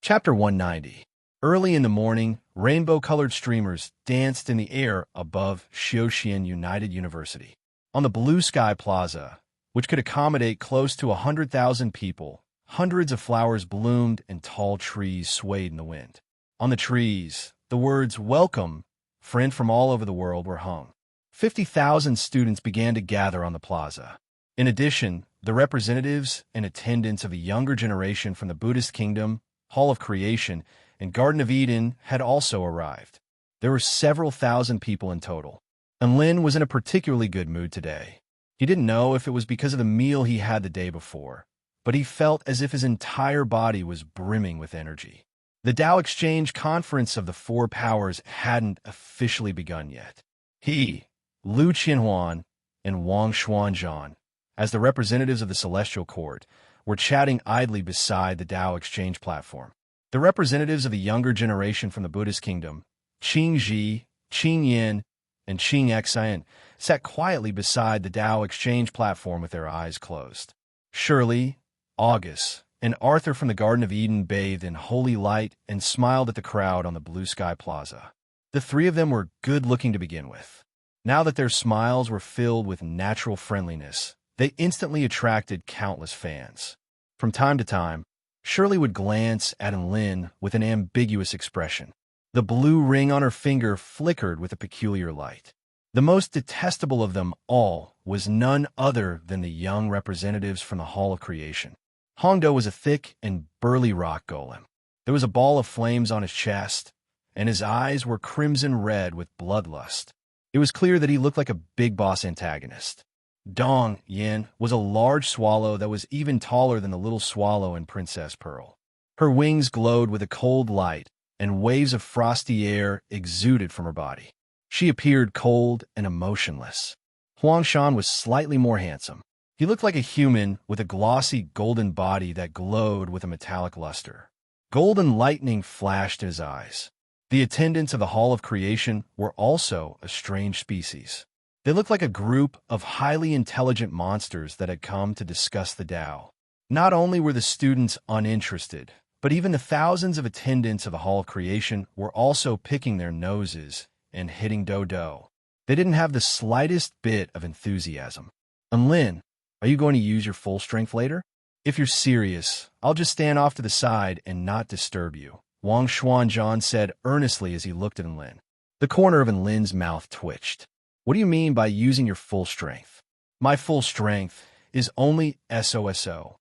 Chapter 190. Early in the morning, rainbow-colored streamers danced in the air above Xiaoxian United University. On the Blue Sky Plaza, which could accommodate close to 100,000 people, hundreds of flowers bloomed and tall trees swayed in the wind. On the trees, the words "Welcome, friend from all over the world" were hung. 50,000 students began to gather on the plaza. In addition, the representatives and attendants of the younger generation from the Buddhist Kingdom, Hall of Creation, and Garden of Eden had also arrived. There were several thousand people in total. And Lin was in a particularly good mood today. He didn't know if it was because of the meal he had the day before, but he felt as if his entire body was brimming with energy. The Tao Exchange Conference of the Four Powers hadn't officially begun yet. He, Lu Qianhuan, and Wang Xuanzhan, as the representatives of the Celestial Court, were chatting idly beside the Tao Exchange platform. The representatives of the younger generation from the Buddhist Kingdom, Qing Ji, Qing Yin, and Qing Xian, sat quietly beside the Tao Exchange platform with their eyes closed. Shirley, August, and Arthur from the Garden of Eden bathed in holy light and smiled at the crowd on the Blue Sky Plaza. The three of them were good-looking to begin with. Now that their smiles were filled with natural friendliness, they instantly attracted countless fans. From time to time, Shirley would glance at Lin with an ambiguous expression. The blue ring on her finger flickered with a peculiar light. The most detestable of them all was none other than the young representatives from the Hall of Creation. Hongdo was a thick and burly rock golem. There was a ball of flames on his chest, and his eyes were crimson red with bloodlust. It was clear that he looked like a big boss antagonist. Dong Yin was a large swallow that was even taller than the little swallow in Princess Pearl. Her wings glowed with a cold light, and waves of frosty air exuded from her body. She appeared cold and emotionless. Huangshan was slightly more handsome. He looked like a human with a glossy golden body that glowed with a metallic luster. Golden lightning flashed in his eyes. The attendants of the Hall of Creation were also a strange species. They looked like a group of highly intelligent monsters that had come to discuss the Tao. Not only were the students uninterested, but even the thousands of attendants of the Hall of Creation were also picking their noses and hitting do-do. They didn't have the slightest bit of enthusiasm. Lin, are you going to use your full strength later? If you're serious, I'll just stand off to the side and not disturb you, Wang Xuanzhan said earnestly as he looked at Lin. The corner of Lin's mouth twitched. What do you mean by using your full strength? My full strength is only SOSO.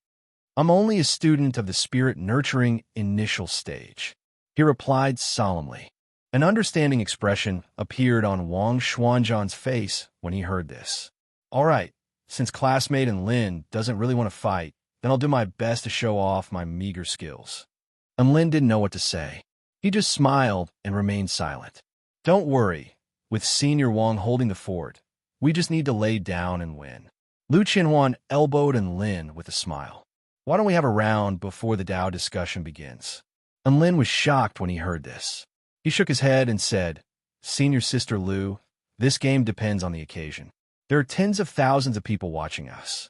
I'm only a student of the spirit-nurturing initial stage, he replied solemnly. An understanding expression appeared on Wang Xuanzhan's face when he heard this. All right, since classmate Lin doesn't really want to fight, then I'll do my best to show off my meager skills. Lin didn't know what to say. He just smiled and remained silent. Don't worry. With Senior Wang holding the fort, we just need to lay down and win. Lu Qianhuan elbowed Lin with a smile. Why don't we have a round before the Tao discussion begins? Lin was shocked when he heard this. He shook his head and said, Senior Sister Lu, this game depends on the occasion. There are tens of thousands of people watching us.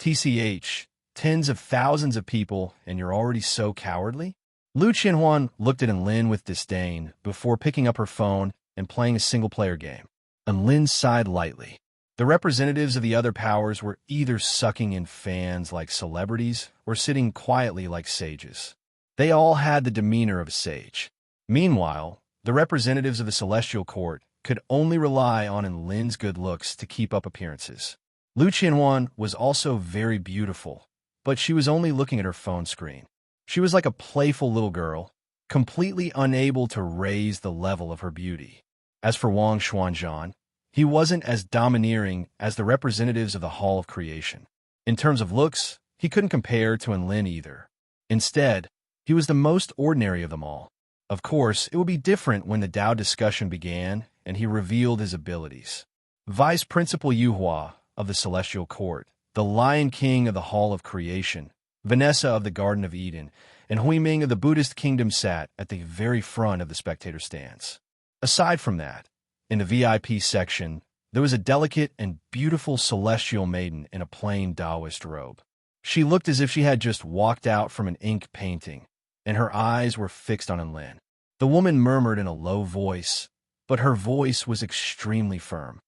TCH, tens of thousands of people, and you're already so cowardly? Lu Qianhuan looked at Lin with disdain before picking up her phone and playing a single-player game. Lin sighed lightly. The representatives of the other powers were either sucking in fans like celebrities or sitting quietly like sages. They all had the demeanor of a sage. Meanwhile, the representatives of the Celestial Court could only rely on Lin's good looks to keep up appearances. Lu Qianhuan was also very beautiful, but she was only looking at her phone screen. She was like a playful little girl, completely unable to raise the level of her beauty. As for Wang Xuanzhan, he wasn't as domineering as the representatives of the Hall of Creation. In terms of looks, he couldn't compare to Lin either. Instead, he was the most ordinary of them all. Of course, it would be different when the Tao discussion began and he revealed his abilities. Vice Principal Yuhua of the Celestial Court, the Lion King of the Hall of Creation, Vanessa of the Garden of Eden, and Huiming of the Buddhist Kingdom sat at the very front of the spectator stands. Aside from that, in the VIP section, there was a delicate and beautiful celestial maiden in a plain Taoist robe. She looked as if she had just walked out from an ink painting. and her eyes were fixed on Enlin. The woman murmured in a low voice, but her voice was extremely firm.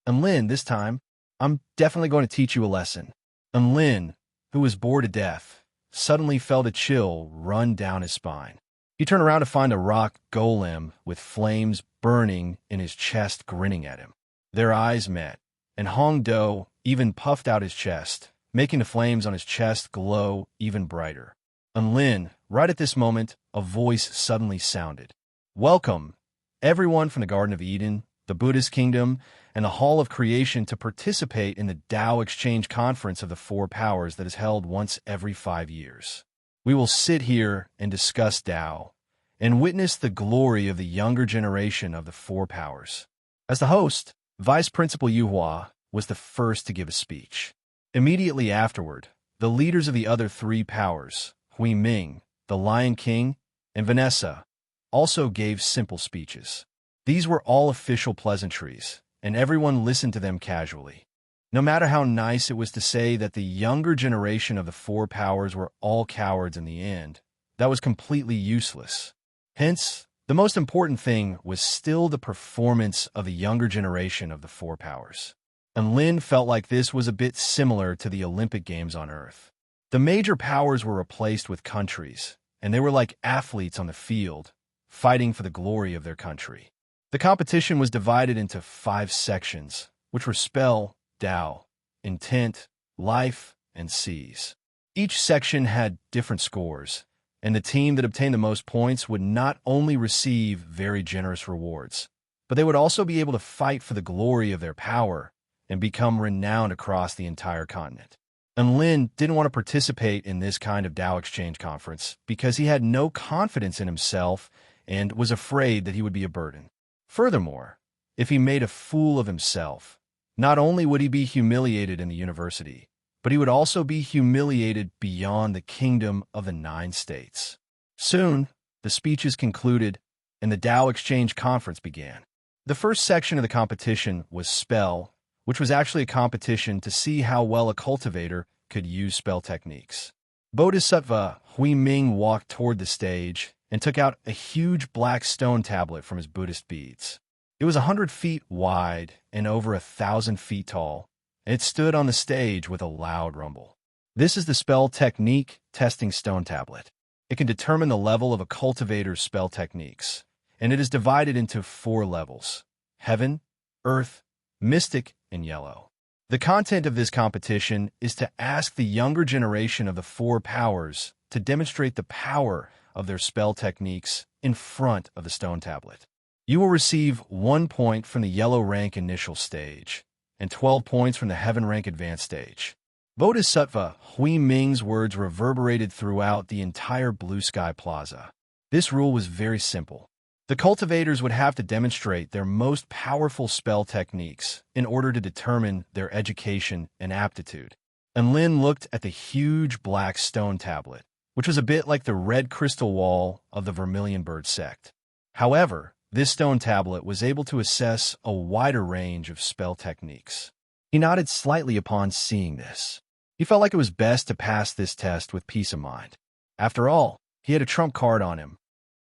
Enlin, this time, I'm definitely going to teach you a lesson. Enlin, who was bored to death, suddenly felt a chill run down his spine. He turned around to find a rock golem with flames burning in his chest grinning at him. Their eyes met, and Hong Do even puffed out his chest, making the flames on his chest glow even brighter. Enlin, right at this moment, a voice suddenly sounded. Welcome, everyone from the Garden of Eden, the Buddhist Kingdom, and the Hall of Creation to participate in the Tao Exchange Conference of the Four Powers that is held once every 5 years. We will sit here and discuss Tao and witness the glory of the younger generation of the Four Powers. As the host, Vice Principal Yuhua was the first to give a speech. Immediately afterward, the leaders of the other three powers, Hui Ming, the Lion King, and Vanessa, also gave simple speeches. These were all official pleasantries, and everyone listened to them casually. No matter how nice it was to say that the younger generation of the Four Powers were all cowards in the end, that was completely useless. Hence, the most important thing was still the performance of the younger generation of the Four Powers. And Lin felt like this was a bit similar to the Olympic Games on Earth. The major powers were replaced with countries, and they were like athletes on the field, fighting for the glory of their country. The competition was divided into 5 sections, which were spell, Tao, intent, life, and seize. Each section had different scores, and the team that obtained the most points would not only receive very generous rewards, but they would also be able to fight for the glory of their power and become renowned across the entire continent. And Lin didn't want to participate in this kind of Tao Exchange Conference because he had no confidence in himself and was afraid that he would be a burden. Furthermore, if he made a fool of himself, not only would he be humiliated in the university, but he would also be humiliated beyond the kingdom of the 9 states. Soon, the speeches concluded, and the Tao Exchange Conference began. The first section of the competition was spell, which was actually a competition to see how well a cultivator could use spell techniques. Bodhisattva Hui Ming walked toward the stage and took out a huge black stone tablet from his Buddhist beads. It was 100 feet wide and over 1,000 feet tall, and it stood on the stage with a loud rumble. This is the spell technique testing stone tablet. It can determine the level of a cultivator's spell techniques, and it is divided into 4 levels: heaven, earth, mystic, and yellow. The content of this competition is to ask the younger generation of the 4 powers to demonstrate the power of their spell techniques in front of the stone tablet. You will receive 1 point from the yellow rank initial stage and 12 points from the heaven rank advanced stage. Bodhisattva Hui Ming's words reverberated throughout the entire Blue Sky Plaza. This rule was very simple. The cultivators would have to demonstrate their most powerful spell techniques in order to determine their education and aptitude. And Lin looked at the huge black stone tablet, which was a bit like the red crystal wall of the Vermilion Bird sect. However, this stone tablet was able to assess a wider range of spell techniques. He nodded slightly upon seeing this. He felt like it was best to pass this test with peace of mind. After all, he had a trump card on him.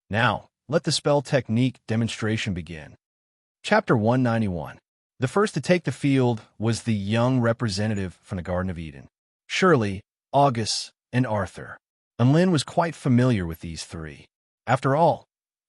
Now, let the spell technique demonstration begin. Chapter 191. The first to take the field was the young representative from the Garden of Eden, Shirley, August, and Arthur. And Lin was quite familiar with these 3. After all,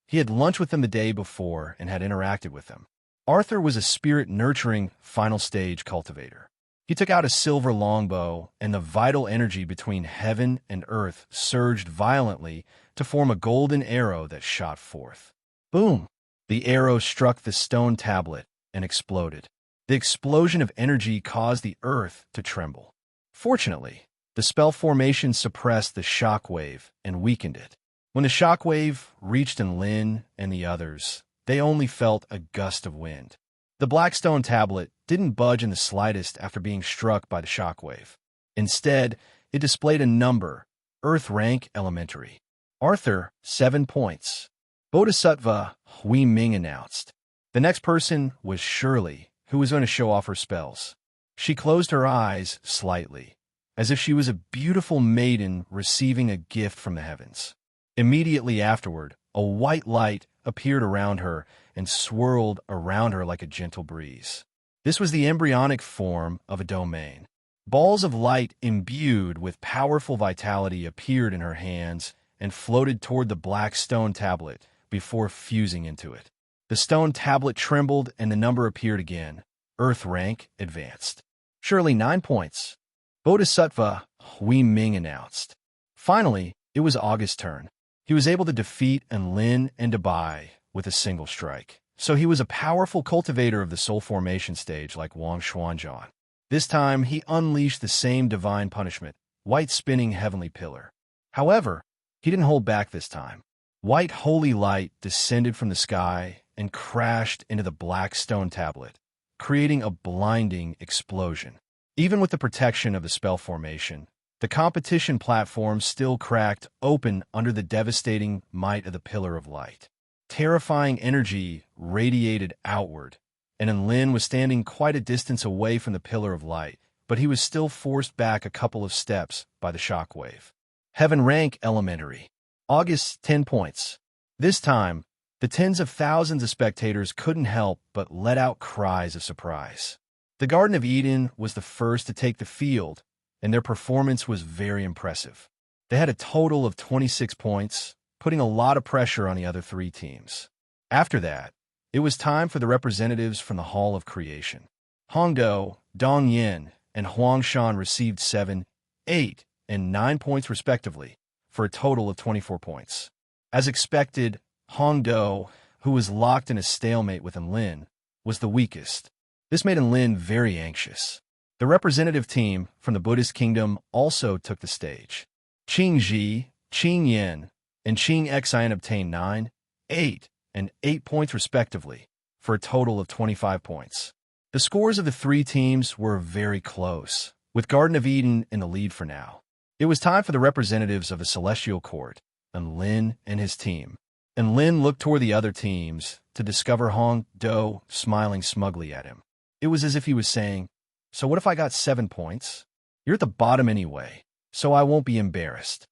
he had lunch with them the day before and had interacted with them. Arthur was a spirit-nurturing final stage cultivator. He took out a silver longbow, and the vital energy between heaven and earth surged violently to form a golden arrow that shot forth. Boom! The arrow struck the stone tablet and exploded. The explosion of energy caused the earth to tremble. Fortunately, the spell formation suppressed the shock wave and weakened it. When the shock wave reached Lin and the others, they only felt a gust of wind. The black stone tablet didn't budge in the slightest after being struck by the shock wave. Instead, it displayed a number, Earth rank elementary. Arthur, 7 points. Bodhisattva Hui Ming announced. The next person was Shirley, who was going to show off her spells. She closed her eyes slightly, as if she was a beautiful maiden receiving a gift from the heavens. Immediately afterward, a white light appeared around her and swirled around her like a gentle breeze. This was the embryonic form of a domain. Balls of light imbued with powerful vitality appeared in her hands and floated toward the black stone tablet before fusing into it. The stone tablet trembled and the number appeared again. Earth rank advanced. Surely 9 points. Bodhisattva Hui Ming announced. Finally, it was August's turn. He was able to defeat Enlin and Dabai with a single strike. So he was a powerful cultivator of the soul formation stage like Wang Xuanzhan. This time, he unleashed the same divine punishment, white spinning heavenly pillar. However, he didn't hold back this time. White holy light descended from the sky and crashed into the black stone tablet, creating a blinding explosion. Even with the protection of the spell formation, the competition platform still cracked open under the devastating might of the pillar of light. Terrifying energy radiated outward, and Enlin was standing quite a distance away from the pillar of light, but he was still forced back a couple of steps by the shockwave. Heaven rank elementary. August 10 points. This time, the tens of thousands of spectators couldn't help but let out cries of surprise. The Garden of Eden was the first to take the field, and their performance was very impressive. They had a total of 26 points, putting a lot of pressure on the other 3 teams. After that, it was time for the representatives from the Hall of Creation. Hongdo, Dong Yin, and Huangshan received 7, 8, and 9 points respectively, for a total of 24 points. As expected, Hongdo, who was locked in a stalemate with Enlin, was the weakest. This made Enlin very anxious. The representative team from the Buddhist kingdom also took the stage. Qing Ji, Qing Yin, and Qing Xin obtained 9, 8, and 8 points respectively, for a total of 25 points. The scores of the 3 teams were very close, with Garden of Eden in the lead for now. It was time for the representatives of the Celestial Court, Enlin and his team. Enlin looked toward the other teams to discover Hong Do smiling smugly at him. It was as if he was saying, "So what if I got 7 points? You're at the bottom anyway, so I won't be embarrassed."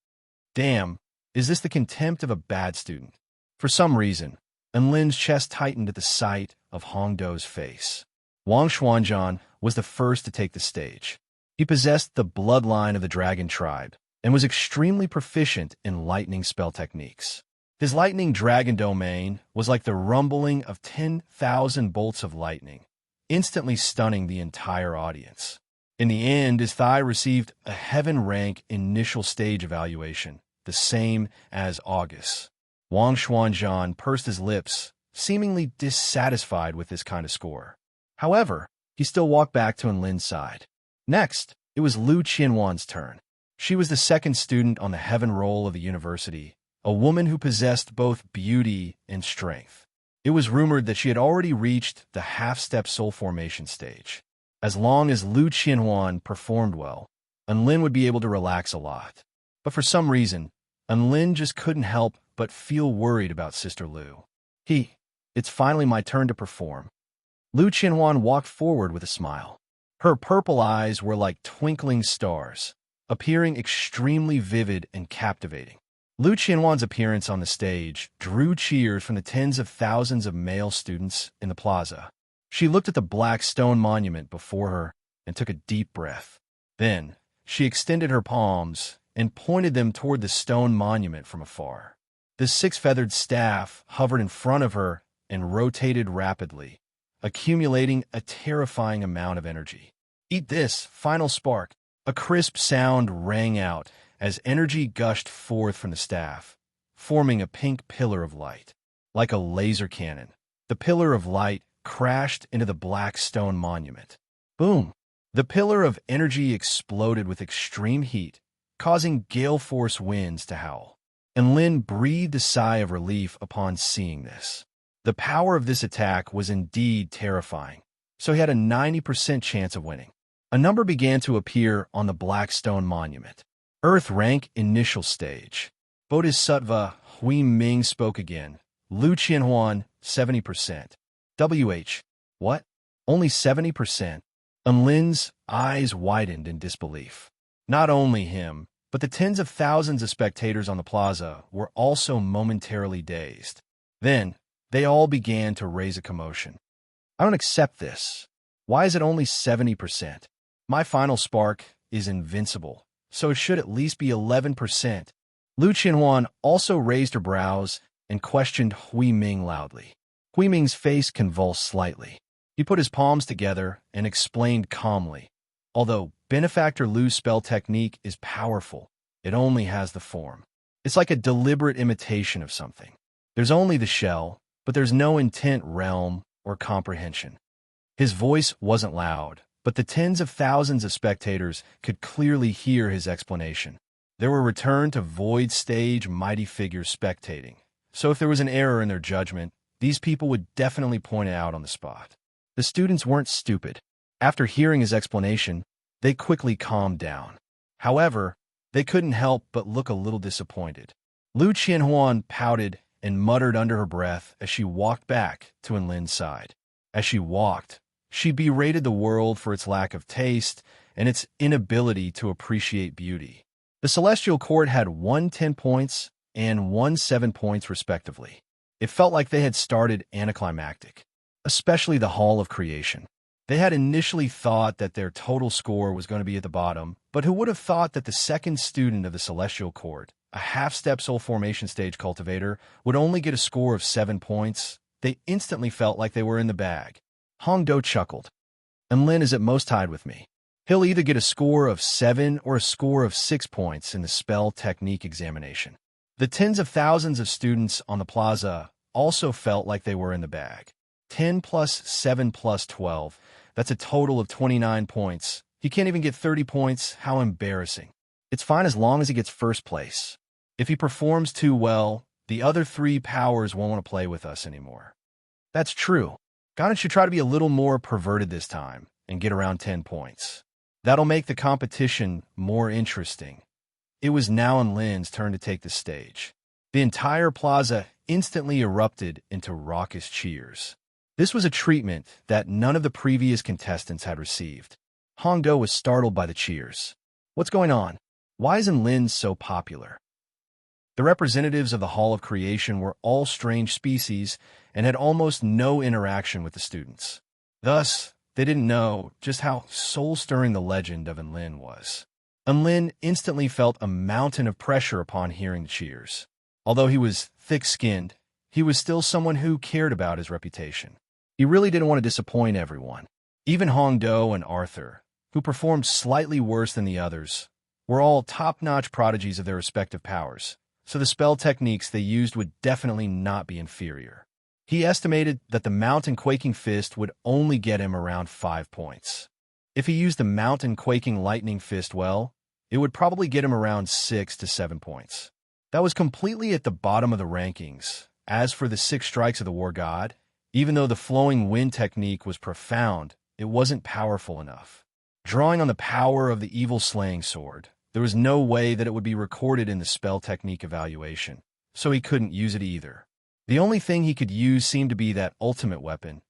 Damn, is this the contempt of a bad student? For some reason, Enlin's chest tightened at the sight of Hong Do's face. Wang Xuanzhan was the first to take the stage. He possessed the bloodline of the dragon tribe and was extremely proficient in lightning spell techniques. His lightning dragon domain was like the rumbling of 10,000 bolts of lightning, instantly stunning the entire audience. In the end, his thigh received a heaven rank initial stage evaluation, the same as August. Wang Xuanzhan pursed his lips, seemingly dissatisfied with this kind of score. However, he still walked back to Enlin's side. Next, it was Lu Qianwan's turn. She was the second student on the heaven roll of the university, a woman who possessed both beauty and strength. It was rumored that she had already reached the half-step soul formation stage. As long as Lu Qianwan performed well, Enlin would be able to relax a lot. But for some reason, Enlin just couldn't help but feel worried about Sister Lu. It's finally my turn to perform. Lu Qianwan walked forward with a smile. Her purple eyes were like twinkling stars, appearing extremely vivid and captivating. Lu Qianwan's appearance on the stage drew cheers from the tens of thousands of male students in the plaza. She looked at the black stone monument before her and took a deep breath. Then, she extended her palms and pointed them toward the stone monument from afar. The 6-feathered staff hovered in front of her and rotated rapidly, accumulating a terrifying amount of energy. "Eat this, final spark." A crisp sound rang out as energy gushed forth from the staff, forming a pink pillar of light. Like a laser cannon, the pillar of light crashed into the black stone monument. Boom! The pillar of energy exploded with extreme heat, causing gale-force winds to howl. Enlin breathed a sigh of relief upon seeing this. The power of this attack was indeed terrifying, so he had a 90% chance of winning. A number began to appear on the black stone monument. Earth rank initial stage. Bodhisattva Hui Ming spoke again. Lu Qianhuan, 70%. WH. What? Only 70%? Enlin's eyes widened in disbelief. Not only him, But the tens of thousands of spectators on the plaza were also momentarily dazed. Then, they all began to raise a commotion. I don't accept this. Why is it only 70%? My final spark is invincible, so it should at least be 11%. Lu Qianhuan also raised her brows and questioned Hui Ming loudly. Hui Ming's face convulsed slightly. He put his palms together and explained calmly. Although Benefactor Lu's spell technique is powerful, it only has the form. It's like a deliberate imitation of something. There's only the shell, but there's no intent, realm, or comprehension. His voice wasn't loud, but the tens of thousands of spectators could clearly hear his explanation. There were returned to void stage mighty figures spectating, so if there was an error in their judgment, these people would definitely point it out on the spot. The students weren't stupid. After hearing his explanation, they quickly calmed down. However, they couldn't help but look a little disappointed. Lu Qianhuan pouted and muttered under her breath as she walked back to Enlin's side. As she walked, she berated the world for its lack of taste and its inability to appreciate beauty. The Celestial Court had won 10 points and won 7 points respectively. It felt like they had started anticlimactic, especially the Hall of Creation. They had initially thought that their total score was going to be at the bottom, but who would have thought that the second student of the Celestial Court, a half-step soul formation stage cultivator, would only get a score of 7 points? They instantly felt like they were in the bag. Hong Do chuckled. Enlin is at most tied with me. He'll either get a score of 7 or a score of 6 points in the spell technique examination. The tens of thousands of students on the plaza also felt like they were in the bag. 10 plus 7 plus 12. That's a total of 29 points. He can't even get 30 points. How embarrassing. It's fine as long as he gets first place. If he performs too well, the other 3 powers won't want to play with us anymore. That's true. Ganon should try to be a little more perverted this time and get around 10 points. That'll make the competition more interesting. It was now Enlin's turn to take the stage. The entire plaza instantly erupted into raucous cheers. This was a treatment that none of the previous contestants had received. Hong Do was startled by the cheers. What's going on? Why is Enlin so popular? The representatives of the Hall of Creation were all strange species and had almost no interaction with the students. Thus, they didn't know just how soul-stirring the legend of Enlin was. Enlin instantly felt a mountain of pressure upon hearing the cheers. Although he was thick-skinned, he was still someone who cared about his reputation. He really didn't want to disappoint everyone. Even Hong Do and Arthur, who performed slightly worse than the others, were all top-notch prodigies of their respective powers, so the spell techniques they used would definitely not be inferior. He estimated that the Mountain Quaking Fist would only get him around 5 points. If he used the Mountain Quaking Lightning Fist well, it would probably get him around 6 to 7 points. That was completely at the bottom of the rankings. As for the 6 strikes of the War God, even though the Flowing Wind technique was profound, it wasn't powerful enough. Drawing on the power of the Evil Slaying Sword, there was no way that it would be recorded in the spell technique evaluation, so he couldn't use it either. The only thing he could use seemed to be that ultimate weapon.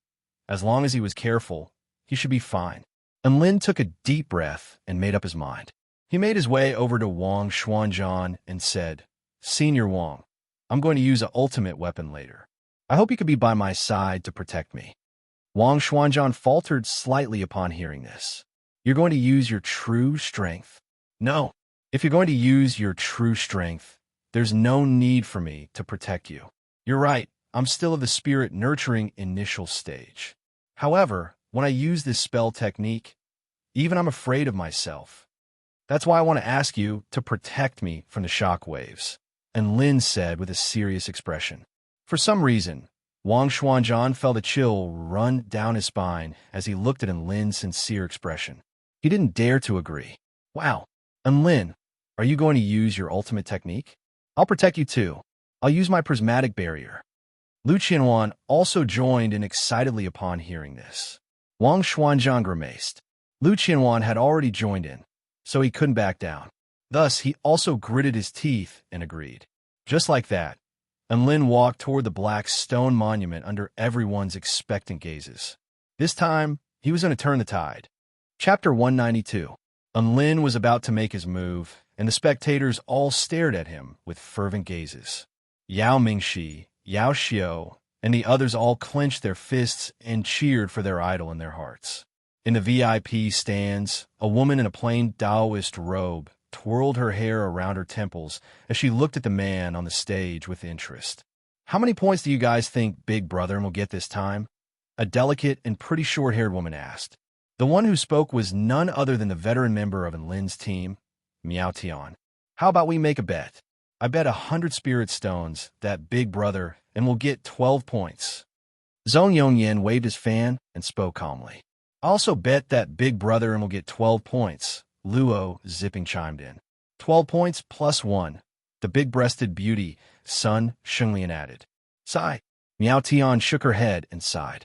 As long as he was careful, he should be fine. Enlin took a deep breath and made up his mind. He made his way over to Wang Xuanzhan and said, "Senior Wang, I'm going to use an ultimate weapon later. I hope you could be by my side to protect me." Wang Xuanzhan faltered slightly upon hearing this. "You're going to use your true strength?" "No. If you're going to use your true strength, there's no need for me to protect you. You're right, I'm still of the spirit nurturing initial stage. However, when I use this spell technique, even I'm afraid of myself. That's why I want to ask you to protect me from the shock waves," Enlin said with a serious expression. For some reason, Wang Xuanzhan felt a chill run down his spine as he looked at Enlin's sincere expression. He didn't dare to agree. "Wow, Enlin, are you going to use your ultimate technique? I'll protect you too. I'll use my prismatic barrier." Lu Qianhuan also joined in excitedly upon hearing this. Wang Xuanzhan grimaced. Lu Qianhuan had already joined in, so he couldn't back down. Thus, he also gritted his teeth and agreed. Just like that, Enlin walked toward the black stone monument under everyone's expectant gazes. This time, he was going to turn the tide. Chapter 192. Enlin was about to make his move, and the spectators all stared at him with fervent gazes. Yao Mingxi, Yao Xiao, and the others all clenched their fists and cheered for their idol in their hearts. In the VIP stands, a woman in a plain Taoist robe twirled her hair around her temples as she looked at the man on the stage with interest. "How many points do you guys think Big Brother will get this time?" a delicate and pretty short-haired woman asked. The one who spoke was none other than the veteran member of Lin's team, Miao Tian. "How about we make a bet? I bet 100 spirit stones that Big Brother and will get 12 points. Zhong Yongyan waved his fan and spoke calmly. "I also bet that Big Brother and will get 12 points. Luo, zipping, chimed in. 12 points plus 1. The big-breasted beauty, Sun Shunglian added. Sigh. Miao Tian shook her head and sighed.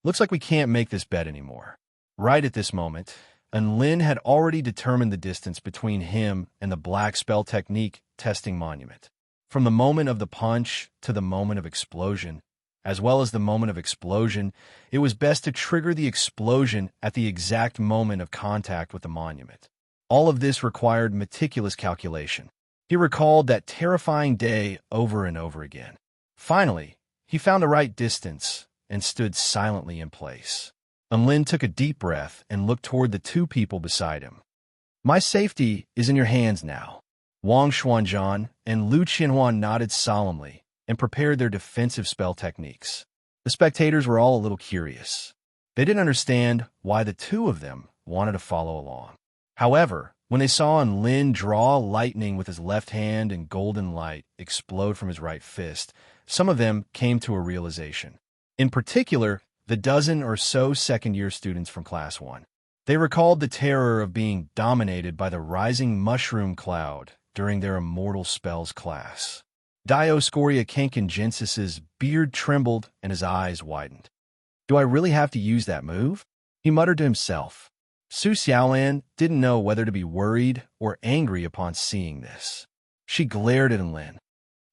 Looks like we can't make this bet anymore. Right at this moment, Lin had already determined the distance between him and the black spell technique testing monument. From the moment of the punch to the moment of explosion, as well as the moment of explosion, it was best to trigger the explosion at the exact moment of contact with the monument. All of this required meticulous calculation. He recalled that terrifying day over and over again. Finally, he found the right distance and stood silently in place. Lin took a deep breath and looked toward the two people beside him. My safety is in your hands now. Wang Xuanzhan and Lu Qianhuan nodded solemnly and prepared their defensive spell techniques. The spectators were all a little curious. They didn't understand why the two of them wanted to follow along. However, when they saw Lin draw lightning with his left hand and golden light explode from his right fist, some of them came to a realization. In particular, the dozen or so second-year students from Class 1. They recalled the terror of being dominated by the rising mushroom cloud during their immortal spells class. Dioscoria Kankinjensis's beard trembled and his eyes widened. Do I really have to use that move? He muttered to himself. Su Xiaolan didn't know whether to be worried or angry upon seeing this. She glared at Lin.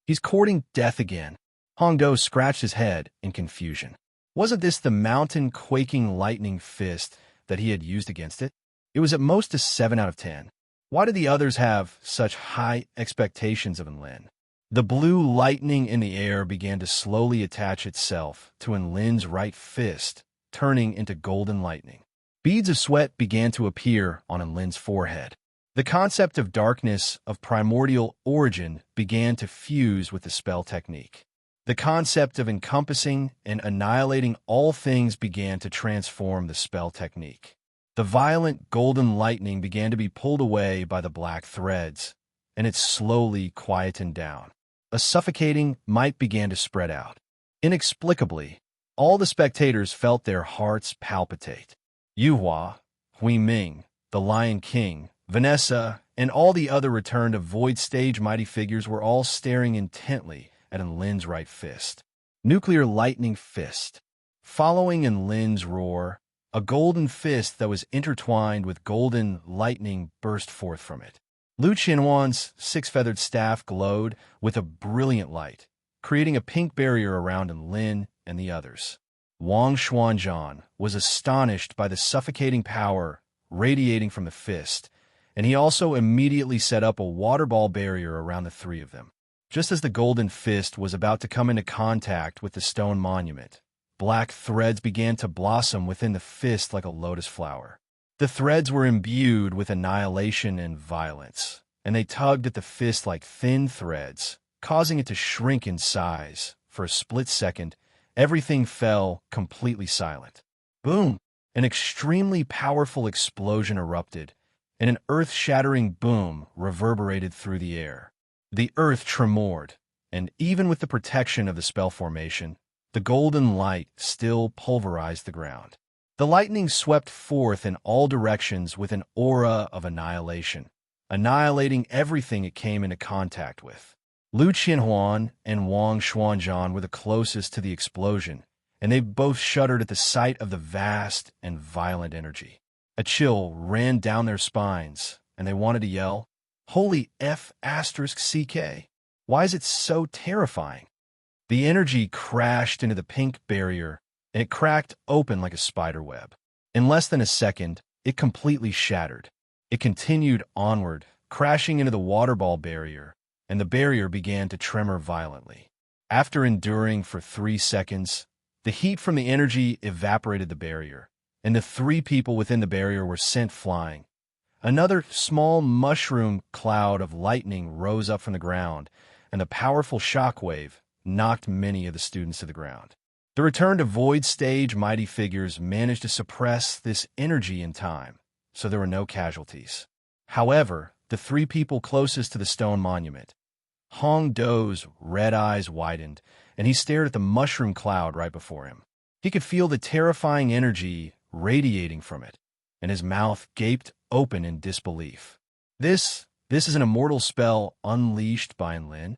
He's courting death again. Hongdo scratched his head in confusion. Wasn't this the mountain-quaking lightning fist that he had used against it? It was at most a 7 out of 10. Why did the others have such high expectations of Lin? The blue lightning in the air began to slowly attach itself to Lin's right fist, turning into golden lightning. Beads of sweat began to appear on Lin's forehead. The concept of darkness of primordial origin began to fuse with the spell technique. The concept of encompassing and annihilating all things began to transform the spell technique. The violent golden lightning began to be pulled away by the black threads, and it slowly quietened down. A suffocating might began to spread out. Inexplicably, all the spectators felt their hearts palpitate. Yuhua, Hui Ming, the Lion King, Vanessa, and all the other returned of Void Stage mighty figures were all staring intently at Lin's right fist. Nuclear lightning fist. Following Lin's roar, a golden fist that was intertwined with golden lightning burst forth from it. Lu Qianhuan's six-feathered staff glowed with a brilliant light, creating a pink barrier around Lin and the others. Wang Xuanzhan was astonished by the suffocating power radiating from the fist, and he also immediately set up a water ball barrier around the three of them. Just as the golden fist was about to come into contact with the stone monument, black threads began to blossom within the fist like a lotus flower. The threads were imbued with annihilation and violence, and they tugged at the fist like thin threads, causing it to shrink in size. For a split second, everything fell completely silent. Boom! An extremely powerful explosion erupted, and an earth-shattering boom reverberated through the air. The earth tremored, and even with the protection of the spell formation, the golden light still pulverized the ground. The lightning swept forth in all directions with an aura of annihilation, annihilating everything it came into contact with. Lu Qianhuan and Wang Xuanzhan were the closest to the explosion, and they both shuddered at the sight of the vast and violent energy. A chill ran down their spines, and they wanted to yell, Holy F***CK! Why is it so terrifying? The energy crashed into the pink barrier, and it cracked open like a spider web. In less than a second, it completely shattered. It continued onward, crashing into the water ball barrier, and the barrier began to tremor violently. After enduring for 3 seconds, the heat from the energy evaporated the barrier, and the 3 people within the barrier were sent flying. Another small mushroom cloud of lightning rose up from the ground, and the powerful shockwave knocked many of the students to the ground. The return to Void Stage mighty figures managed to suppress this energy in time, so there were no casualties. However, the 3 people closest to the stone monument, Hong Do's red eyes widened, and he stared at the mushroom cloud right before him. He could feel the terrifying energy radiating from it, and his mouth gaped open in disbelief. This is an immortal spell unleashed by Enlin.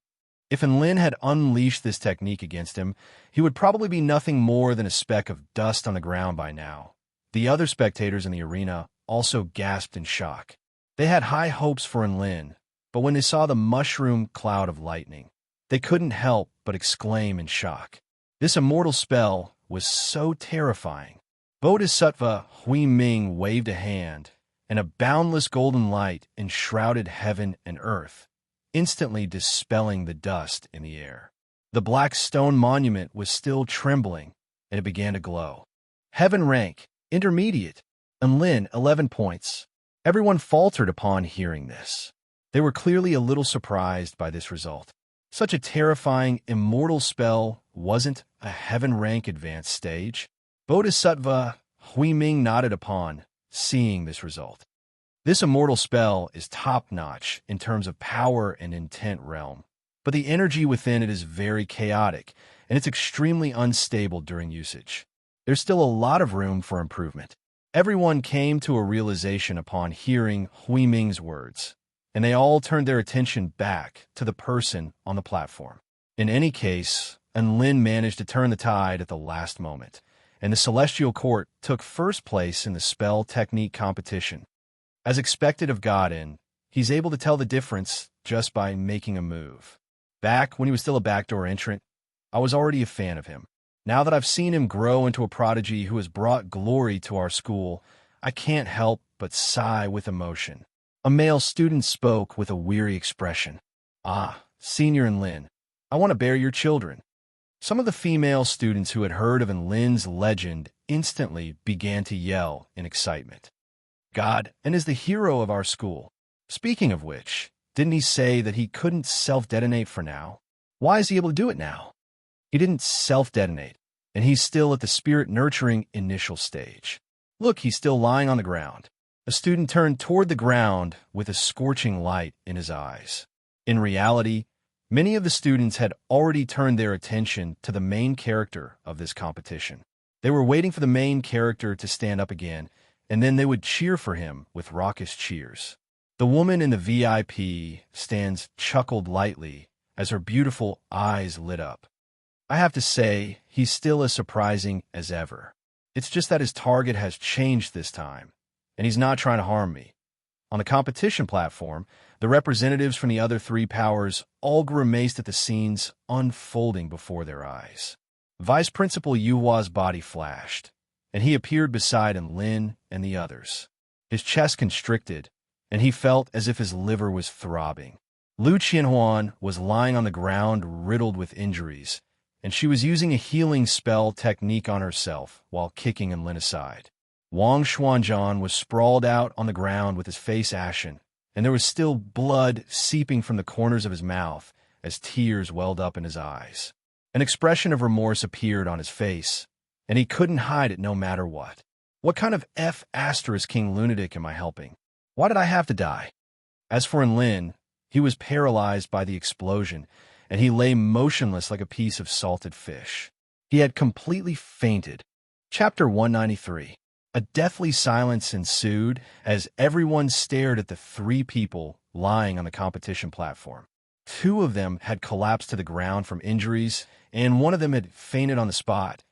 If Enlin had unleashed this technique against him, he would probably be nothing more than a speck of dust on the ground by now. The other spectators in the arena also gasped in shock. They had high hopes for Enlin, but when they saw the mushroom cloud of lightning, they couldn't help but exclaim in shock. This immortal spell was so terrifying. Bodhisattva Hui Ming waved a hand, and a boundless golden light enshrouded heaven and earth, instantly dispelling the dust in the air. The black stone monument was still trembling, and it began to glow. Heaven rank, intermediate, Enlin 11 points. Everyone faltered upon hearing this. They were clearly a little surprised by this result. Such a terrifying, immortal spell wasn't a heaven rank advanced stage. Bodhisattva Hui Ming nodded upon seeing this result. This immortal spell is top-notch in terms of power and intent realm, but the energy within it is very chaotic, and it's extremely unstable during usage. There's still a lot of room for improvement. Everyone came to a realization upon hearing Hui Ming's words, and they all turned their attention back to the person on the platform. In any case, Enlin managed to turn the tide at the last moment, and the Celestial Court took first place in the spell technique competition. As expected of Godin, he's able to tell the difference just by making a move. Back when he was still a backdoor entrant, I was already a fan of him. Now that I've seen him grow into a prodigy who has brought glory to our school, I can't help but sigh with emotion. A male student spoke with a weary expression. "Ah, Senior Enlin, I want to bear your children." Some of the female students who had heard of Enlin's legend instantly began to yell in excitement. God, and is the hero of our school. Speaking of which, didn't he say that he couldn't self-detonate for now? Why is he able to do it now? He didn't self-detonate, and he's still at the spirit-nurturing initial stage. Look, he's still lying on the ground. A student turned toward the ground with a scorching light in his eyes. In reality, many of the students had already turned their attention to the main character of this competition. They were waiting for the main character to stand up again, and then they would cheer for him with raucous cheers. The woman in the VIP stands chuckled lightly as her beautiful eyes lit up. I have to say, he's still as surprising as ever. It's just that his target has changed this time, and he's not trying to harm me. On the competition platform, the representatives from the other 3 powers all grimaced at the scenes unfolding before their eyes. Vice Principal Yuhua's body flashed, and he appeared beside Enlin and the others. His chest constricted, and he felt as if his liver was throbbing. Lu Qianhuan was lying on the ground riddled with injuries, and she was using a healing spell technique on herself while kicking Enlin aside. Wang Xuanzhan was sprawled out on the ground with his face ashen, and there was still blood seeping from the corners of his mouth as tears welled up in his eyes. An expression of remorse appeared on his face, and he couldn't hide it no matter what. What kind of King lunatic am I helping? Why did I have to die? As for Enlin, he was paralyzed by the explosion, and he lay motionless like a piece of salted fish. He had completely fainted. Chapter 193. A deathly silence ensued as everyone stared at the 3 people lying on the competition platform. 2 of them had collapsed to the ground from injuries, and one of them had fainted on the spot.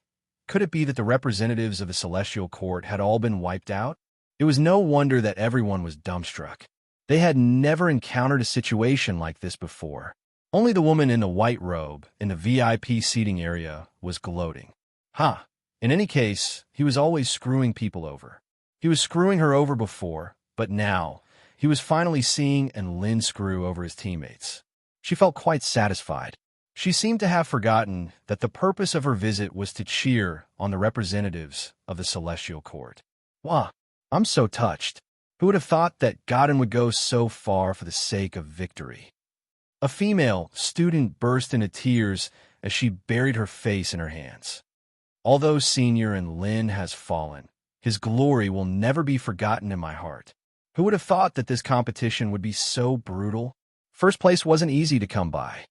Could it be that the representatives of the Celestial Court had all been wiped out? It was no wonder that everyone was dumbstruck. They had never encountered a situation like this before. Only the woman in the white robe in the VIP seating area was gloating. Ha! In any case, he was always screwing people over. He was screwing her over before, but now he was finally seeing Lin screw over his teammates. She felt quite satisfied. She seemed to have forgotten that the purpose of her visit was to cheer on the representatives of the Celestial Court. Wow, I'm so touched. Who would have thought that Godin would go so far for the sake of victory? A female student burst into tears as she buried her face in her hands. Although Senior Lin has fallen, his glory will never be forgotten in my heart. Who would have thought that this competition would be so brutal? First place wasn't easy to come by.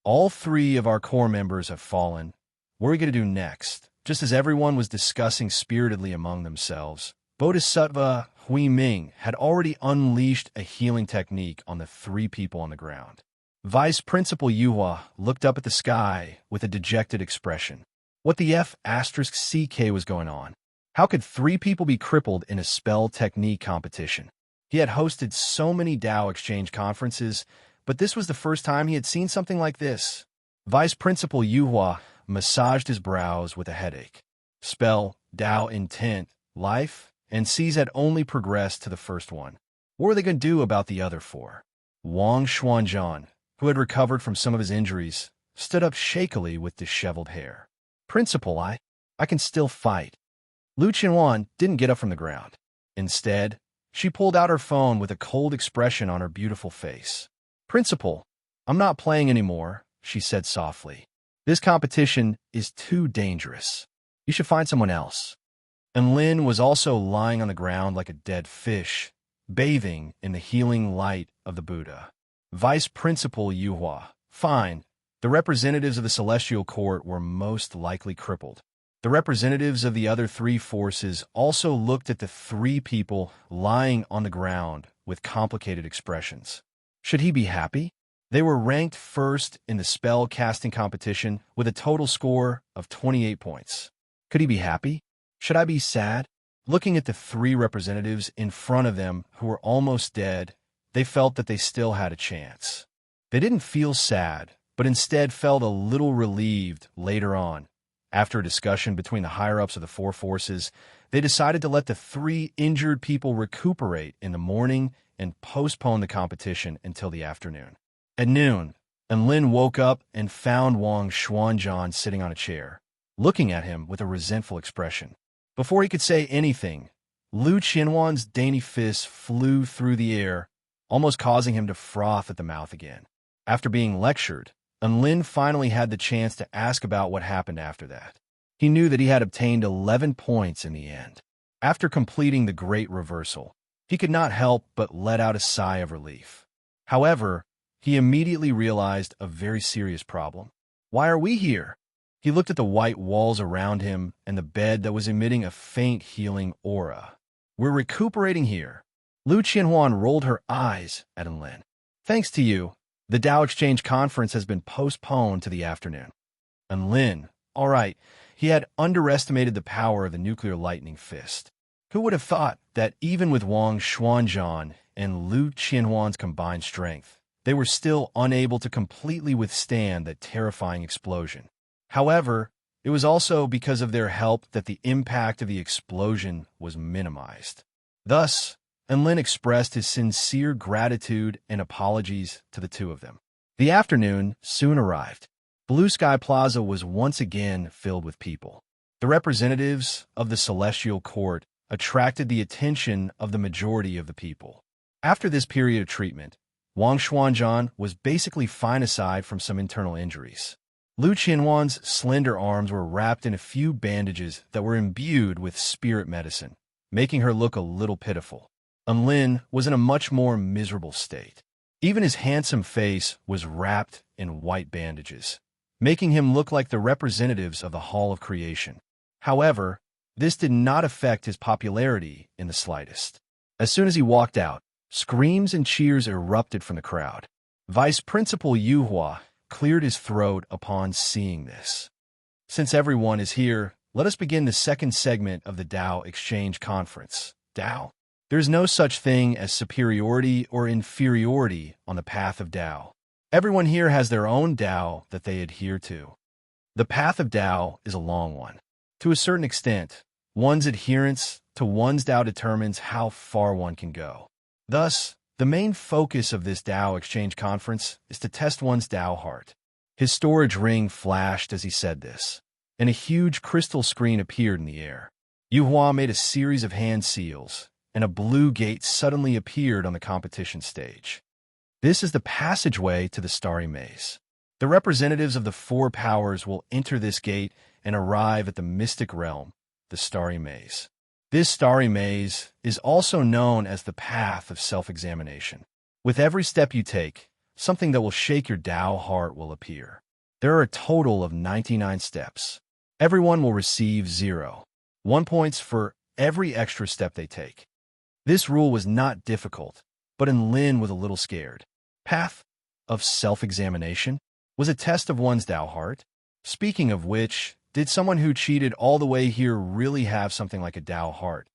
All 3 of our core members have fallen. What are we going to do next? Just as everyone was discussing spiritedly among themselves, Bodhisattva Hui Ming had already unleashed a healing technique on the 3 people on the ground. Vice Principal Yuhua looked up at the sky with a dejected expression. What the F***CK was going on? How could 3 people be crippled in a spell technique competition? He had hosted so many Tao Exchange conferences, but this was the first time he had seen something like this. Vice Principal Yuhua massaged his brows with a headache. Spell, Tao intent, life, and C's had only progressed to the first one. What were they going to do about the other 4? Wang Xuanzhan, who had recovered from some of his injuries, stood up shakily with disheveled hair. Principal, I can still fight. Lu Qianwan didn't get up from the ground. Instead, she pulled out her phone with a cold expression on her beautiful face. Principal, I'm not playing anymore, she said softly. This competition is too dangerous. You should find someone else. Lin was also lying on the ground like a dead fish, bathing in the healing light of the Buddha. Vice Principal Yuhua, fine. The representatives of the Celestial Court were most likely crippled. The representatives of the other 3 forces also looked at the 3 people lying on the ground with complicated expressions. Should he be happy? They were ranked first in the spell casting competition with a total score of 28 points. Could he be happy? Should I be sad? Looking at the 3 representatives in front of them who were almost dead, they felt that they still had a chance. They didn't feel sad, but instead felt a little relieved later on. After a discussion between the higher-ups of the 4 forces, they decided to let the 3 injured people recuperate in the morning and postpone the competition until the afternoon. At noon, Lin woke up and found Wang Xuanzhan sitting on a chair, looking at him with a resentful expression. Before he could say anything, Lu Qianwan's dainty fist flew through the air, almost causing him to froth at the mouth again. After being lectured, Lin finally had the chance to ask about what happened after that. He knew that he had obtained 11 points in the end. After completing the great reversal, he could not help but let out a sigh of relief. However, he immediately realized a very serious problem. Why are we here? He looked at the white walls around him and the bed that was emitting a faint healing aura. We're recuperating here. Lu Qianhuan rolled her eyes at Lin. Thanks to you, the Tao Exchange Conference has been postponed to the afternoon. Lin, all right, he had underestimated the power of the nuclear lightning fist. Who would have thought that even with Wang Xuanzhan and Lu Qianhuan's combined strength, they were still unable to completely withstand that terrifying explosion? However, it was also because of their help that the impact of the explosion was minimized. Thus, Lin expressed his sincere gratitude and apologies to the 2 of them. The afternoon soon arrived. Blue Sky Plaza was once again filled with people. The representatives of the Celestial Court attracted the attention of the majority of the people. After this period of treatment, Wang Xuanzhan was basically fine aside from some internal injuries. Lu Qianhuan's slender arms were wrapped in a few bandages that were imbued with spirit medicine, making her look a little pitiful. Lin was in a much more miserable state. Even his handsome face was wrapped in white bandages, making him look like the representatives of the Hall of Creation. However, this did not affect his popularity in the slightest. As soon as he walked out, screams and cheers erupted from the crowd. Vice Principal Yuhua cleared his throat upon seeing this. Since everyone is here, let us begin the second segment of the Tao Exchange Conference. Tao. There is no such thing as superiority or inferiority on the path of Tao. Everyone here has their own Tao that they adhere to. The path of Tao is a long one. To a certain extent, one's adherence to one's Tao determines how far one can go. Thus, The main focus of this Tao Exchange Conference is to test one's Tao heart. His storage ring flashed as he said this, and a huge crystal screen appeared in the air. Yu Hua made a series of hand seals, and a blue gate suddenly appeared on the competition stage. This is the passageway to the Starry Maze. The representatives of the four powers will enter this gate and arrive at the mystic realm, the Starry Maze. This Starry Maze is also known as the path of self-examination. With every step you take, something that will shake your Tao heart will appear. There are a total of 99 steps. Everyone will receive 1 points for every extra step they take. This rule was not difficult, but Lin was a little scared. Path of self-examination was a test of one's Tao heart. Speaking of which, did someone who cheated all the way here really have something like a Tao heart?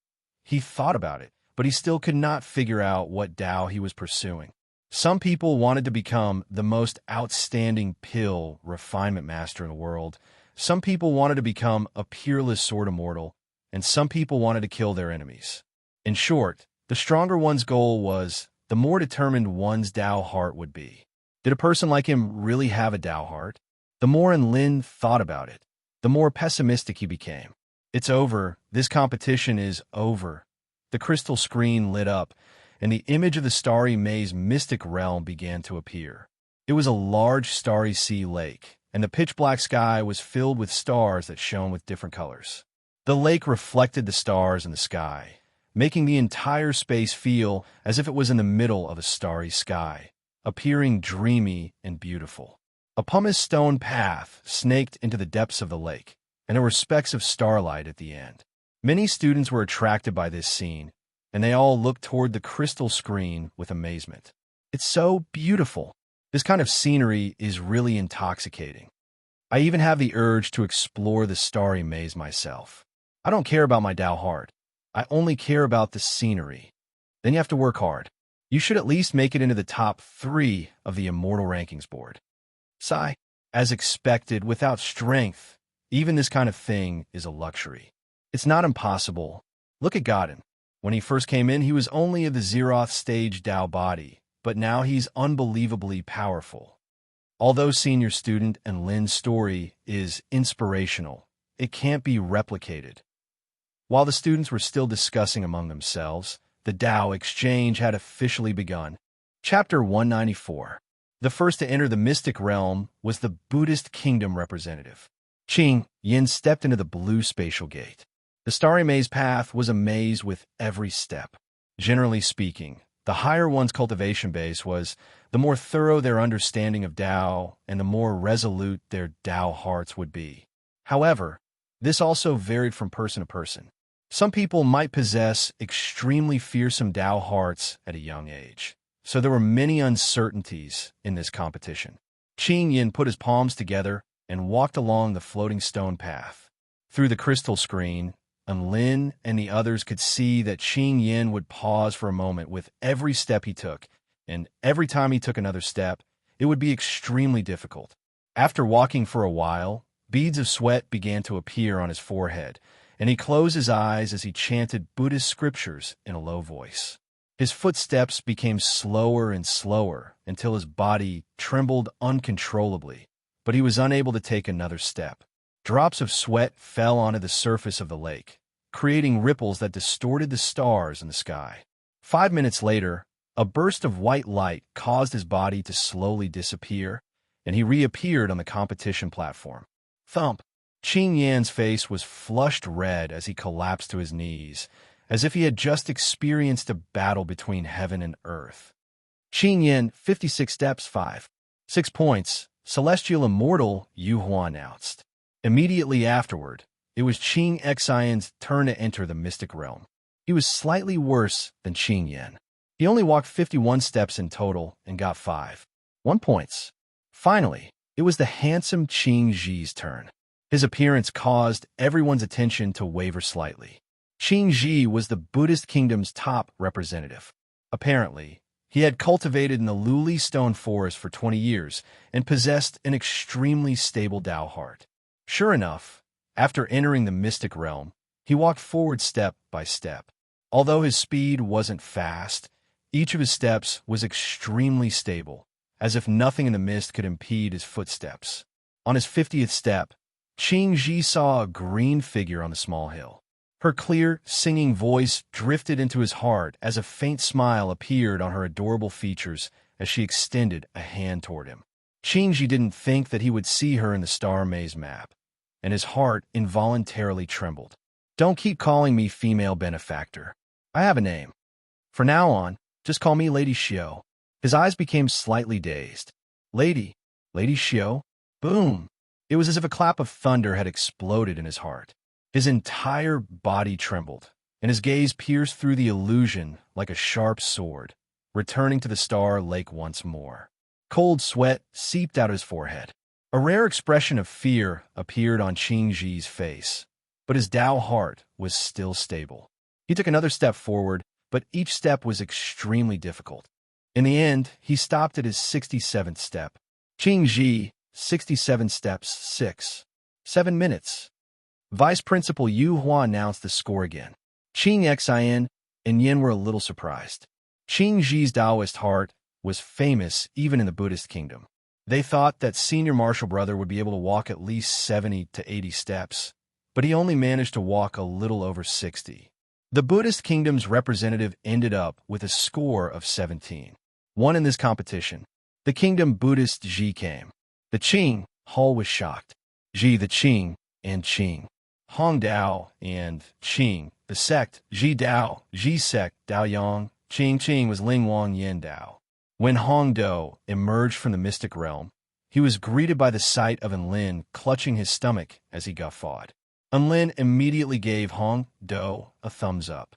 He thought about it, but he still could not figure out what Tao he was pursuing. Some people wanted to become the most outstanding pill refinement master in the world. Some people wanted to become a peerless sword immortal, and some people wanted to kill their enemies. In short, the stronger one's goal was, the more determined one's Tao heart would be. Did a person like him really have a Tao heart? The more Lin thought about it, the more pessimistic he became. It's over. This competition is over. The crystal screen lit up, and the image of the Starry Maze mystic realm began to appear. It was a large starry sea lake, and the pitch-black sky was filled with stars that shone with different colors. The lake reflected the stars in the sky, making the entire space feel as if it was in the middle of a starry sky, appearing dreamy and beautiful. A pumice stone path snaked into the depths of the lake, and there were specks of starlight at the end. Many students were attracted by this scene, and they all looked toward the crystal screen with amazement. It's so beautiful. This kind of scenery is really intoxicating. I even have the urge to explore the Starry Maze myself. I don't care about my Tao heart. I only care about the scenery. Then you have to work hard. You should at least make it into the top 3 of the Immortal Rankings board. Sigh. As expected, without strength, even this kind of thing is a luxury. It's not impossible. Look at Godin. When he first came in, he was only of the Zeroth stage Tao body, but now he's unbelievably powerful. Although senior student and Lin's story is inspirational, it can't be replicated. While the students were still discussing among themselves, the Tao exchange had officially begun. Chapter 194. The first to enter the mystic realm was the Buddhist kingdom representative. Qing Yin stepped into the blue spatial gate. The Starry Maze path was a maze with every step. Generally speaking, the higher one's cultivation base was, the more thorough their understanding of Tao and the more resolute their Tao hearts would be. However, this also varied from person to person. Some people might possess extremely fearsome Tao hearts at a young age, so there were many uncertainties in this competition. Qing Yin put his palms together and walked along the floating stone path. Through the crystal screen, Lin and the others could see that Qing Yin would pause for a moment with every step he took, and every time he took another step, it would be extremely difficult. After walking for a while, beads of sweat began to appear on his forehead, and he closed his eyes as he chanted Buddhist scriptures in a low voice. His footsteps became slower and slower until his body trembled uncontrollably, but he was unable to take another step. Drops of sweat fell onto the surface of the lake, creating ripples that distorted the stars in the sky. 5 minutes later, a burst of white light caused his body to slowly disappear, and he reappeared on the competition platform. Thump! Qing Yan's face was flushed red as he collapsed to his knees, as if he had just experienced a battle between heaven and earth. Qing Yan, 56 steps, 6 points, Celestial Immortal, Yu Hua announced. Immediately afterward, it was Qing Xian's turn to enter the mystic realm. He was slightly worse than Qing Yan. He only walked 51 steps in total and got 1 points. Finally, it was the handsome Qing Ji's turn. His appearance caused everyone's attention to waver slightly. Qing Ji was the Buddhist kingdom's top representative. Apparently, he had cultivated in the Luli Stone Forest for 20 years and possessed an extremely stable Tao heart. Sure enough, after entering the mystic realm, he walked forward step by step. Although his speed wasn't fast, Each of his steps was extremely stable, as if nothing in the mist could impede his footsteps. On his 50th step, Qingji saw a green figure on the small hill. Her clear, singing voice drifted into his heart as a faint smile appeared on her adorable features as she extended a hand toward him. Qingji didn't think that he would see her in the star maze map, and his heart involuntarily trembled. Don't keep calling me female benefactor. I have a name. For now on, just call me Lady Xiao. His eyes became slightly dazed. Lady Xiao? Boom! It was as if a clap of thunder had exploded in his heart. His entire body trembled, and his gaze pierced through the illusion like a sharp sword, returning to the star lake once more. Cold sweat seeped out his forehead. A rare expression of fear appeared on Qingji's face, but his Dao heart was still stable. He took another step forward, but each step was extremely difficult. In the end, he stopped at his 67th step. Qingji, 67 steps, 7 minutes. Vice Principal Yu Hua announced the score again. Qing Xin and Yin were a little surprised. Qingji's Taoist heart was famous even in the Buddhist kingdom. They thought that senior martial brother would be able to walk at least 70 to 80 steps, but he only managed to walk a little over 60. The Buddhist kingdom's representative ended up with a score of 17. Won in this competition. The kingdom Buddhist Ji came. The Qing Hall was shocked. Ji the Qing and Qing. Hong Dao and Qing. The sect Ji Dao, Ji sect Dao Yang. Qing was Ling Wang Yin Dao. When Hong Do emerged from the mystic realm, he was greeted by the sight of Enlin clutching his stomach as he guffawed. Enlin immediately gave Hong Do a thumbs up.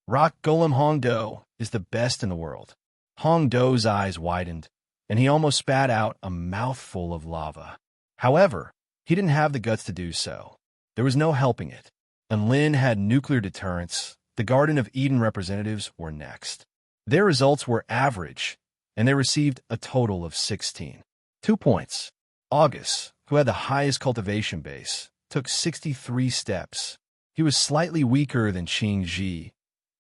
Rock Golem Hong Do is the best in the world. Hong Do's eyes widened, and he almost spat out a mouthful of lava. However, he didn't have the guts to do so. There was no helping it. Enlin had nuclear deterrence. The Garden of Eden representatives were next. Their results were average, and they received a total of 16. 2 points. August, who had the highest cultivation base, took 63 steps. He was slightly weaker than Qingji,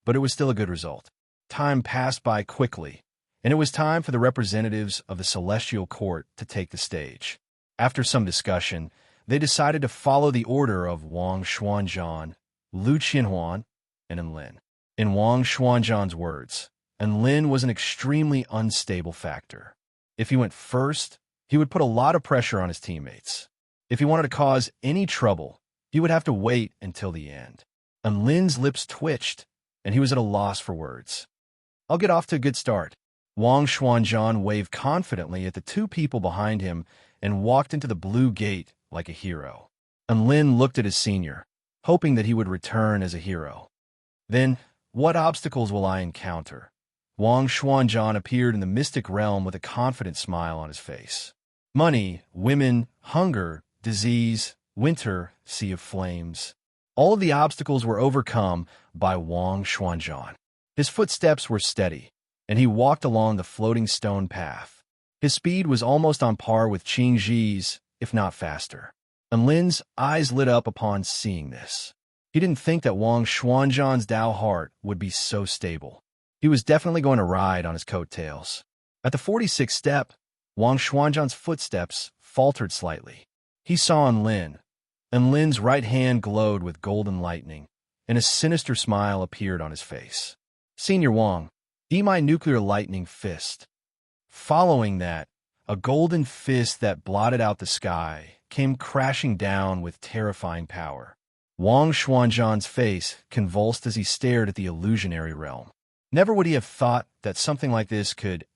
but it was still a good result. Time passed by quickly, and it was time for the representatives of the Celestial Court to take the stage. After some discussion, they decided to follow the order of Wang Xuanzhan, Lu Qianhuan, and Enlin. In Wang Xuanzhan's words, Enlin was an extremely unstable factor. If he went first, he would put a lot of pressure on his teammates. If he wanted to cause any trouble, he would have to wait until the end. Enlin's lips twitched, and he was at a loss for words. I'll get off to a good start. Wang Xuanzhan waved confidently at the 2 people behind him and walked into the blue gate like a hero. Enlin looked at his senior, hoping that he would return as a hero. Then, what obstacles will I encounter? Wang Xuanzhan appeared in the mystic realm with a confident smile on his face. Money, women, hunger, disease, winter, sea of flames. All of the obstacles were overcome by Wang Xuanzhan. His footsteps were steady, and he walked along the floating stone path. His speed was almost on par with Qingji's, if not faster. Enlin's eyes lit up upon seeing this. He didn't think that Wang Xuanzhan's Dao heart would be so stable. He was definitely going to ride on his coattails. At the 46th step, Wang Xuanzhan's footsteps faltered slightly. He saw Enlin. Enlin's right hand glowed with golden lightning, and a sinister smile appeared on his face. Senior Wang, be my nuclear lightning fist. Following that, a golden fist that blotted out the sky came crashing down with terrifying power. Wang Xuanzhan's face convulsed as he stared at the illusionary realm. Never would he have thought that something like this could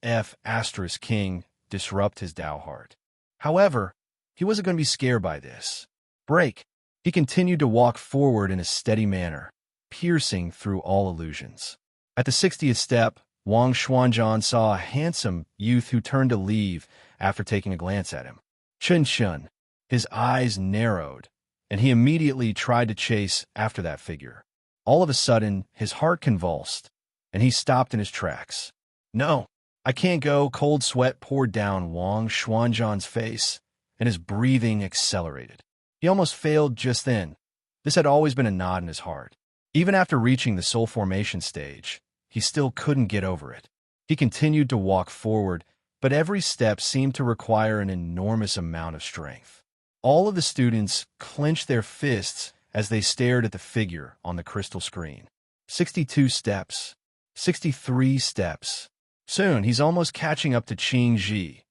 King disrupt his Dao heart. However, he wasn't going to be scared by this. Break. He continued to walk forward in a steady manner, piercing through all illusions. At the 60th step, Wang Xuanzhan saw a handsome youth who turned to leave after taking a glance at him. Chun. His eyes narrowed, and he immediately tried to chase after that figure. All of a sudden, his heart convulsed, and he stopped in his tracks. No, I can't go. Cold sweat poured down Wang Xuanzhan's face, and his breathing accelerated. He almost failed just then. This had always been a knot in his heart. Even after reaching the soul formation stage, he still couldn't get over it. He continued to walk forward, but every step seemed to require an enormous amount of strength. All of the students clenched their fists as they stared at the figure on the crystal screen. 62 steps. 63 steps. Soon, he's almost catching up to Qing Ji.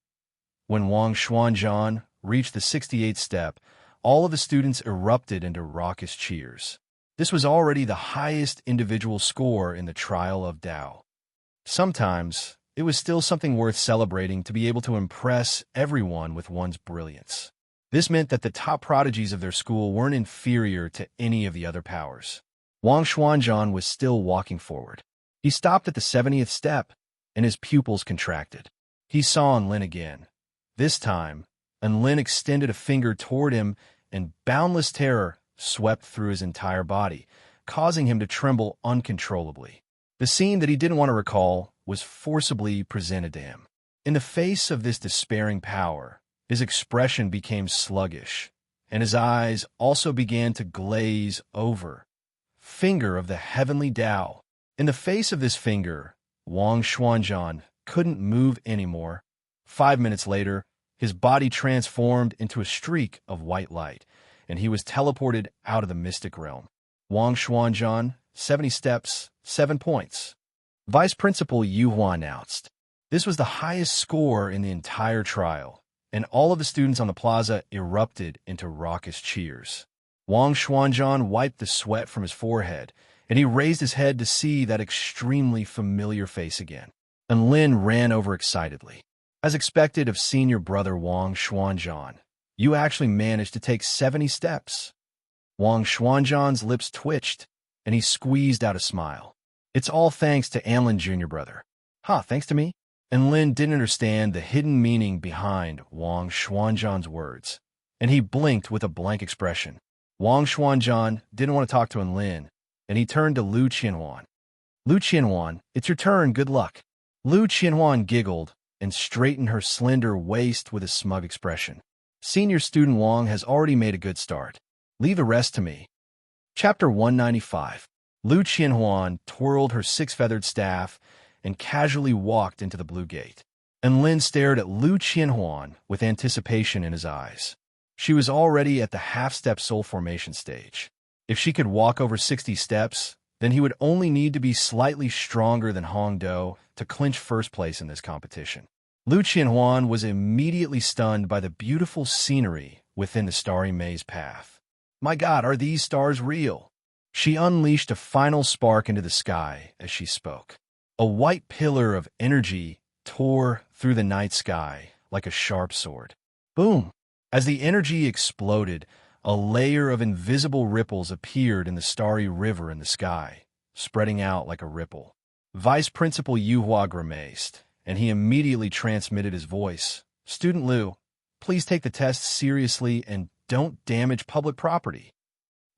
When Wang Xuanzhan reached the 68th step, all of the students erupted into raucous cheers. This was already the highest individual score in the trial of Tao. Sometimes, it was still something worth celebrating to be able to impress everyone with one's brilliance. This meant that the top prodigies of their school weren't inferior to any of the other powers. Wang Xuanzhan was still walking forward. He stopped at the 70th step, and his pupils contracted. He saw Enlin again. This time, Enlin extended a finger toward him, and boundless terror swept through his entire body, causing him to tremble uncontrollably. The scene that he didn't want to recall was forcibly presented to him. In the face of this despairing power, his expression became sluggish, and his eyes also began to glaze over. Finger of the heavenly Tao. In the face of this finger, Wang Xuanzhan couldn't move anymore. 5 minutes later, his body transformed into a streak of white light, and he was teleported out of the mystic realm. Wang Xuanzhan, 70 steps, 7 points. Vice Principal Yu Hua announced. This was the highest score in the entire trial, and all of the students on the plaza erupted into raucous cheers. Wang Xuanzhan wiped the sweat from his forehead, and he raised his head to see that extremely familiar face again. Enlin ran over excitedly. As expected of senior brother Wang Xuanzhan, you actually managed to take 70 steps. Wang Xuanzhan's lips twitched, and he squeezed out a smile. It's all thanks to Anlin Jr. brother. Thanks to me? Enlin didn't understand the hidden meaning behind Wang Xuanzhan's words, and he blinked with a blank expression. Wang Xuanzhan didn't want to talk to Enlin, and he turned to Lu Qianhuan. Lu Qianhuan, it's your turn, good luck. Lu Qianhuan giggled and straightened her slender waist with a smug expression. Senior student Wang has already made a good start. Leave the rest to me. Chapter 195. Lu Qianhuan twirled her six-feathered staff and casually walked into the blue gate. Enlin stared at Lu Qianhuan with anticipation in his eyes. She was already at the half-step soul formation stage. If she could walk over 60 steps, then he would only need to be slightly stronger than Hong Do to clinch first place in this competition. Lu Qianhuan was immediately stunned by the beautiful scenery within the starry maze path. My God, are these stars real? She unleashed a final spark into the sky as she spoke. A white pillar of energy tore through the night sky like a sharp sword. Boom! As the energy exploded, a layer of invisible ripples appeared in the starry river in the sky, spreading out like a ripple. Vice Principal Yu Hua grimaced, and he immediately transmitted his voice. Student Lu, please take the test seriously and don't damage public property.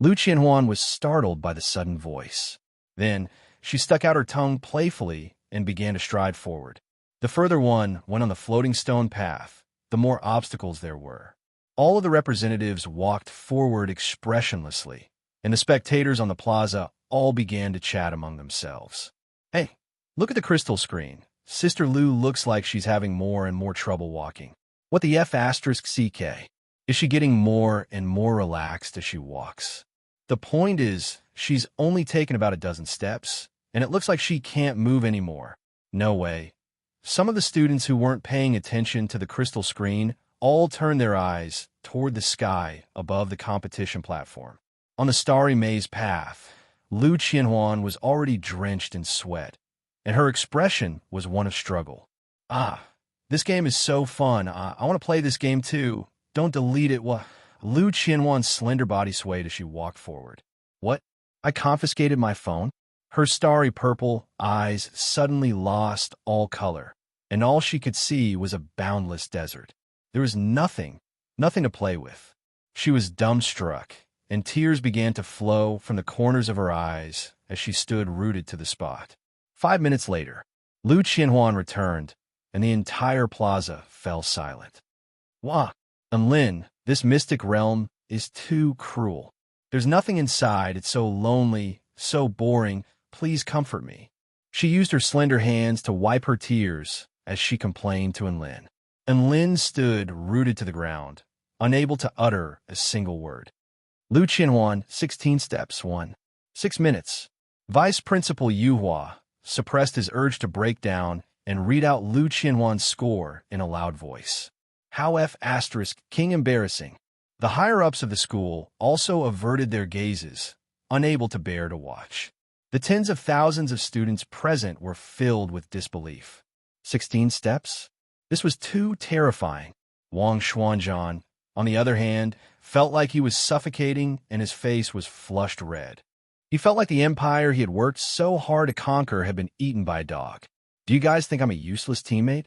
Lu Qianhuan was startled by the sudden voice. Then, she stuck out her tongue playfully and began to stride forward. The further one went on the floating stone path, the more obstacles there were. All of the representatives walked forward expressionlessly, and the spectators on the plaza all began to chat among themselves. Hey, look at the crystal screen. Sister Lu looks like she's having more and more trouble walking. What the F***CK? Is she getting more and more relaxed as she walks? The point is, she's only taken about a dozen steps, and it looks like she can't move anymore. No way. Some of the students who weren't paying attention to the crystal screen all turned their eyes toward the sky above the competition platform. On the starry maze path, Lu Qianhuan was already drenched in sweat, and her expression was one of struggle. This game is so fun. I want to play this game too. Don't delete it. Lu Qianhuan's slender body swayed as she walked forward. What? I confiscated my phone? Her starry purple eyes suddenly lost all color, and all she could see was a boundless desert. There was nothing to play with. She was dumbstruck, and tears began to flow from the corners of her eyes as she stood rooted to the spot. 5 minutes later, Lu Qianhuan returned, and the entire plaza fell silent. Wah! Enlin, this mystic realm is too cruel. There's nothing inside. It's so lonely, so boring. Please comfort me. She used her slender hands to wipe her tears as she complained to Enlin. Enlin stood rooted to the ground, unable to utter a single word. Lu Qianhuan, 16 steps, 1. 6 minutes. Vice Principal Yu Hua suppressed his urge to break down and read out Lu Qianhuan's score in a loud voice. How F*** King embarrassing. The higher-ups of the school also averted their gazes, unable to bear to watch. The tens of thousands of students present were filled with disbelief. 16 steps? This was too terrifying. Wang Xuanzhan, on the other hand, felt like he was suffocating and his face was flushed red. He felt like the empire he had worked so hard to conquer had been eaten by a dog. Do you guys think I'm a useless teammate?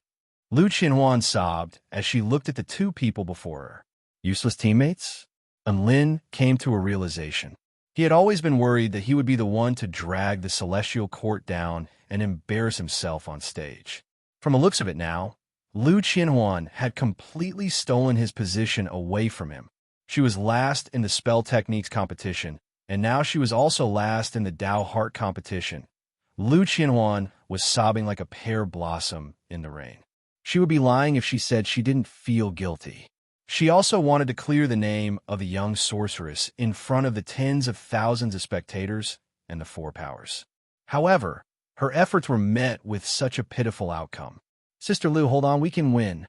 Lu Qianhuan sobbed as she looked at the two people before her. Useless teammates? Enlin came to a realization. He had always been worried that he would be the one to drag the celestial court down and embarrass himself on stage. From the looks of it now, Lu Qianhuan had completely stolen his position away from him. She was last in the spell techniques competition, and now she was also last in the Dao Heart competition. Lu Qianhuan was sobbing like a pear blossom in the rain. She would be lying if she said she didn't feel guilty. She also wanted to clear the name of the young sorceress in front of the tens of thousands of spectators and the four powers. However, her efforts were met with such a pitiful outcome. Sister Lu, hold on, we can win.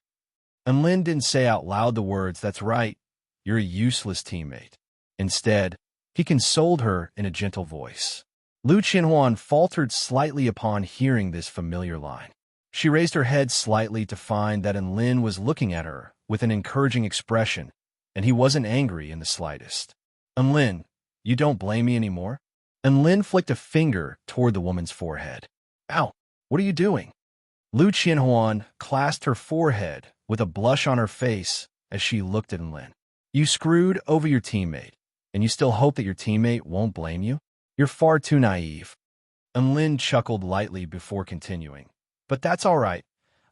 Enlin didn't say out loud the words, that's right, you're a useless teammate. Instead, he consoled her in a gentle voice. Lu Qianhuan faltered slightly upon hearing this familiar line. She raised her head slightly to find that Enlin was looking at her with an encouraging expression, and he wasn't angry in the slightest. Enlin, you don't blame me anymore? Enlin flicked a finger toward the woman's forehead. Ow, what are you doing? Lu Qianhuan clasped her forehead with a blush on her face as she looked at Enlin. You screwed over your teammate, and you still hope that your teammate won't blame you? You're far too naive. Enlin chuckled lightly before continuing. But that's all right.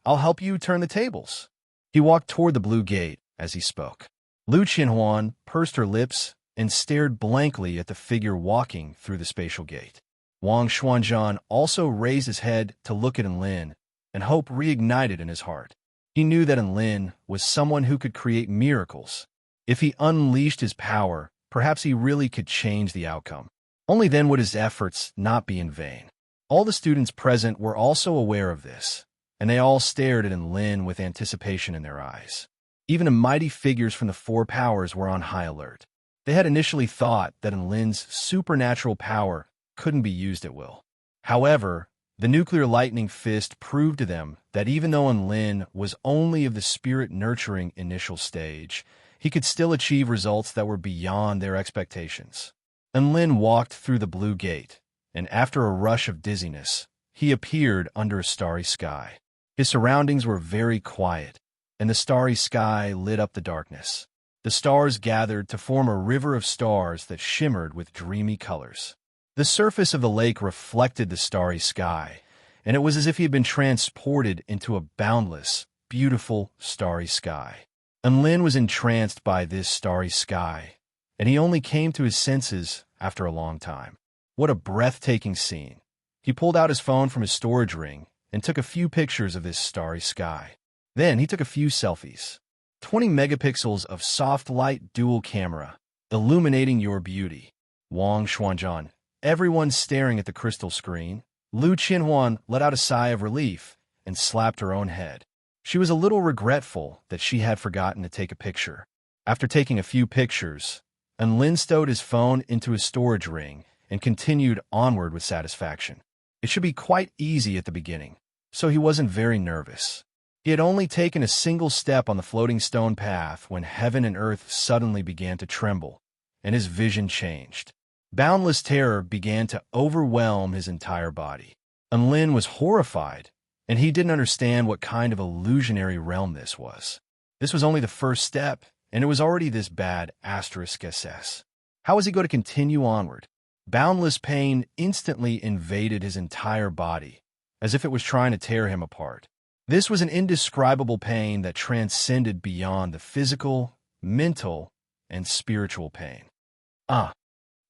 I'll help you turn the tables. He walked toward the blue gate as he spoke. Lu Qianhuan pursed her lips and stared blankly at the figure walking through the spatial gate. Wang Xuanzhan also raised his head to look at Enlin, and hope reignited in his heart. He knew that Enlin was someone who could create miracles. If he unleashed his power, perhaps he really could change the outcome. Only then would his efforts not be in vain. All the students present were also aware of this, and they all stared at Enlin with anticipation in their eyes. Even the mighty figures from the four powers were on high alert. They had initially thought that Enlin's supernatural power couldn't be used at will. However, the nuclear lightning fist proved to them that even though Enlin was only of the spirit-nurturing initial stage, he could still achieve results that were beyond their expectations. Enlin walked through the blue gate, and after a rush of dizziness, he appeared under a starry sky. His surroundings were very quiet, and the starry sky lit up the darkness. The stars gathered to form a river of stars that shimmered with dreamy colors. The surface of the lake reflected the starry sky, and it was as if he had been transported into a boundless, beautiful, starry sky. Enlin was entranced by this starry sky, and he only came to his senses after a long time. What a breathtaking scene. He pulled out his phone from his storage ring and took a few pictures of this starry sky. Then he took a few selfies. 20 megapixels of soft light dual camera, illuminating your beauty. Wang Xuanzhan. Everyone staring at the crystal screen. Lu Qianhuan let out a sigh of relief and slapped her own head. She was a little regretful that she had forgotten to take a picture. After taking a few pictures, Enlin stowed his phone into his storage ring and continued onward with satisfaction. It should be quite easy at the beginning, so he wasn't very nervous. He had only taken a single step on the floating stone path when heaven and earth suddenly began to tremble, and his vision changed. Boundless terror began to overwhelm his entire body. Enlin was horrified, and he didn't understand what kind of illusionary realm this was. This was only the first step, and it was already this bad *SS. How was he going to continue onward? Boundless pain instantly invaded his entire body, as if it was trying to tear him apart. This was an indescribable pain that transcended beyond the physical, mental, and spiritual pain.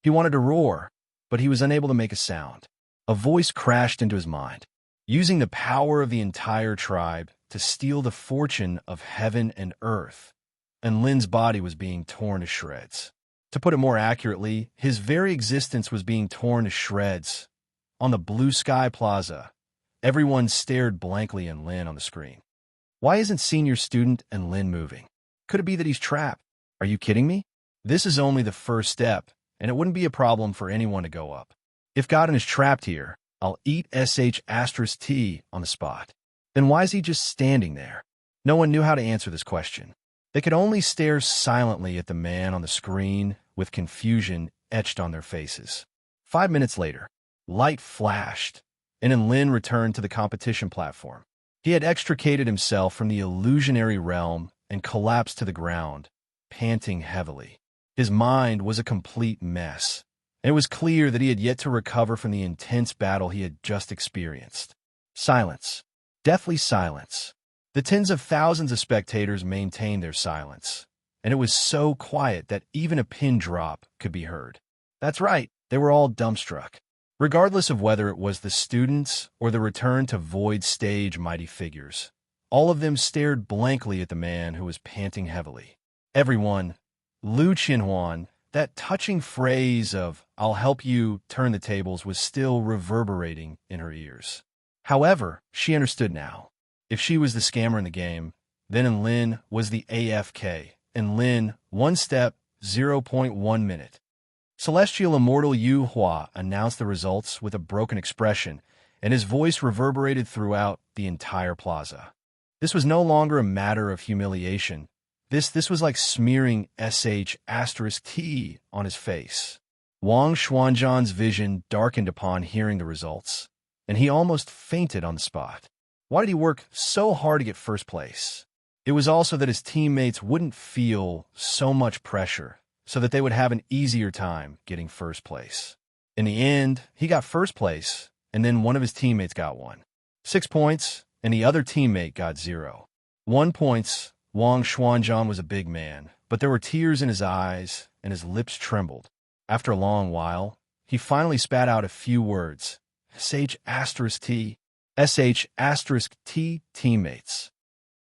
He wanted to roar, but he was unable to make a sound. A voice crashed into his mind, using the power of the entire tribe to steal the fortune of heaven and earth, and Lin's body was being torn to shreds. To put it more accurately, his very existence was being torn to shreds. On the blue sky plaza, everyone stared blankly at Lin on the screen. Why isn't senior student and Lin moving? Could it be that he's trapped? Are you kidding me? This is only the first step, and it wouldn't be a problem for anyone to go up. If Godin is trapped here, I'll eat sh*t on the spot. Then why is he just standing there? No one knew how to answer this question. They could only stare silently at the man on the screen with confusion etched on their faces. 5 minutes later, light flashed, and Lin returned to the competition platform. He had extricated himself from the illusionary realm and collapsed to the ground, panting heavily. His mind was a complete mess, and it was clear that he had yet to recover from the intense battle he had just experienced. Silence. Deathly silence. The tens of thousands of spectators maintained their silence, and it was so quiet that even a pin drop could be heard. That's right, they were all dumbstruck. Regardless of whether it was the students or the return to void stage mighty figures, all of them stared blankly at the man who was panting heavily. Everyone, Lu Qinhuan, that touching phrase of, "I'll help you turn the tables," was still reverberating in her ears. However, she understood now. If she was the scammer in the game, then Lin was the AFK, and Lin, 1 step, 0.1 minute. Celestial Immortal Yu Hua announced the results with a broken expression, and his voice reverberated throughout the entire plaza. This was no longer a matter of humiliation. This was like smearing sh*t on his face. Wang Xuanzhan's vision darkened upon hearing the results, and he almost fainted on the spot. Why did he work so hard to get first place? It was also that his teammates wouldn't feel so much pressure, so that they would have an easier time getting first place. In the end, he got first place, and then one of his teammates got 1. 6 points, and the other teammate got 0. 1 point. Wang Xuanzhan was a big man, but there were tears in his eyes, and his lips trembled. After a long while, he finally spat out a few words. sh*t, sh*t teammates.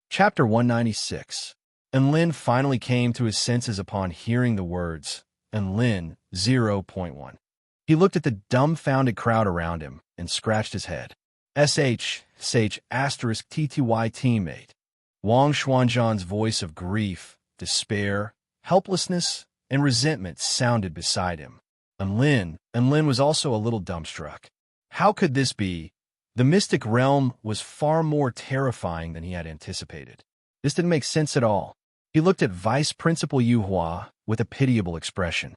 Chapter 196. And Lin finally came to his senses upon hearing the words, and Lin, 0.1. He looked at the dumbfounded crowd around him and scratched his head. sh*t teammate. Wang Xuanzhan's voice of grief, despair, helplessness, and resentment sounded beside him. And Lin was also a little dumbstruck. How could this be? The mystic realm was far more terrifying than he had anticipated. This didn't make sense at all. He looked at Vice Principal Yu Hua with a pitiable expression.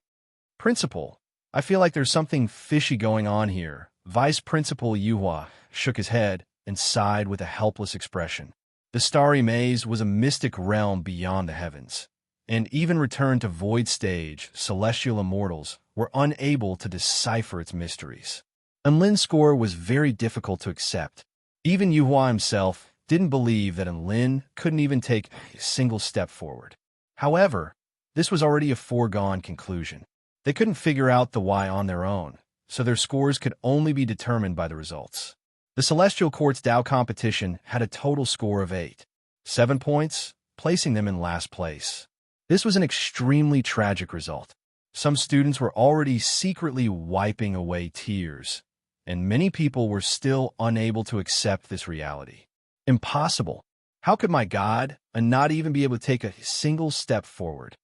"Principal, I feel like there's something fishy going on here." Vice Principal Yu Hua shook his head and sighed with a helpless expression. The starry maze was a mystic realm beyond the heavens, and even returned to void stage, celestial immortals were unable to decipher its mysteries. And Lin's score was very difficult to accept. Even Yu Hua himself didn't believe that Lin couldn't even take a single step forward. However, this was already a foregone conclusion. They couldn't figure out the why on their own, so their scores could only be determined by the results. The Celestial Court's Dao competition had a total score of 8. 7 points, placing them in last place. This was an extremely tragic result. Some students were already secretly wiping away tears, and many people were still unable to accept this reality. Impossible. How could my God not even be able to take a single step forward?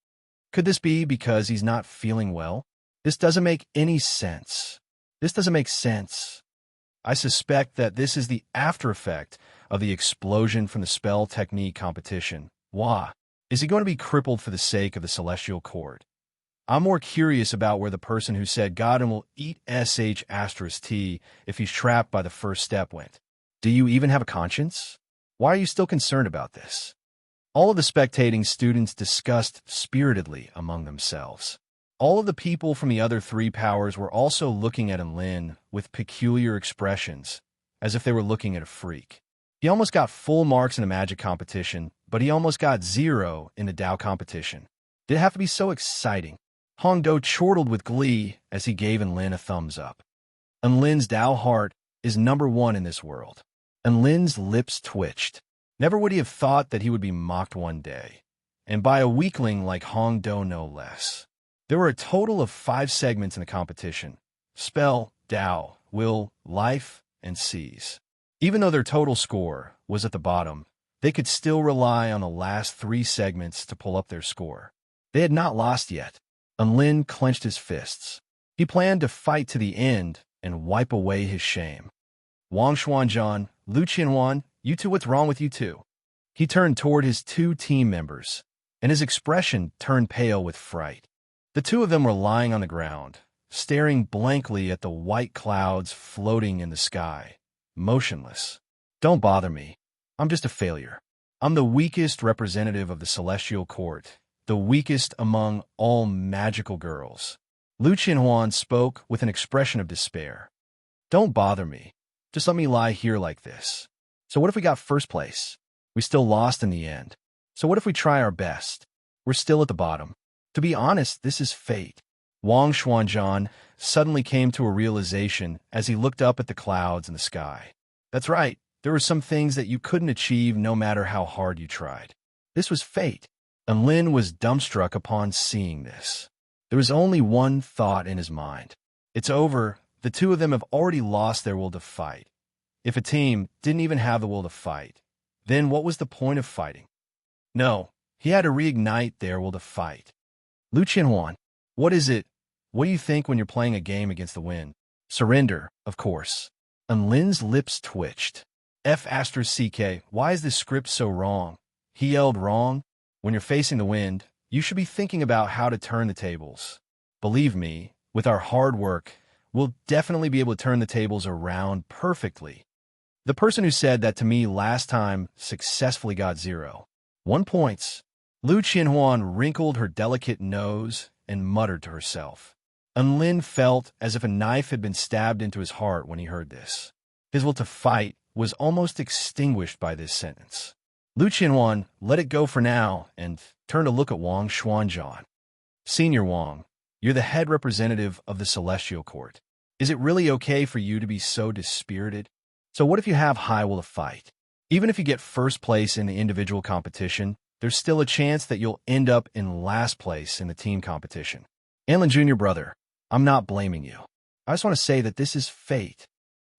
Could this be because he's not feeling well? This doesn't make any sense. This doesn't make sense. I suspect that this is the after effect of the explosion from the spell technique competition. Why? Is he going to be crippled for the sake of the Celestial Court? I'm more curious about where the person who said Godin will eat sh*t if he's trapped by the first step went. Do you even have a conscience? Why are you still concerned about this? All of the spectating students discussed spiritedly among themselves. All of the people from the other 3 powers were also looking at Lin with peculiar expressions, as if they were looking at a freak. He almost got full marks in the magic competition, but he almost got 0 in the Dao competition. Did it have to be so exciting? Hongdo chortled with glee as he gave Lin a thumbs up. Enlin's Tao heart is #1 in this world. Enlin's lips twitched. Never would he have thought that he would be mocked one day, and by a weakling like Hong Do no less. There were a total of 5 segments in the competition: spell, Tao, will, life, and seize. Even though their total score was at the bottom, they could still rely on the last 3 segments to pull up their score. They had not lost yet. Enlin clenched his fists. He planned to fight to the end and wipe away his shame. Wang Xuanzhan, Lu Qianhuan, you two, what's wrong with you two? He turned toward his 2 team members, and his expression turned pale with fright. The 2 of them were lying on the ground, staring blankly at the white clouds floating in the sky, motionless. Don't bother me. I'm just a failure. I'm the weakest representative of the celestial court, the weakest among all magical girls. Lu Qianhuan spoke with an expression of despair. Don't bother me. Just let me lie here like this. So what if we got first place? We still lost in the end. So what if we try our best? We're still at the bottom. To be honest, this is fate. Wang Xuanzhan suddenly came to a realization as he looked up at the clouds in the sky. That's right. There were some things that you couldn't achieve no matter how hard you tried. This was fate. Enlin was dumbstruck upon seeing this. There was only one thought in his mind. It's over. The 2 of them have already lost their will to fight. If a team didn't even have the will to fight, then what was the point of fighting? No, he had to reignite their will to fight. Lu Qianhuan, what is it? What do you think when you're playing a game against the wind? Surrender, of course. Enlin's lips twitched. F***, why is this script so wrong? He yelled wrong. When you're facing the wind, you should be thinking about how to turn the tables. Believe me, with our hard work, we'll definitely be able to turn the tables around perfectly. The person who said that to me last time successfully got 0. 1 points. Lu Qianhuan wrinkled her delicate nose and muttered to herself. Enlin felt as if a knife had been stabbed into his heart when he heard this. His will to fight was almost extinguished by this sentence. Lu Qianhuan let it go for now and turned to look at Wang Xuanzhan. Senior Wang, you're the head representative of the Celestial Court. Is it really okay for you to be so dispirited? So what if you have high will to fight? Even if you get first place in the individual competition, there's still a chance that you'll end up in last place in the team competition. Anlin Jr. brother, I'm not blaming you. I just want to say that this is fate.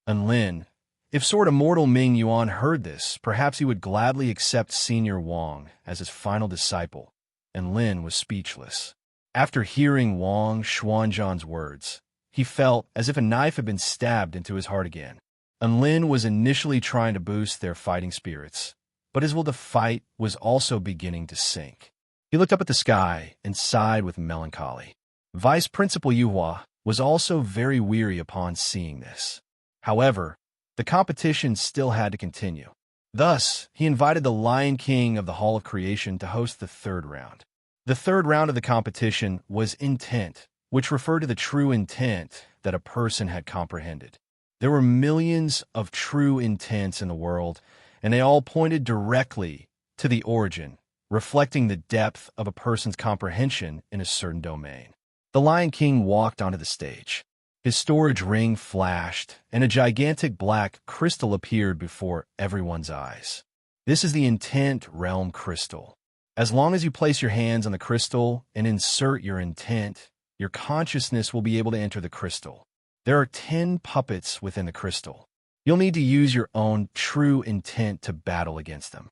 Enlin, if Sword Immortal Ming Yuan heard this, perhaps he would gladly accept Senior Wang as his final disciple. Enlin was speechless. After hearing Wang Xuanzhan's words, he felt as if a knife had been stabbed into his heart again. Enlin was initially trying to boost their fighting spirits, but his will to fight was also beginning to sink. He looked up at the sky and sighed with melancholy. Vice Principal Yuhua was also very weary upon seeing this. However, the competition still had to continue. Thus, he invited the Lion King of the Hall of Creation to host the 3rd round. The 3rd round of the competition was intent, which referred to the true intent that a person had comprehended. There were millions of true intents in the world, and they all pointed directly to the origin, reflecting the depth of a person's comprehension in a certain domain. The Lion King walked onto the stage. His storage ring flashed, and a gigantic black crystal appeared before everyone's eyes. This is the intent realm crystal. As long as you place your hands on the crystal and insert your intent, your consciousness will be able to enter the crystal. There are 10 puppets within the crystal. You'll need to use your own true intent to battle against them.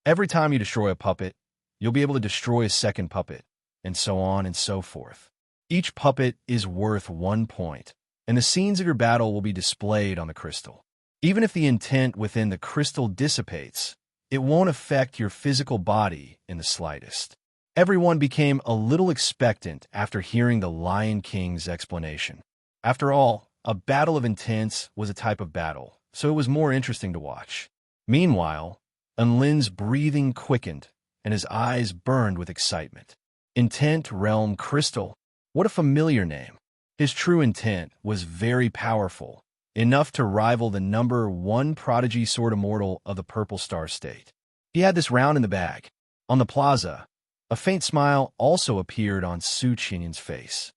Every time you destroy a puppet, you'll be able to destroy a second puppet, and so on and so forth. Each puppet is worth 1 point, and the scenes of your battle will be displayed on the crystal. Even if the intent within the crystal dissipates, it won't affect your physical body in the slightest. Everyone became a little expectant after hearing the Lion King's explanation. After all, a battle of intents was a type of battle, so it was more interesting to watch. Meanwhile, Enlin's breathing quickened, and his eyes burned with excitement. Intent Realm Crystal. What a familiar name. His true intent was very powerful, enough to rival the #1 prodigy sword immortal of the Purple Star State. He had this round in the bag. On the plaza, a faint smile also appeared on Su Qinyin's face.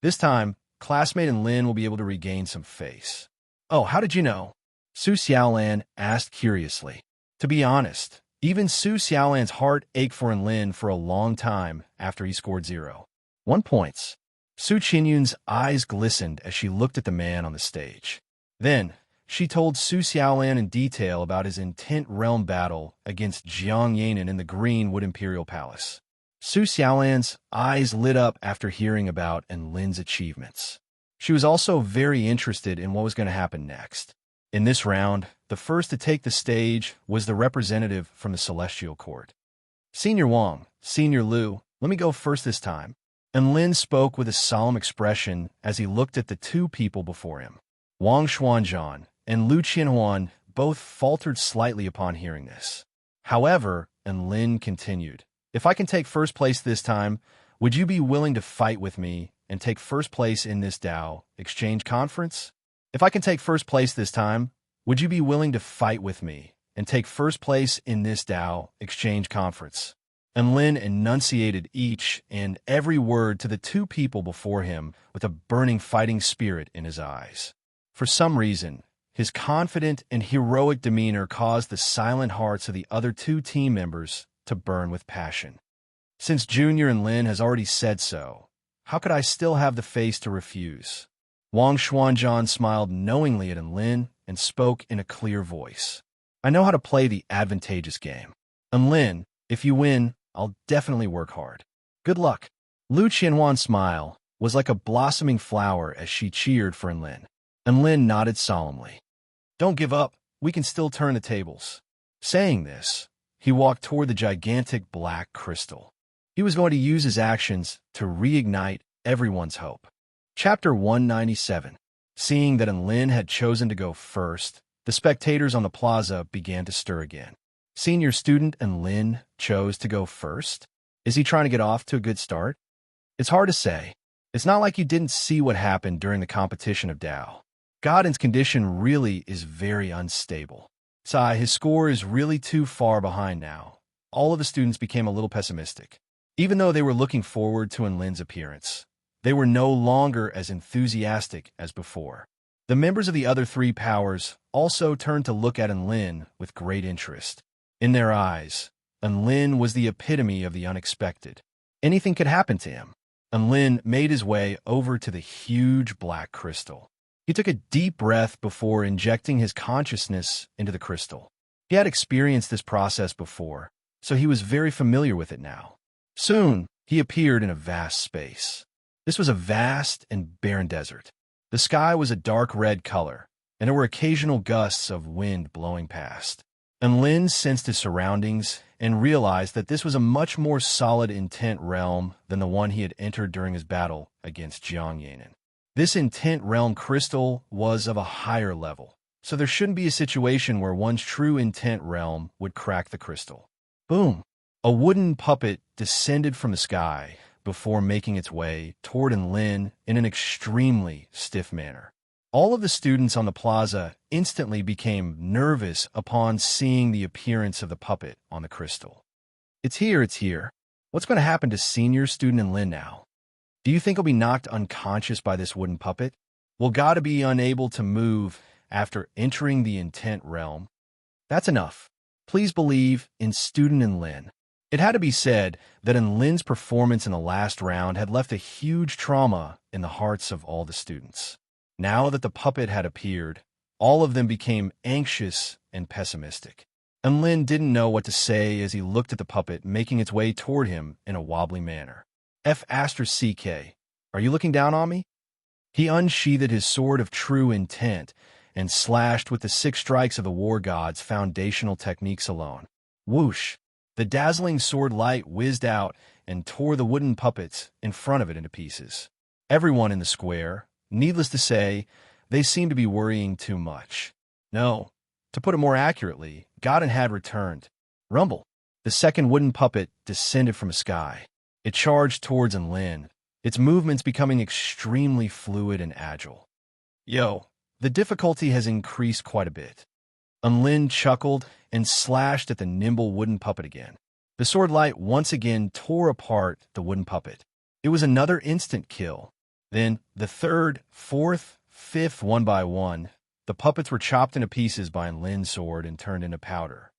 This time, classmate and Lin will be able to regain some face. Oh, how did you know? Su Xiaolan asked curiously. To be honest, even Su Xiaolan's heart ached for Lin for a long time after he scored 0. 1 points. Su Qinyun's eyes glistened as she looked at the man on the stage. Then, she told Su Xiaolan in detail about his intent realm battle against Jiang Yanan in the Green Wood Imperial Palace. Su Xiaolan's eyes lit up after hearing about Lin's achievements. She was also very interested in what was going to happen next. In this round, the first to take the stage was the representative from the Celestial Court. Senior Wang, Senior Liu, let me go first this time. And Lin spoke with a solemn expression as he looked at the two people before him. Wang Xuanzhan and Lu Qianhuan both faltered slightly upon hearing this. However, and Lin continued, if I can take first place this time, would you be willing to fight with me and take first place in this Dao Exchange Conference? If I can take first place this time, would you be willing to fight with me and take first place in this Dao Exchange Conference? And Lin enunciated each and every word to the two people before him with a burning fighting spirit in his eyes. For some reason, his confident and heroic demeanor caused the silent hearts of the other two team members to burn with passion. Since Junior and Lin has already said so, how could I still have the face to refuse? Wang Xuanzhan smiled knowingly at Lin and spoke in a clear voice. I know how to play the advantageous game. And Lin, if you win, I'll definitely work hard. Good luck. Lu Qianhuan's smile was like a blossoming flower as she cheered for Lin. And Lin nodded solemnly. Don't give up. We can still turn the tables. Saying this, he walked toward the gigantic black crystal. He was going to use his actions to reignite everyone's hope. Chapter 197. Seeing that Lin had chosen to go first, the spectators on the plaza began to stir again. Senior student and Lin chose to go first? Is he trying to get off to a good start? It's hard to say. It's not like you didn't see what happened during the competition of Dao. Godin's condition really is very unstable. Sai, his score is really too far behind now. All of the students became a little pessimistic. Even though they were looking forward to Lin's appearance, they were no longer as enthusiastic as before. The members of the other three powers also turned to look at Lin with great interest. In their eyes, Lin was the epitome of the unexpected. Anything could happen to him. Lin made his way over to the huge black crystal. He took a deep breath before injecting his consciousness into the crystal. He had experienced this process before, so he was very familiar with it now. Soon, he appeared in a vast space. This was a vast and barren desert. The sky was a dark red color, and there were occasional gusts of wind blowing past. And Lin sensed his surroundings and realized that this was a much more solid intent realm than the one he had entered during his battle against Jiang Yanan. This intent realm crystal was of a higher level, so there shouldn't be a situation where one's true intent realm would crack the crystal. Boom! A wooden puppet descended from the sky before making its way toward Lin in an extremely stiff manner. All of the students on the plaza instantly became nervous upon seeing the appearance of the puppet on the crystal. It's here, it's here. What's going to happen to senior student Lin now? Do you think he'll be knocked unconscious by this wooden puppet? Will God be unable to move after entering the intent realm? That's enough. Please believe in student Lin. It had to be said that Lin's performance in the last round had left a huge trauma in the hearts of all the students. Now that the puppet had appeared, all of them became anxious and pessimistic. And Lin didn't know what to say as he looked at the puppet making its way toward him in a wobbly manner. F***, are you looking down on me? He unsheathed his sword of true intent and slashed with the 6 strikes of the war god's foundational techniques alone. Whoosh! The dazzling sword light whizzed out and tore the wooden puppets in front of it into pieces. Everyone in the square, needless to say, they seemed to be worrying too much. No, to put it more accurately, Godin had returned. Rumble! The second wooden puppet descended from the sky. It charged towards Lin, its movements becoming extremely fluid and agile. Yo, the difficulty has increased quite a bit. Lin chuckled and slashed at the nimble wooden puppet again. The sword light once again tore apart the wooden puppet. It was another instant kill. Then, the third, fourth, fifth, one by one, the puppets were chopped into pieces by Lin's sword and turned into powder.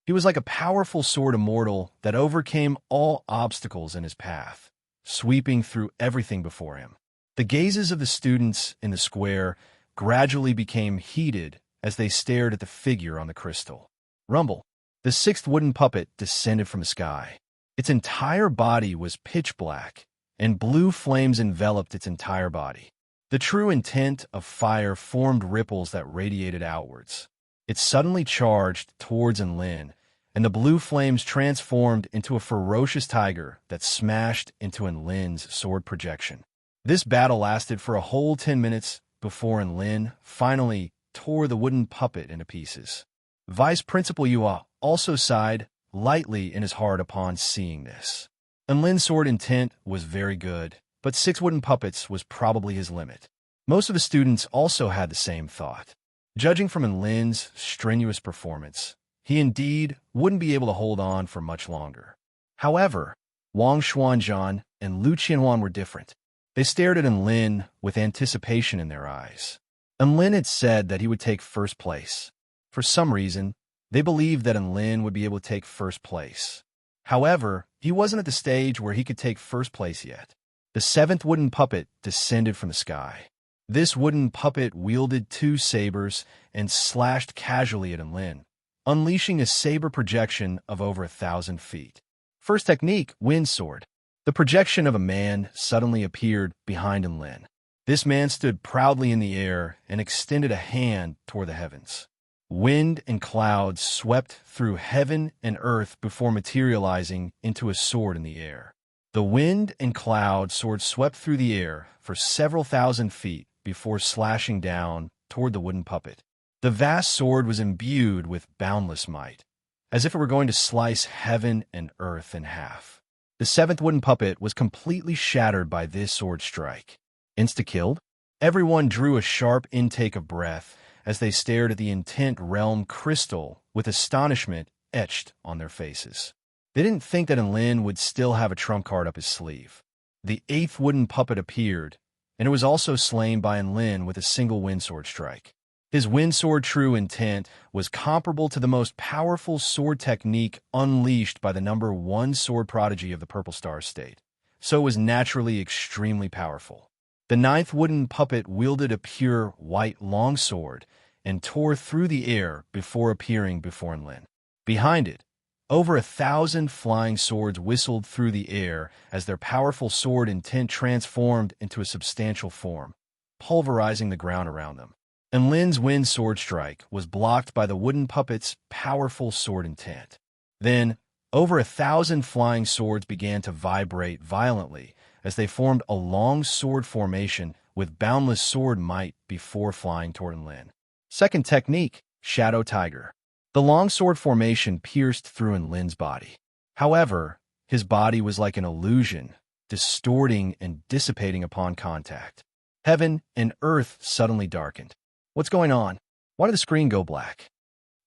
He was like a powerful sword immortal that overcame all obstacles in his path, sweeping through everything before him. The gazes of the students in the square gradually became heated as they stared at the figure on the crystal. Rumble. The sixth wooden puppet descended from the sky. Its entire body was pitch black, and blue flames enveloped its entire body. The true intent of fire formed ripples that radiated outwards. It suddenly charged towards Lin, and the blue flames transformed into a ferocious tiger that smashed into Lin's sword projection. This battle lasted for a whole 10 minutes before Lin finally tore the wooden puppet into pieces. Vice Principal Yua also sighed lightly in his heart upon seeing this. Lin's sword intent was very good, but 6 wooden puppets was probably his limit. Most of the students also had the same thought. Judging from Lin's strenuous performance, he indeed wouldn't be able to hold on for much longer. However, Wang Xuanzhan and Lu Qianhuan were different. They stared at Lin with anticipation in their eyes. Lin had said that he would take first place. For some reason, they believed that Lin would be able to take first place. However, he wasn't at the stage where he could take first place yet. The 7th wooden puppet descended from the sky. This wooden puppet wielded 2 sabers and slashed casually at Lin, unleashing a saber projection of over 1,000 feet. First technique, wind sword. The projection of a man suddenly appeared behind Lin. This man stood proudly in the air and extended a hand toward the heavens. Wind and clouds swept through heaven and earth before materializing into a sword in the air. The wind and cloud sword swept through the air for several thousand feet before slashing down toward the wooden puppet. The vast sword was imbued with boundless might, as if it were going to slice heaven and earth in half. The 7th wooden puppet was completely shattered by this sword strike. Insta-killed? Everyone drew a sharp intake of breath as they stared at the intent realm crystal with astonishment etched on their faces. They didn't think that Lin would still have a trump card up his sleeve. The 8th wooden puppet appeared, and it was also slain by Lin with a single wind sword strike. His wind sword true intent was comparable to the most powerful sword technique unleashed by the number 1 sword prodigy of the Purple Star State, so it was naturally extremely powerful. The 9th wooden puppet wielded a pure white longsword and tore through the air before appearing before Lin. Behind it, over 1,000 flying swords whistled through the air as their powerful sword intent transformed into a substantial form, pulverizing the ground around them. And Lin's wind sword strike was blocked by the wooden puppet's powerful sword intent. Then, over 1,000 flying swords began to vibrate violently as they formed a long sword formation with boundless sword might before flying toward Lin. Second technique, Shadow Tiger. The long sword formation pierced through Lin's body. However, his body was like an illusion, distorting and dissipating upon contact. Heaven and earth suddenly darkened. What's going on? Why did the screen go black?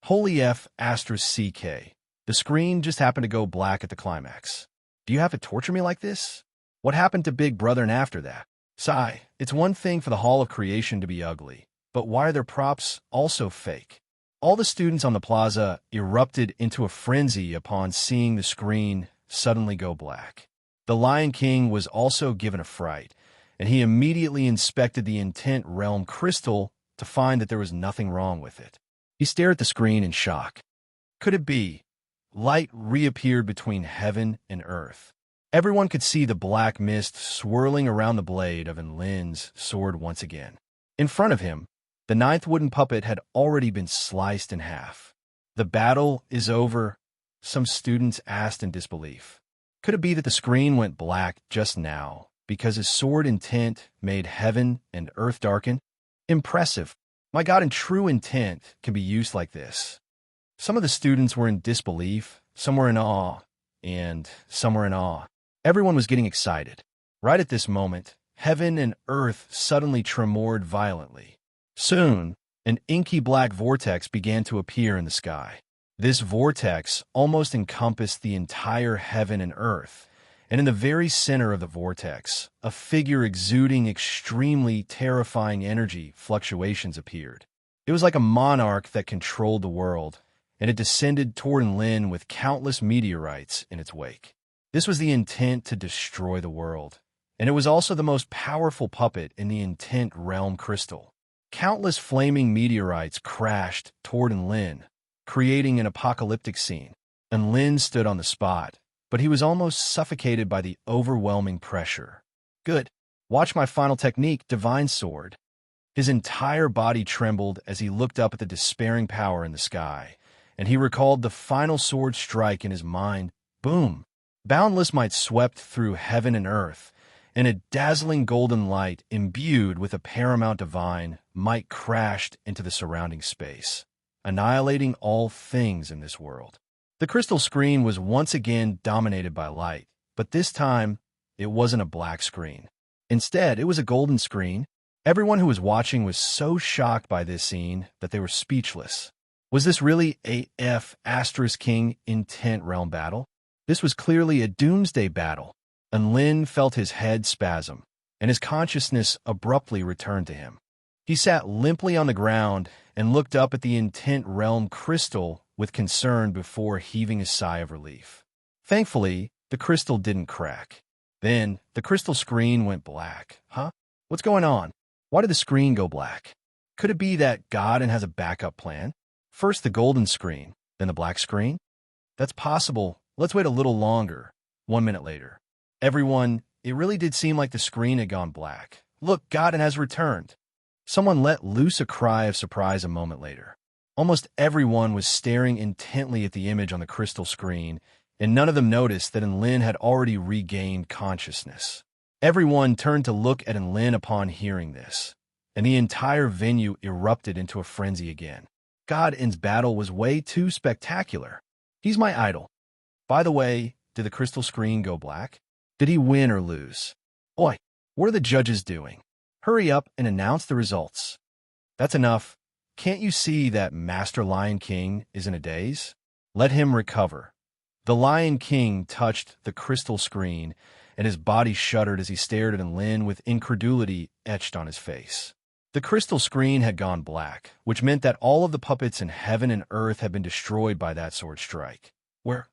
Holy F asterisk CK. The screen just happened to go black at the climax. Do you have to torture me like this? What happened to Big Brother and after that? Sigh, it's one thing for the Hall of Creation to be ugly, but why are their props also fake? All the students on the plaza erupted into a frenzy upon seeing the screen suddenly go black. The Lion King was also given a fright, and he immediately inspected the intent realm crystal to find that there was nothing wrong with it. He stared at the screen in shock. Could it be? Light reappeared between heaven and earth. Everyone could see the black mist swirling around the blade of Lin's sword once again. In front of him, the 9th wooden puppet had already been sliced in half. The battle is over, some students asked in disbelief. Could it be that the screen went black just now because his sword intent made heaven and earth darken? Impressive. My God, and true intent can be used like this. Some of the students were in disbelief, some were in awe, and some were in awe. Everyone was getting excited. Right at this moment, heaven and earth suddenly tremored violently. Soon, an inky black vortex began to appear in the sky. This vortex almost encompassed the entire heaven and earth, And in the very center of the vortex, a figure exuding extremely terrifying energy fluctuations appeared. It was like a monarch that controlled the world, and it descended toward Lin with countless meteorites in its wake. This was the intent to destroy the world, and it was also the most powerful puppet in the intent realm crystal. Countless flaming meteorites crashed toward Lin, creating an apocalyptic scene. And Lin stood on the spot, but he was almost suffocated by the overwhelming pressure. Good. Watch my final technique, Divine Sword. His entire body trembled as he looked up at the despairing power in the sky, and he recalled the final sword strike in his mind. Boom! Boundless might swept through heaven and earth, and a dazzling golden light imbued with a paramount divine might crashed into the surrounding space, annihilating all things in this world. The crystal screen was once again dominated by light, but this time it wasn't a black screen. Instead, it was a golden screen. Everyone who was watching was so shocked by this scene that they were speechless. Was this really a King Intent Realm battle? This was clearly a doomsday battle, and Lin felt his head spasm, and his consciousness abruptly returned to him. He sat limply on the ground and looked up at the Intent Realm crystal with concern before heaving a sigh of relief. Thankfully, the crystal didn't crack. Then, the crystal screen went black. Huh? What's going on? Why did the screen go black? Could it be that Godin has a backup plan? First the golden screen, then the black screen? That's possible. Let's wait a little longer. 1 minute later. Everyone, it really did seem like the screen had gone black. Look, Godin has returned. Someone let loose a cry of surprise a moment later. Almost everyone was staring intently at the image on the crystal screen, and none of them noticed that Lin had already regained consciousness. Everyone turned to look at Lin upon hearing this, and the entire venue erupted into a frenzy again. Godin's battle was way too spectacular. He's my idol. By the way, did the crystal screen go black? Did he win or lose? Oi, what are the judges doing? Hurry up and announce the results. That's enough. Can't you see that Master Lion King is in a daze? Let him recover. The Lion King touched the crystal screen, and his body shuddered as he stared at Lin with incredulity etched on his face. The crystal screen had gone black, which meant that all of the puppets in heaven and earth had been destroyed by that sword strike. Where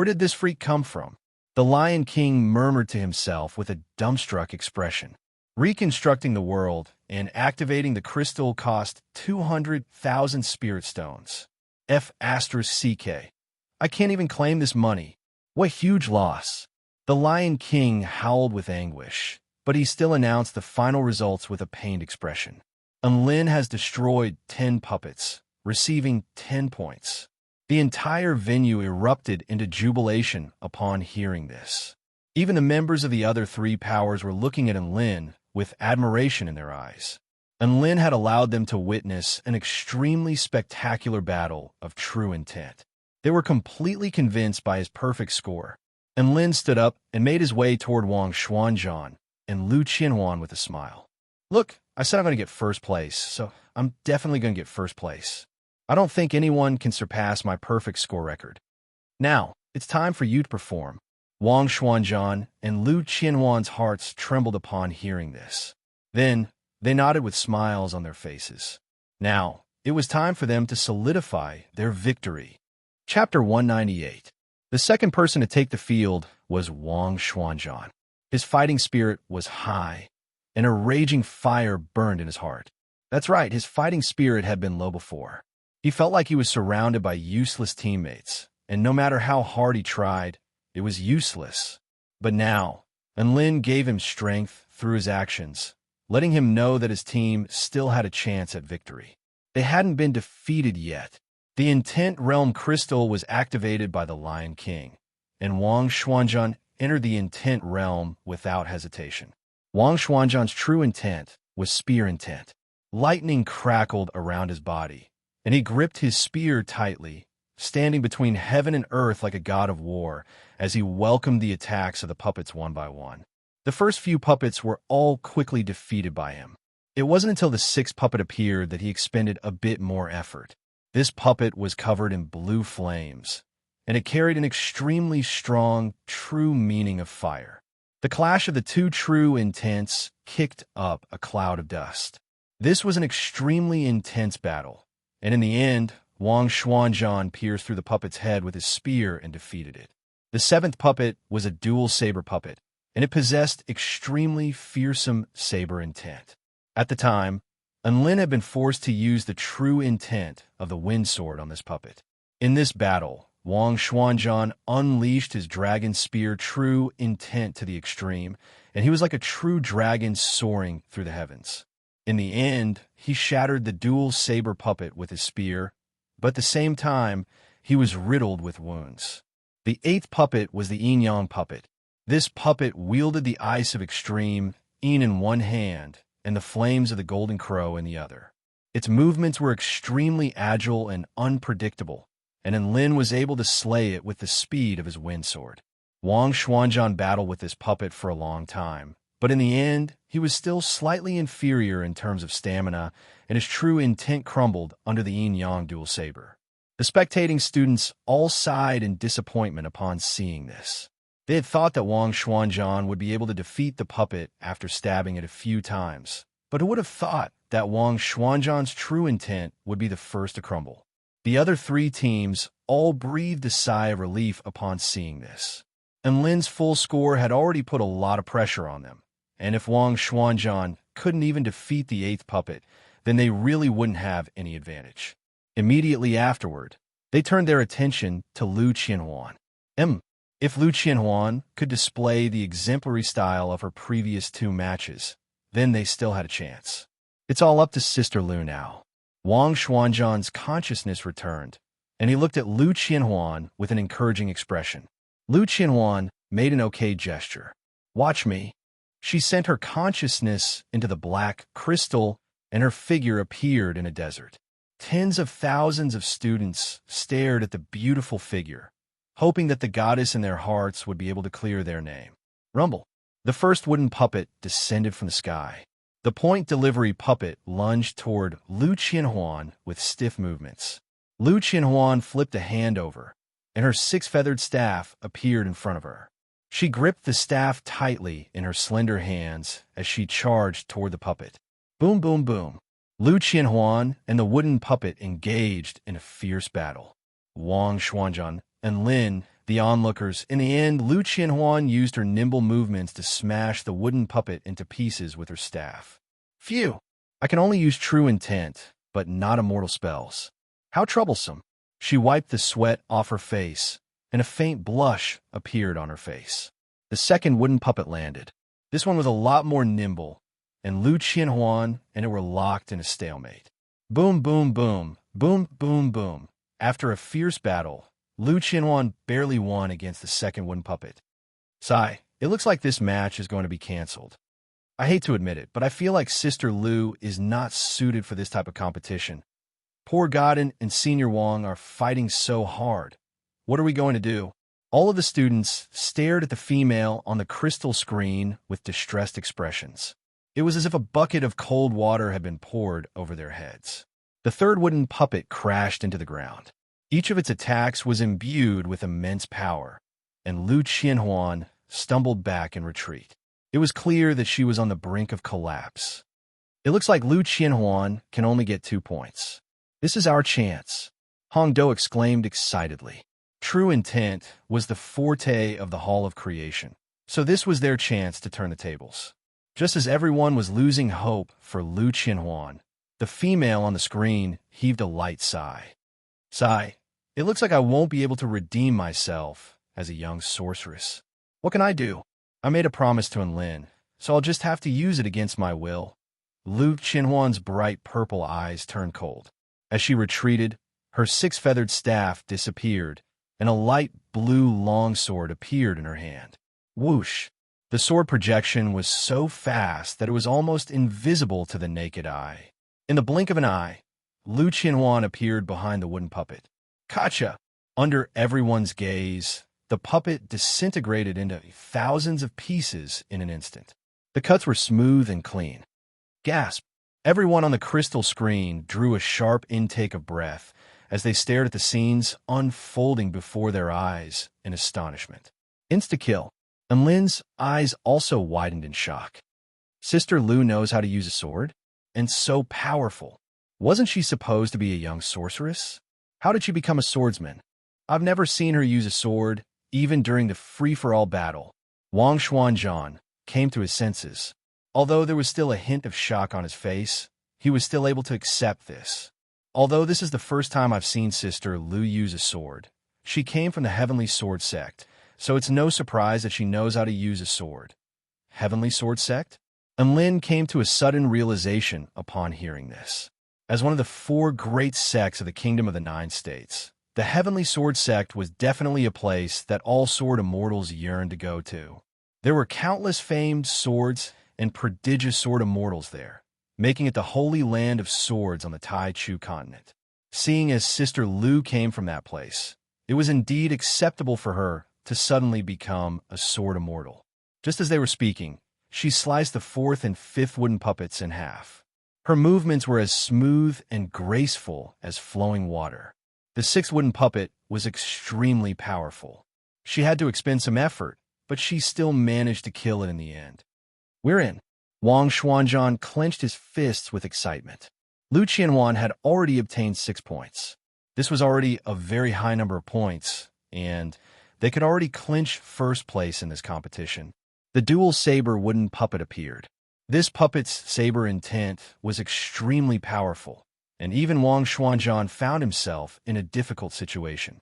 did this freak come from? The Lion King murmured to himself with a dumbstruck expression. Reconstructing the world and activating the crystal cost 200,000 spirit stones. CK. I can't even claim this money. What huge loss. The Lion King howled with anguish, but he still announced the final results with a pained expression. Lin has destroyed 10 puppets, receiving 10 points. The entire venue erupted into jubilation upon hearing this. Even the members of the other 3 powers were looking at Lin with admiration in their eyes. Lin had allowed them to witness an extremely spectacular battle of true intent. They were completely convinced by his perfect score. Lin stood up and made his way toward Wang Xuanzhan and Lu Qianhuan with a smile. Look, I said I'm going to get first place, so I'm definitely going to get first place. I don't think anyone can surpass my perfect score record. Now, it's time for you to perform. Wang Xuanzhan and Lu Qianhuan's hearts trembled upon hearing this. Then, they nodded with smiles on their faces. Now, it was time for them to solidify their victory. Chapter 198. The second person to take the field was Wang Xuanzhan. His fighting spirit was high, and a raging fire burned in his heart. That's right, his fighting spirit had been low before. He felt like he was surrounded by useless teammates, and no matter how hard he tried, it was useless. But now, Lin gave him strength through his actions, letting him know that his team still had a chance at victory. They hadn't been defeated yet. The Intent Realm Crystal was activated by the Lion King, and Wang Xuanzhan entered the Intent Realm without hesitation. Wang Xuanzhan's true intent was spear intent. Lightning crackled around his body, and he gripped his spear tightly, standing between heaven and earth like a god of war as he welcomed the attacks of the puppets one by one. The first few puppets were all quickly defeated by him. It wasn't until the 6th puppet appeared that he expended a bit more effort. This puppet was covered in blue flames, and it carried an extremely strong, true meaning of fire. The clash of the two true intents kicked up a cloud of dust. This was an extremely intense battle, and in the end, Wang Xuanzhan pierced through the puppet's head with his spear and defeated it. The seventh puppet was a dual saber puppet, and it possessed extremely fearsome saber intent. At the time, Enlin had been forced to use the true intent of the wind sword on this puppet. In this battle, Wang Xuanzhan unleashed his dragon spear true intent to the extreme, and he was like a true dragon soaring through the heavens. In the end, he shattered the dual saber puppet with his spear, but at the same time, he was riddled with wounds. The eighth puppet was the Yin Yang puppet. This puppet wielded the ice of extreme, Yin in one hand, and the flames of the golden crow in the other. Its movements were extremely agile and unpredictable, and Enlin was able to slay it with the speed of his wind sword. Wang Xuanzhan battled with this puppet for a long time, but in the end, he was still slightly inferior in terms of stamina, and his true intent crumbled under the yin-yang dual saber. The spectating students all sighed in disappointment upon seeing this. They had thought that Wang Xuanzhan would be able to defeat the puppet after stabbing it a few times, but who would have thought that Wang Xuanzhan's true intent would be the first to crumble? The other three teams all breathed a sigh of relief upon seeing this. Enlin's full score had already put a lot of pressure on them, and if Wang Xuanzhan couldn't even defeat the eighth puppet, then they really wouldn't have any advantage. Immediately afterward, they turned their attention to Lu Qianhuan. If Lu Qianhuan could display the exemplary style of her previous two matches, then they still had a chance. It's all up to Sister Lu now. Wang Xuanzhan's consciousness returned, and he looked at Lu Qianhuan with an encouraging expression. Lu Qianhuan made an okay gesture. Watch me. She sent her consciousness into the black crystal, and her figure appeared in a desert. Tens of thousands of students stared at the beautiful figure, hoping that the goddess in their hearts would be able to clear their name. Rumble. The first wooden puppet descended from the sky. The point delivery puppet lunged toward Lu Qianhuan with stiff movements. Lu Qianhuan flipped a hand over, and her six-feathered staff appeared in front of her. She gripped the staff tightly in her slender hands as she charged toward the puppet. Boom, boom, boom. Lu Qianhuan and the wooden puppet engaged in a fierce battle. Wang Xuanzhan and Lin, the onlookers. In the end, Lu Qianhuan used her nimble movements to smash the wooden puppet into pieces with her staff. Phew! I can only use true intent, but not immortal spells. How troublesome. She wiped the sweat off her face, and a faint blush appeared on her face. The second wooden puppet landed. This one was a lot more nimble, and Lu Qianhuan and it were locked in a stalemate. Boom, boom, boom, boom, boom, boom. After a fierce battle, Lu Qianhuan barely won against the second wooden puppet. Sigh, it looks like this match is going to be canceled. I hate to admit it, but I feel like Sister Lu is not suited for this type of competition. Poor Godin and Senior Wang are fighting so hard. What are we going to do? All of the students stared at the female on the crystal screen with distressed expressions. It was as if a bucket of cold water had been poured over their heads. The third wooden puppet crashed into the ground. Each of its attacks was imbued with immense power, and Lu Qianhuan stumbled back in retreat. It was clear that she was on the brink of collapse. It looks like Lu Qianhuan can only get 2 points. This is our chance, Hong Do exclaimed excitedly. True intent was the forte of the Hall of Creation, so this was their chance to turn the tables. Just as everyone was losing hope for Lu Qianhuan, the female on the screen heaved a light sigh. Sigh. It looks like I won't be able to redeem myself as a young sorceress. What can I do? I made a promise to Enlin, so I'll just have to use it against my will. Lu Qianhuan's bright purple eyes turned cold. As she retreated, her six-feathered staff disappeared, and a light blue longsword appeared in her hand. Whoosh! The sword projection was so fast that it was almost invisible to the naked eye. In the blink of an eye, Lu Qianhuan appeared behind the wooden puppet. Gotcha! Under everyone's gaze, the puppet disintegrated into thousands of pieces in an instant. The cuts were smooth and clean. Gasp! Everyone on the crystal screen drew a sharp intake of breath as they stared at the scenes unfolding before their eyes in astonishment. Insta-kill. And Lin's eyes also widened in shock. Sister Lu knows how to use a sword? And so powerful. Wasn't she supposed to be a young sorceress? How did she become a swordsman? I've never seen her use a sword, even during the free-for-all battle. Wang Xuanzhan came to his senses. Although there was still a hint of shock on his face, he was still able to accept this. Although this is the first time I've seen Sister Lu use a sword, she came from the Heavenly Sword Sect, so it's no surprise that she knows how to use a sword. Heavenly Sword Sect? And Lin came to a sudden realization upon hearing this. As one of the 4 great sects of the Kingdom of the 9 States, the Heavenly Sword Sect was definitely a place that all sword immortals yearned to go to. There were countless famed swords and prodigious sword immortals there, making it the holy land of swords on the Tai Chu continent. Seeing as Sister Lu came from that place, it was indeed acceptable for her to suddenly become a sword immortal. Just as they were speaking, she sliced the 4th and 5th wooden puppets in half. Her movements were as smooth and graceful as flowing water. The 6th wooden puppet was extremely powerful. She had to expend some effort, but she still managed to kill it in the end. We're in. Wang Xuanzhan clenched his fists with excitement. Lu Qianhuan had already obtained 6 points. This was already a very high number of points, and they could already clinch first place in this competition. The dual saber wooden puppet appeared. This puppet's saber intent was extremely powerful, and even Wang Xuanzhan found himself in a difficult situation.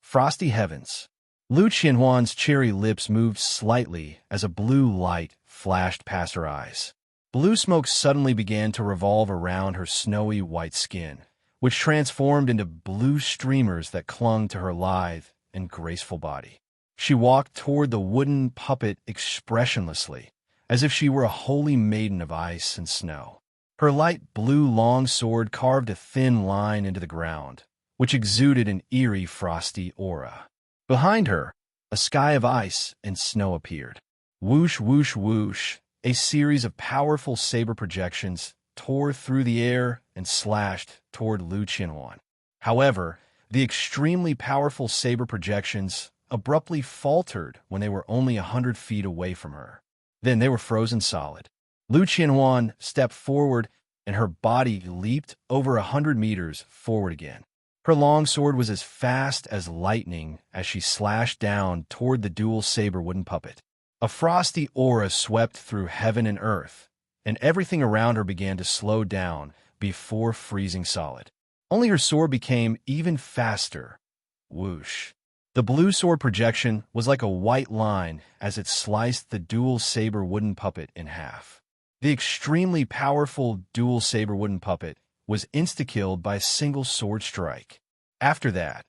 Frosty heavens. Lu Qianhuan's cherry lips moved slightly as a blue light flashed past her eyes. Blue smoke suddenly began to revolve around her snowy white skin, which transformed into blue streamers that clung to her lithe and graceful body. She walked toward the wooden puppet expressionlessly, as if she were a holy maiden of ice and snow. Her light blue long sword carved a thin line into the ground, which exuded an eerie frosty aura. Behind her, a sky of ice and snow appeared. Whoosh, whoosh, whoosh, a series of powerful saber projections tore through the air and slashed toward Lu Qianhuan. However, the extremely powerful saber projections abruptly faltered when they were only 100 feet away from her. Then they were frozen solid. Lu Qianhuan stepped forward, and her body leaped over 100 meters forward again. Her long sword was as fast as lightning as she slashed down toward the dual saber wooden puppet. A frosty aura swept through heaven and earth, and everything around her began to slow down before freezing solid. Only her sword became even faster. Whoosh. The blue sword projection was like a white line as it sliced the dual saber wooden puppet in half. The extremely powerful dual saber wooden puppet was insta-killed by a single sword strike. After that,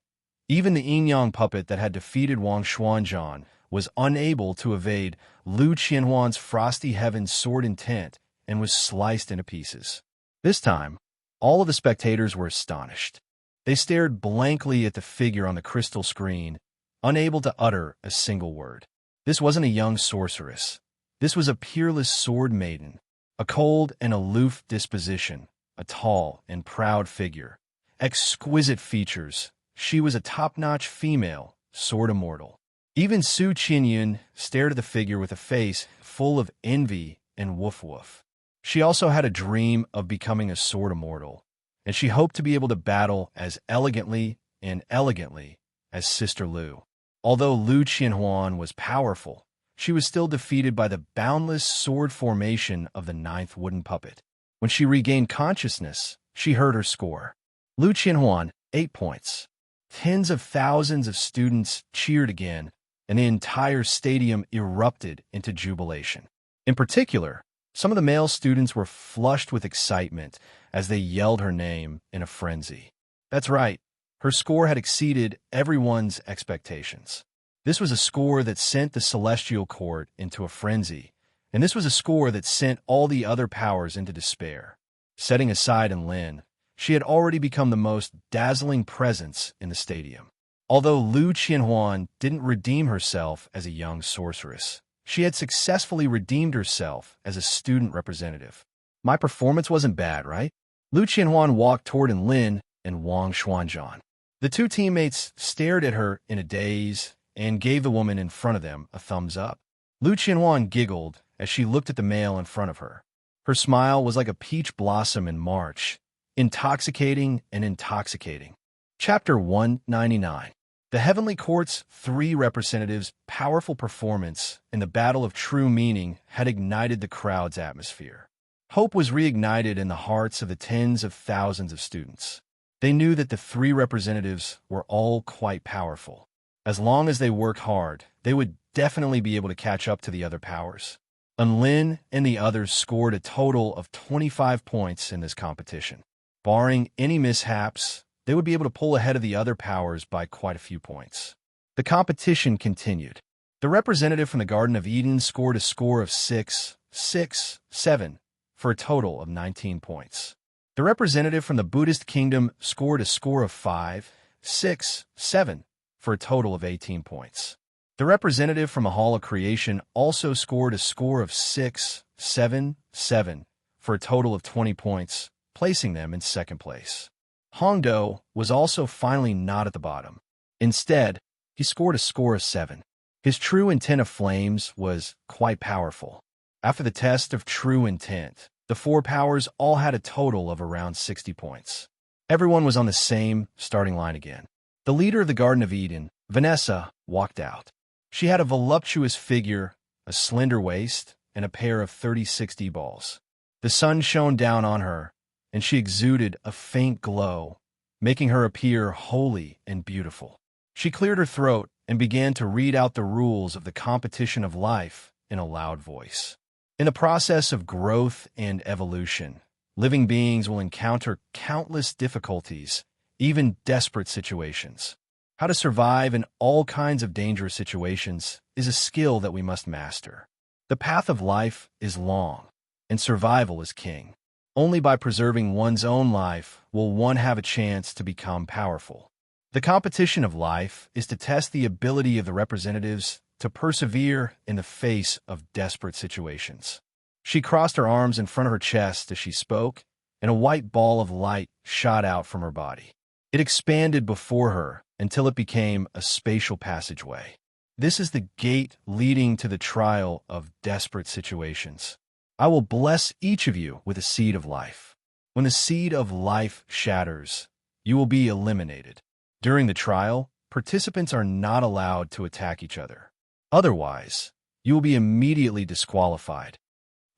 even the yin-yang puppet that had defeated Wang Xuanzhan was unable to evade Lu Qianhuan's frosty heaven sword intent and was sliced into pieces. This time, all of the spectators were astonished. They stared blankly at the figure on the crystal screen, unable to utter a single word. This wasn't a young sorceress. This was a peerless sword maiden, a cold and aloof disposition, a tall and proud figure. Exquisite features. She was a top-notch female, sword immortal. Even Su Qinyun stared at the figure with a face full of envy and woof-woof. She also had a dream of becoming a sword immortal, and she hoped to be able to battle as elegantly and elegantly as Sister Lu. Although Lu Qianhuan was powerful, she was still defeated by the boundless sword formation of the 9th wooden puppet. When she regained consciousness, she heard her score. Lu Qianhuan, 8 points. Tens of thousands of students cheered again, and the entire stadium erupted into jubilation. In particular, some of the male students were flushed with excitement as they yelled her name in a frenzy. That's right, her score had exceeded everyone's expectations. This was a score that sent the Celestial Court into a frenzy, and this was a score that sent all the other powers into despair. Setting aside Lin, she had already become the most dazzling presence in the stadium. Although Lu Qianhuan didn't redeem herself as a young sorceress, she had successfully redeemed herself as a student representative. My performance wasn't bad, right? Lu Qianhuan walked toward Lin and Wang Xuanzhan. The two teammates stared at her in a daze and gave the woman in front of them a thumbs up. Lu Qianhuan giggled as she looked at the male in front of her. Her smile was like a peach blossom in March, intoxicating and intoxicating. Chapter 199. The Heavenly Court's three representatives' powerful performance in the Battle of True Meaning had ignited the crowd's atmosphere. Hope was reignited in the hearts of the tens of thousands of students. They knew that the three representatives were all quite powerful. As long as they worked hard, they would definitely be able to catch up to the other powers. Lin and the others scored a total of 25 points in this competition. Barring any mishaps, they would be able to pull ahead of the other powers by quite a few points. The competition continued. The representative from the Garden of Eden scored a score of 6, 6, 7, for a total of 19 points. The representative from the Buddhist kingdom scored a score of 5, 6, 7, for a total of 18 points. The representative from the Hall of Creation also scored a score of 6, 7, 7, for a total of 20 points, placing them in second place. Hongdo was also finally not at the bottom. Instead, he scored a score of 7. His true intent of flames was quite powerful. After the test of true intent, the four powers all had a total of around 60 points. Everyone was on the same starting line again. The leader of the Garden of Eden, Vanessa, walked out. She had a voluptuous figure, a slender waist, and a pair of 36 balls. The sun shone down on her, and she exuded a faint glow, making her appear holy and beautiful. She cleared her throat and began to read out the rules of the competition of life in a loud voice. In the process of growth and evolution, living beings will encounter countless difficulties, even desperate situations. How to survive in all kinds of dangerous situations is a skill that we must master. The path of life is long, and survival is king. Only by preserving one's own life will one have a chance to become powerful. The competition of life is to test the ability of the representatives to persevere in the face of desperate situations. She crossed her arms in front of her chest as she spoke, and a white ball of light shot out from her body. It expanded before her until it became a spatial passageway. This is the gate leading to the trial of desperate situations. I will bless each of you with a seed of life. When the seed of life shatters, you will be eliminated. During the trial, participants are not allowed to attack each other. Otherwise, you will be immediately disqualified.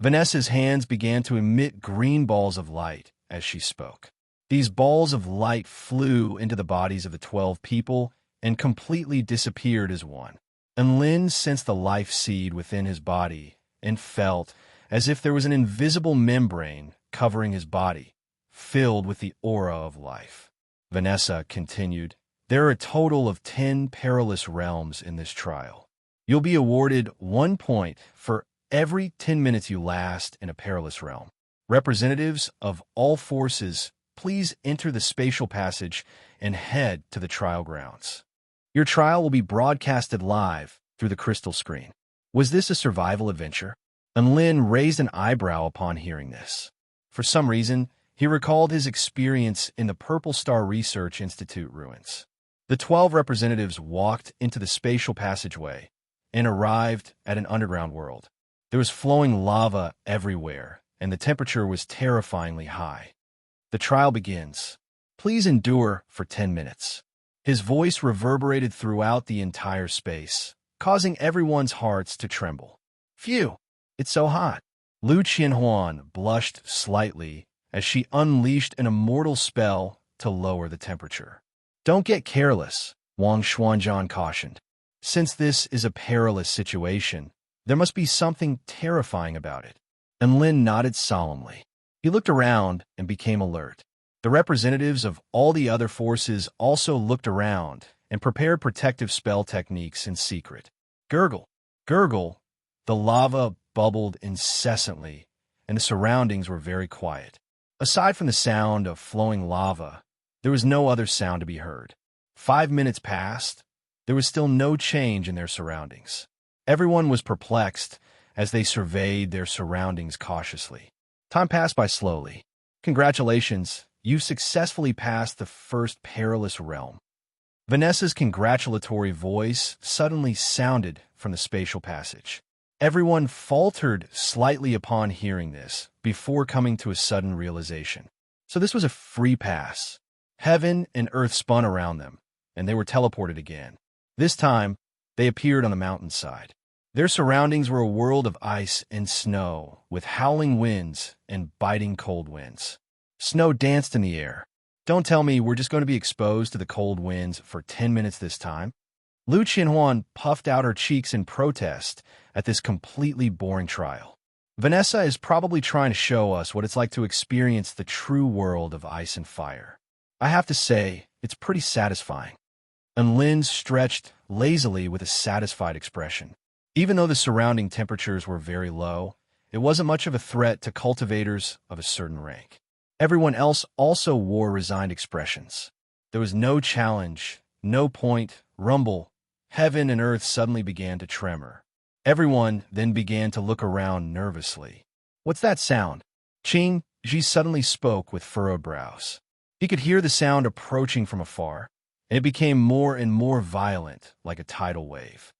Vanessa's hands began to emit green balls of light as she spoke. These balls of light flew into the bodies of the 12 people and completely disappeared as one. And Lin sensed the life seed within his body and felt as if there was an invisible membrane covering his body, filled with the aura of life. Vanessa continued, "There are a total of 10 perilous realms in this trial. You'll be awarded 1 point for every 10 minutes you last in a perilous realm. Representatives of all forces, please enter the spatial passage and head to the trial grounds. Your trial will be broadcasted live through the crystal screen." Was this a survival adventure? And Lin raised an eyebrow upon hearing this. For some reason, he recalled his experience in the Purple Star Research Institute ruins. The 12 representatives walked into the spatial passageway and arrived at an underground world. There was flowing lava everywhere, and the temperature was terrifyingly high. The trial begins. Please endure for 10 minutes. His voice reverberated throughout the entire space, causing everyone's hearts to tremble. Phew, it's so hot. Lu Qianhuan blushed slightly as she unleashed an immortal spell to lower the temperature. Don't get careless, Wang Xuanzhan cautioned. Since this is a perilous situation, there must be something terrifying about it. And Lin nodded solemnly. He looked around and became alert. The representatives of all the other forces also looked around and prepared protective spell techniques in secret. Gurgle, gurgle, the lava bubbled incessantly, and the surroundings were very quiet. Aside from the sound of flowing lava, there was no other sound to be heard. 5 minutes passed. There was still no change in their surroundings. Everyone was perplexed as they surveyed their surroundings cautiously. Time passed by slowly. Congratulations, you've successfully passed the first perilous realm. Vanessa's congratulatory voice suddenly sounded from the spatial passage. Everyone faltered slightly upon hearing this, before coming to a sudden realization. So this was a free pass. Heaven and earth spun around them, and they were teleported again. This time, they appeared on the mountainside. Their surroundings were a world of ice and snow, with howling winds and biting cold winds. Snow danced in the air. Don't tell me we're just going to be exposed to the cold winds for 10 minutes this time. Lu Qianhuan puffed out her cheeks in protest at this completely boring trial. Vanessa is probably trying to show us what it's like to experience the true world of ice and fire. I have to say, it's pretty satisfying. And Lin stretched lazily with a satisfied expression. Even though the surrounding temperatures were very low, it wasn't much of a threat to cultivators of a certain rank. Everyone else also wore resigned expressions. There was no challenge, no point, rumble. Heaven and earth suddenly began to tremor. Everyone then began to look around nervously. What's that sound? Qing Ji suddenly spoke with furrowed brows. He could hear the sound approaching from afar, and it became more and more violent, like a tidal wave.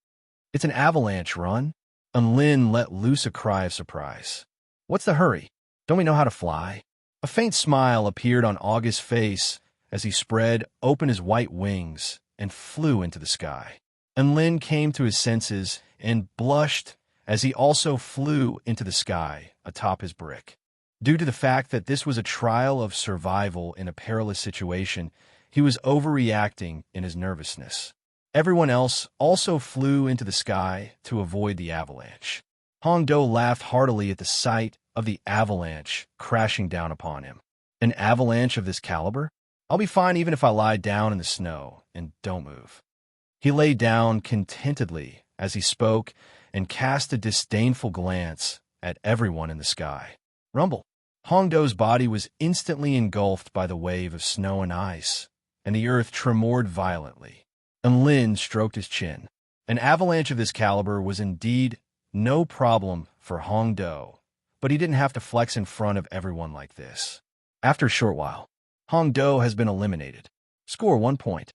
It's an avalanche, Run. And Lin let loose a cry of surprise. What's the hurry? Don't we know how to fly? A faint smile appeared on August's face as he spread open his white wings and flew into the sky. And Lin came to his senses and blushed as he also flew into the sky atop his brick. Due to the fact that this was a trial of survival in a perilous situation, he was overreacting in his nervousness. Everyone else also flew into the sky to avoid the avalanche. Hongdo laughed heartily at the sight of the avalanche crashing down upon him. An avalanche of this caliber? I'll be fine even if I lie down in the snow and don't move. He lay down contentedly as he spoke and cast a disdainful glance at everyone in the sky. Rumble. Hongdo's body was instantly engulfed by the wave of snow and ice, and the earth tremored violently. And Lin stroked his chin. An avalanche of this caliber was indeed no problem for Hongdo, but he didn't have to flex in front of everyone like this. After a short while, Hongdo has been eliminated. Score 1 point.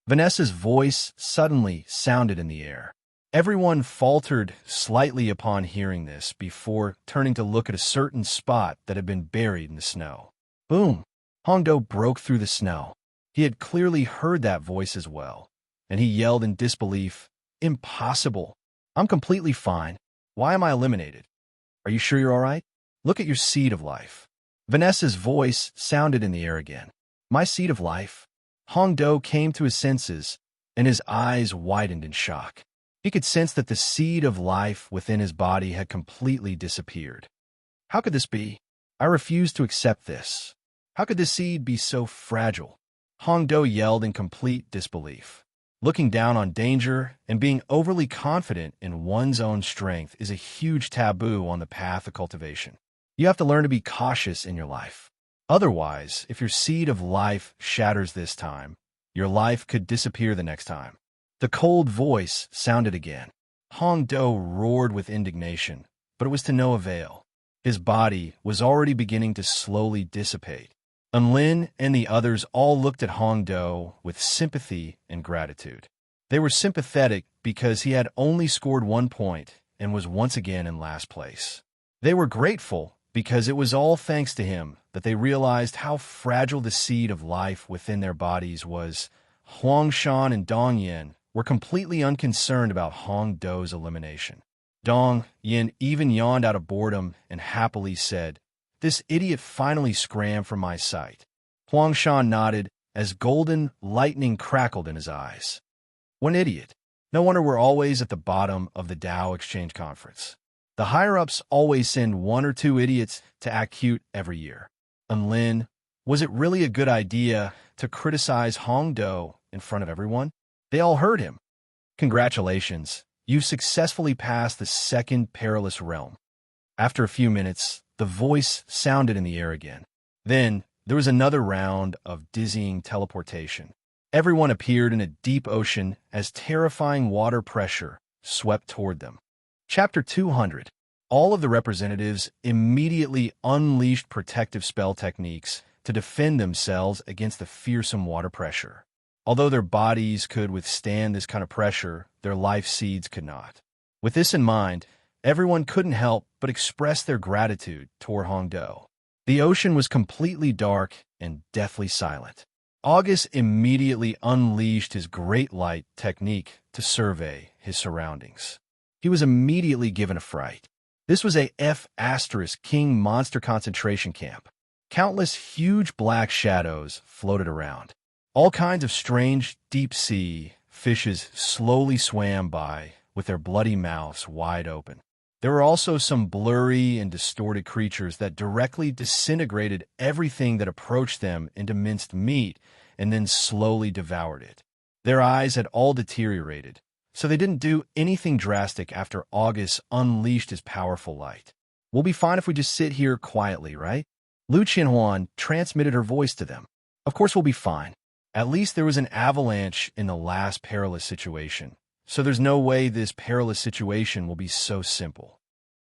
Vanessa's voice suddenly sounded in the air. Everyone faltered slightly upon hearing this before turning to look at a certain spot that had been buried in the snow. Boom! Hongdo broke through the snow. He had clearly heard that voice as well, and he yelled in disbelief, Impossible! I'm completely fine. Why am I eliminated? Are you sure you're all right? Look at your seed of life. Vanessa's voice sounded in the air again. My seed of life? Hongdo came to his senses, and his eyes widened in shock. He could sense that the seed of life within his body had completely disappeared. How could this be? I refuse to accept this. How could this seed be so fragile? Hongdo yelled in complete disbelief. Looking down on danger and being overly confident in one's own strength is a huge taboo on the path of cultivation. You have to learn to be cautious in your life. Otherwise, if your seed of life shatters this time, your life could disappear the next time. The cold voice sounded again. Hongdo roared with indignation, but it was to no avail. His body was already beginning to slowly dissipate. And Lin and the others all looked at Hongdo with sympathy and gratitude. They were sympathetic because he had only scored 1 point and was once again in last place. They were grateful because it was all thanks to him that they realized how fragile the seed of life within their bodies was. Huangshan and Dong Yin were completely unconcerned about Hongdo's elimination. Dong Yin even yawned out of boredom and happily said, This idiot finally scram from my sight. Huangshan nodded as golden lightning crackled in his eyes. One idiot. No wonder we're always at the bottom of the Tao Exchange Conference. The higher-ups always send 1 or 2 idiots to act cute every year. And Lin, was it really a good idea to criticize Hongdo in front of everyone? They all heard him. Congratulations, you've successfully passed the second perilous realm. After a few minutes, the voice sounded in the air again. Then, there was another round of dizzying teleportation. Everyone appeared in a deep ocean as terrifying water pressure swept toward them. Chapter 200. All of the representatives immediately unleashed protective spell techniques to defend themselves against the fearsome water pressure. Although their bodies could withstand this kind of pressure, their life seeds could not. With this in mind, everyone couldn't help but express their gratitude toward Hongdo. The ocean was completely dark and deathly silent. August immediately unleashed his great light technique to survey his surroundings. He was immediately given a fright. This was a F*King monster concentration camp. Countless huge black shadows floated around. All kinds of strange deep-sea fishes slowly swam by with their bloody mouths wide open. There were also some blurry and distorted creatures that directly disintegrated everything that approached them into minced meat and then slowly devoured it. Their eyes had all deteriorated, so they didn't do anything drastic after August unleashed his powerful light. We'll be fine if we just sit here quietly, right? Lu Qianhuan transmitted her voice to them. Of course we'll be fine. At least there was an avalanche in the last perilous situation, so there's no way this perilous situation will be so simple.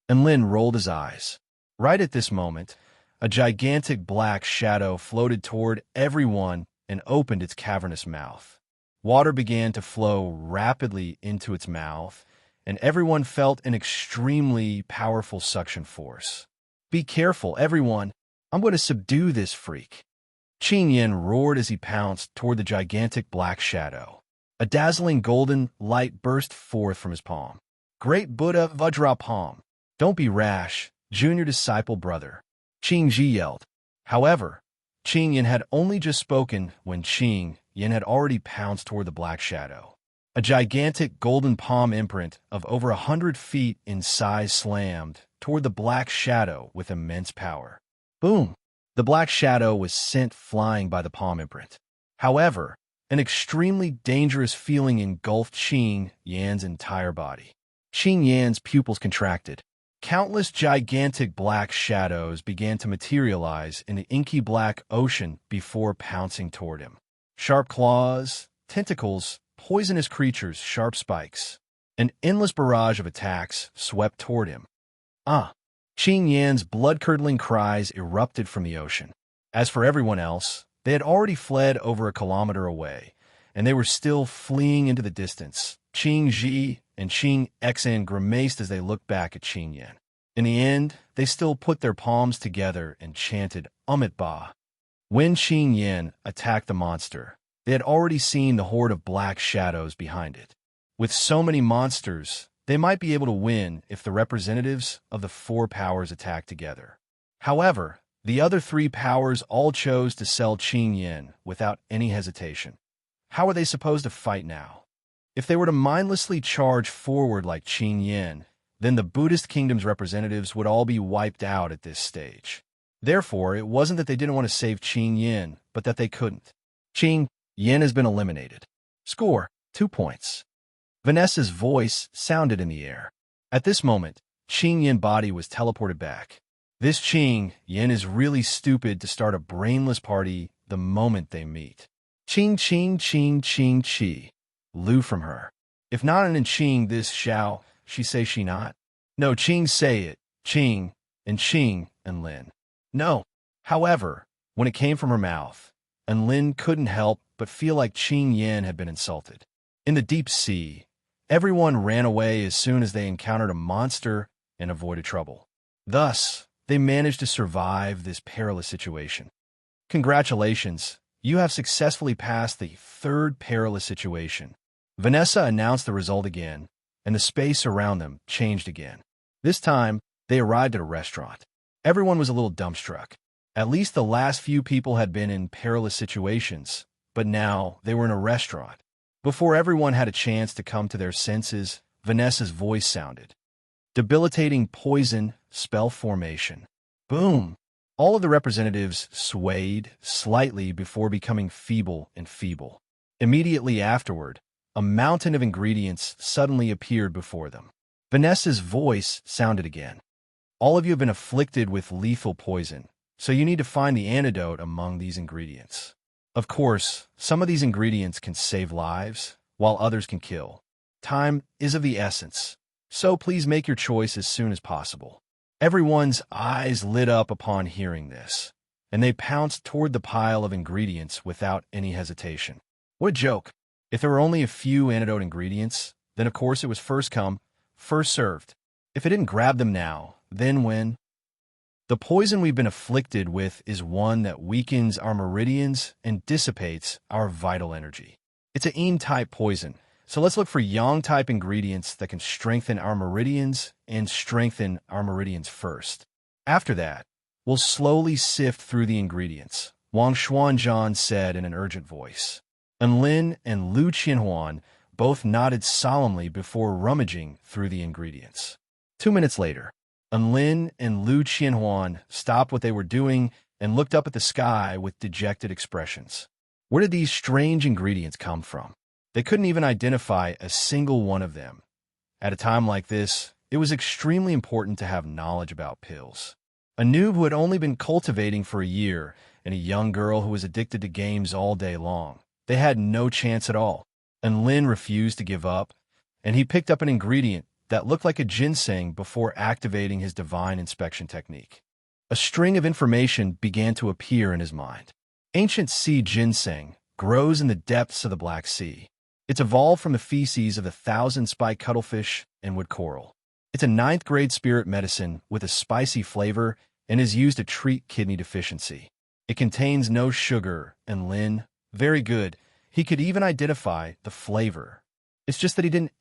And Lin rolled his eyes. Right at this moment, a gigantic black shadow floated toward everyone and opened its cavernous mouth. Water began to flow rapidly into its mouth, and everyone felt an extremely powerful suction force. Be careful, everyone. I'm going to subdue this freak. Qing Yin roared as he pounced toward the gigantic black shadow. A dazzling golden light burst forth from his palm. Great Buddha Vajra palm. Don't be rash, junior disciple brother. Qing Ji yelled. However, Qing Yin had only just spoken when Qing Yin had already pounced toward the black shadow. A gigantic golden palm imprint of over 100 feet in size slammed toward the black shadow with immense power. Boom! The black shadow was sent flying by the palm imprint. However, an extremely dangerous feeling engulfed Qing Yan's entire body. Qing Yan's pupils contracted. Countless gigantic black shadows began to materialize in the inky black ocean before pouncing toward him. Sharp claws, tentacles, poisonous creatures, sharp spikes. An endless barrage of attacks swept toward him. Qing Yan's blood-curdling cries erupted from the ocean. As for everyone else, they had already fled over a kilometer away, and they were still fleeing into the distance. Qing Ji and Qing Xan grimaced as they looked back at Qing Yan. In the end, they still put their palms together and chanted Amit Ba. When Qing Yan attacked the monster, they had already seen the horde of black shadows behind it. With so many monsters, they might be able to win if the representatives of the four powers attack together. However, the other three powers all chose to sell Qing Yan without any hesitation. How are they supposed to fight now? If they were to mindlessly charge forward like Qing Yan, then the Buddhist kingdom's representatives would all be wiped out at this stage. Therefore, it wasn't that they didn't want to save Qing Yan, but that they couldn't. Qing Yan has been eliminated. Score, 2 points. Vanessa's voice sounded in the air. At this moment, Qing Yan's body was teleported back. This Qing Yan is really stupid to start a brainless party the moment they meet. Qing Qi. Lu from her. If not in Qing this shall, she say she not? No, Qing say it, Qing and Lin. No. However, when it came from her mouth, and Lin couldn't help but feel like Qing Yan had been insulted. In the deep sea, everyone ran away as soon as they encountered a monster and avoided trouble. Thus, they managed to survive this perilous situation. Congratulations, you have successfully passed the third perilous situation. Vanessa announced the result again, and the space around them changed again. This time, they arrived at a restaurant. Everyone was a little dumbstruck. At least the last few people had been in perilous situations, but now they were in a restaurant. Before everyone had a chance to come to their senses, Vanessa's voice sounded. Debilitating poison, spell formation. Boom! All of the representatives swayed slightly before becoming feeble and feeble. Immediately afterward, a mountain of ingredients suddenly appeared before them. Vanessa's voice sounded again. All of you have been afflicted with lethal poison, so you need to find the antidote among these ingredients. Of course, some of these ingredients can save lives, while others can kill. Time is of the essence, so please make your choice as soon as possible. Everyone's eyes lit up upon hearing this. and they pounced toward the pile of ingredients without any hesitation. What a joke. If there were only a few antidote ingredients, then of course it was first come, first served. If it didn't grab them now, then when? The poison we've been afflicted with is one that weakens our meridians and dissipates our vital energy. It's a yin-type poison, so let's look for yang-type ingredients that can strengthen our meridians and strengthen our meridians first. After that, we'll slowly sift through the ingredients, Wang Xuanzhan said in an urgent voice. Enlin and Lu Qianhuan both nodded solemnly before rummaging through the ingredients. 2 minutes later, Enlin and Lu Qianhuan stopped what they were doing and looked up at the sky with dejected expressions. Where did these strange ingredients come from? They couldn't even identify a single one of them. At a time like this, it was extremely important to have knowledge about pills. A noob who had only been cultivating for a year and a young girl who was addicted to games all day long. They had no chance at all. And Lin refused to give up, and he picked up an ingredient that looked like a ginseng before activating his divine inspection technique. A string of information began to appear in his mind. Ancient sea ginseng grows in the depths of the Black Sea. It's evolved from the feces of 1,000 spiked cuttlefish and wood coral. It's a 9th-grade spirit medicine with a spicy flavor and is used to treat kidney deficiency. It contains no sugar, and Lin, very good, he could even identify the flavor. It's just that he didn't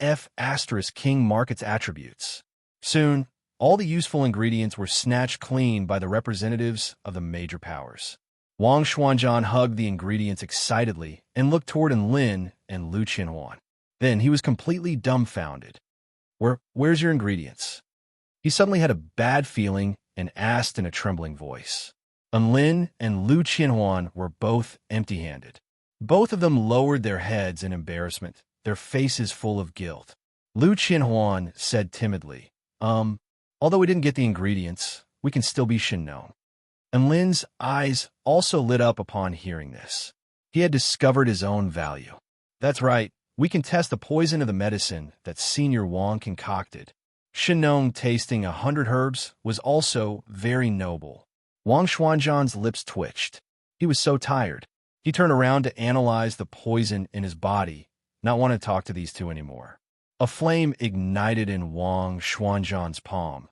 King mark its attributes. Soon, all the useful ingredients were snatched clean by the representatives of the major powers. Wang Xuanzhan hugged the ingredients excitedly and looked toward Enlin and Lu Qianhuan. Then he was completely dumbfounded. Where's your ingredients? He suddenly had a bad feeling and asked in a trembling voice. Enlin and Lu Qianhuan were both empty-handed. Both of them lowered their heads in embarrassment, their faces full of guilt. Lu Qianhuan said timidly, although we didn't get the ingredients, we can still be Shinnon. And Lin's eyes also lit up upon hearing this. He had discovered his own value. That's right, we can test the poison of the medicine that Senior Wang concocted. Shinnon tasting 100 herbs was also very noble. Wang Xuanzhan's lips twitched. He was so tired. He turned around to analyze the poison in his body, not want to talk to these two anymore. A flame ignited in Wang Xuanzhan's palm,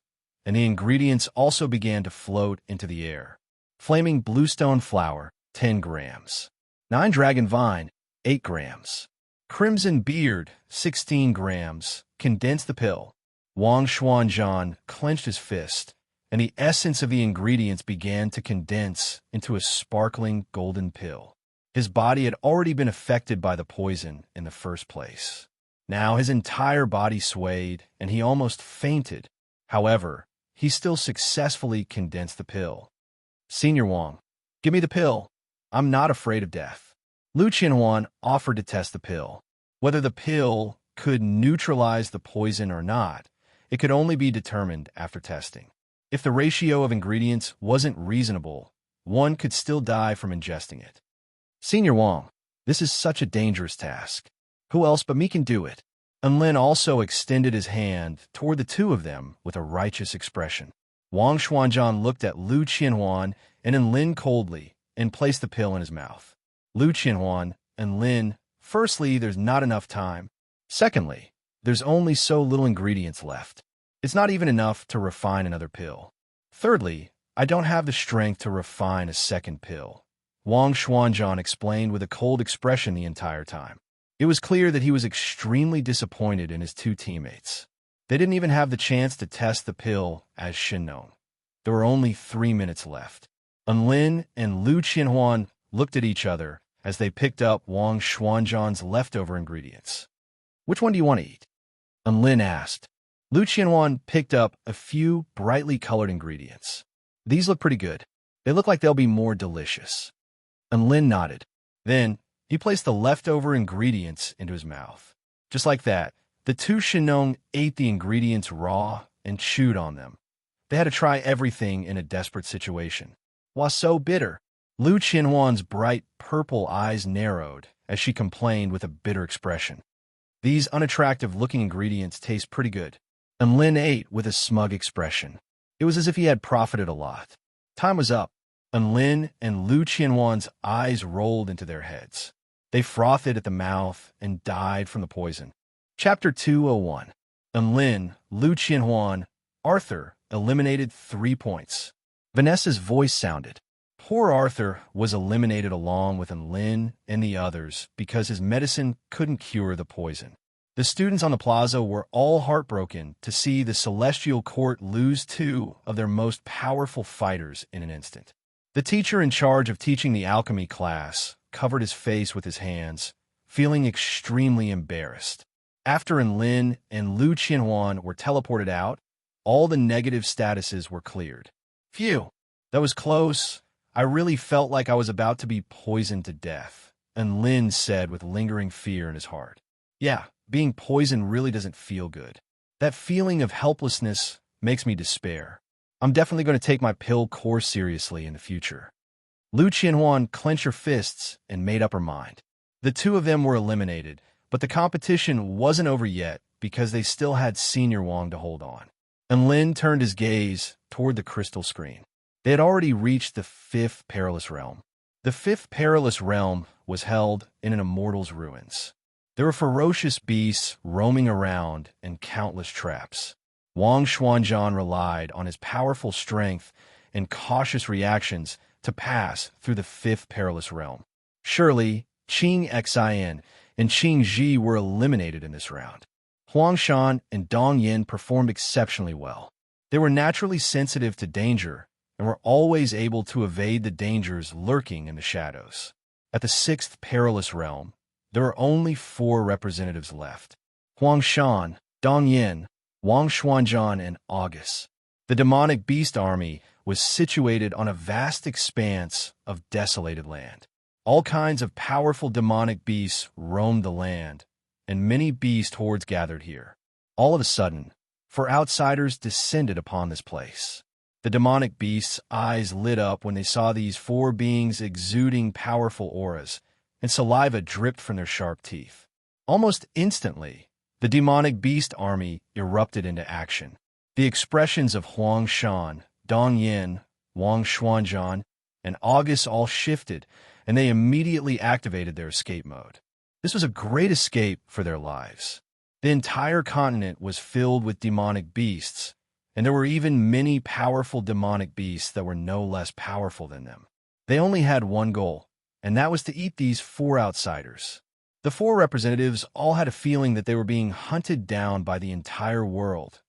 and the ingredients also began to float into the air. Flaming bluestone flower, 10 grams. 9 dragon vine, 8 grams. Crimson beard, 16 grams. Condense the pill. Wang Xuanzhan clenched his fist, and the essence of the ingredients began to condense into a sparkling golden pill. His body had already been affected by the poison in the first place. Now his entire body swayed, and he almost fainted. However, he still successfully condensed the pill. Senior Wang, give me the pill. I'm not afraid of death. Lu Qianhuan offered to test the pill. Whether the pill could neutralize the poison or not, it could only be determined after testing. If the ratio of ingredients wasn't reasonable, one could still die from ingesting it. Senior Wang, this is such a dangerous task. Who else but me can do it? And Lin also extended his hand toward the two of them with a righteous expression. Wang Xuanzhan looked at Lu Qianhuan and Enlin coldly and placed the pill in his mouth. Lu Qianhuan and Lin, firstly, there's not enough time. Secondly, there's only so little ingredients left. It's not even enough to refine another pill. Thirdly, I don't have the strength to refine a second pill. Wang Xuanzhan explained with a cold expression the entire time. It was clear that he was extremely disappointed in his two teammates. They didn't even have the chance to test the pill as Shinnon. There were only 3 minutes left. Enlin and Lu Qianhuan looked at each other as they picked up Wang Xuanzhan's leftover ingredients. Which one do you want to eat? Enlin asked. Lu Qianhuan picked up a few brightly colored ingredients. These look pretty good. They look like they'll be more delicious. Enlin nodded. Then, he placed the leftover ingredients into his mouth. Just like that, the two Shinnon ate the ingredients raw and chewed on them. They had to try everything in a desperate situation. Why so bitter? Lu Qianhuan's bright purple eyes narrowed as she complained with a bitter expression. These unattractive-looking ingredients taste pretty good. And Lin ate with a smug expression. It was as if he had profited a lot. Time was up. Enlin and Lu Qianhuan's eyes rolled into their heads. They frothed at the mouth and died from the poison. Chapter 201. Enlin, Lu Qianhuan, Arthur eliminated 3 points. Vanessa's voice sounded. Poor Arthur was eliminated along with Enlin and the others because his medicine couldn't cure the poison. The students on the plaza were all heartbroken to see the Celestial Court lose 2 of their most powerful fighters in an instant. The teacher in charge of teaching the alchemy class covered his face with his hands, feeling extremely embarrassed. After Enlin and Lu Qianhuan were teleported out, all the negative statuses were cleared. Phew, that was close. I really felt like I was about to be poisoned to death, Enlin said with lingering fear in his heart. Yeah, being poisoned really doesn't feel good. That feeling of helplessness makes me despair. I'm definitely going to take my pill course seriously in the future. Lu Qianhuan clenched her fists and made up her mind. The 2 of them were eliminated, but the competition wasn't over yet because they still had Senior Wang to hold on. Enlin turned his gaze toward the crystal screen. They had already reached the 5th perilous realm. The 5th perilous realm was held in an immortal's ruins. There were ferocious beasts roaming around and countless traps. Wang Xuanzhan relied on his powerful strength and cautious reactions to pass through the 5th perilous realm. Surely, Qing Xin and Qing Ji were eliminated in this round. Huang Shan and Dong Yin performed exceptionally well. They were naturally sensitive to danger and were always able to evade the dangers lurking in the shadows. At the 6th perilous realm, there were only 4 representatives left: Huang Shan, Dong Yin, Wang Xuanzhan, and August. The demonic beast army was situated on a vast expanse of desolated land. All kinds of powerful demonic beasts roamed the land, and many beast hordes gathered here. All of a sudden, 4 outsiders descended upon this place. The demonic beasts' eyes lit up when they saw these 4 beings exuding powerful auras, and saliva dripped from their sharp teeth. Almost instantly, the demonic beast army erupted into action. The expressions of Huang Shan, Dong Yin, Wang Xuanzhan, and August all shifted, and they immediately activated their escape mode. This was a great escape for their lives. The entire continent was filled with demonic beasts, and there were even many powerful demonic beasts that were no less powerful than them. They only had one goal, and that was to eat these 4 outsiders. The 4 representatives all had a feeling that they were being hunted down by the entire world.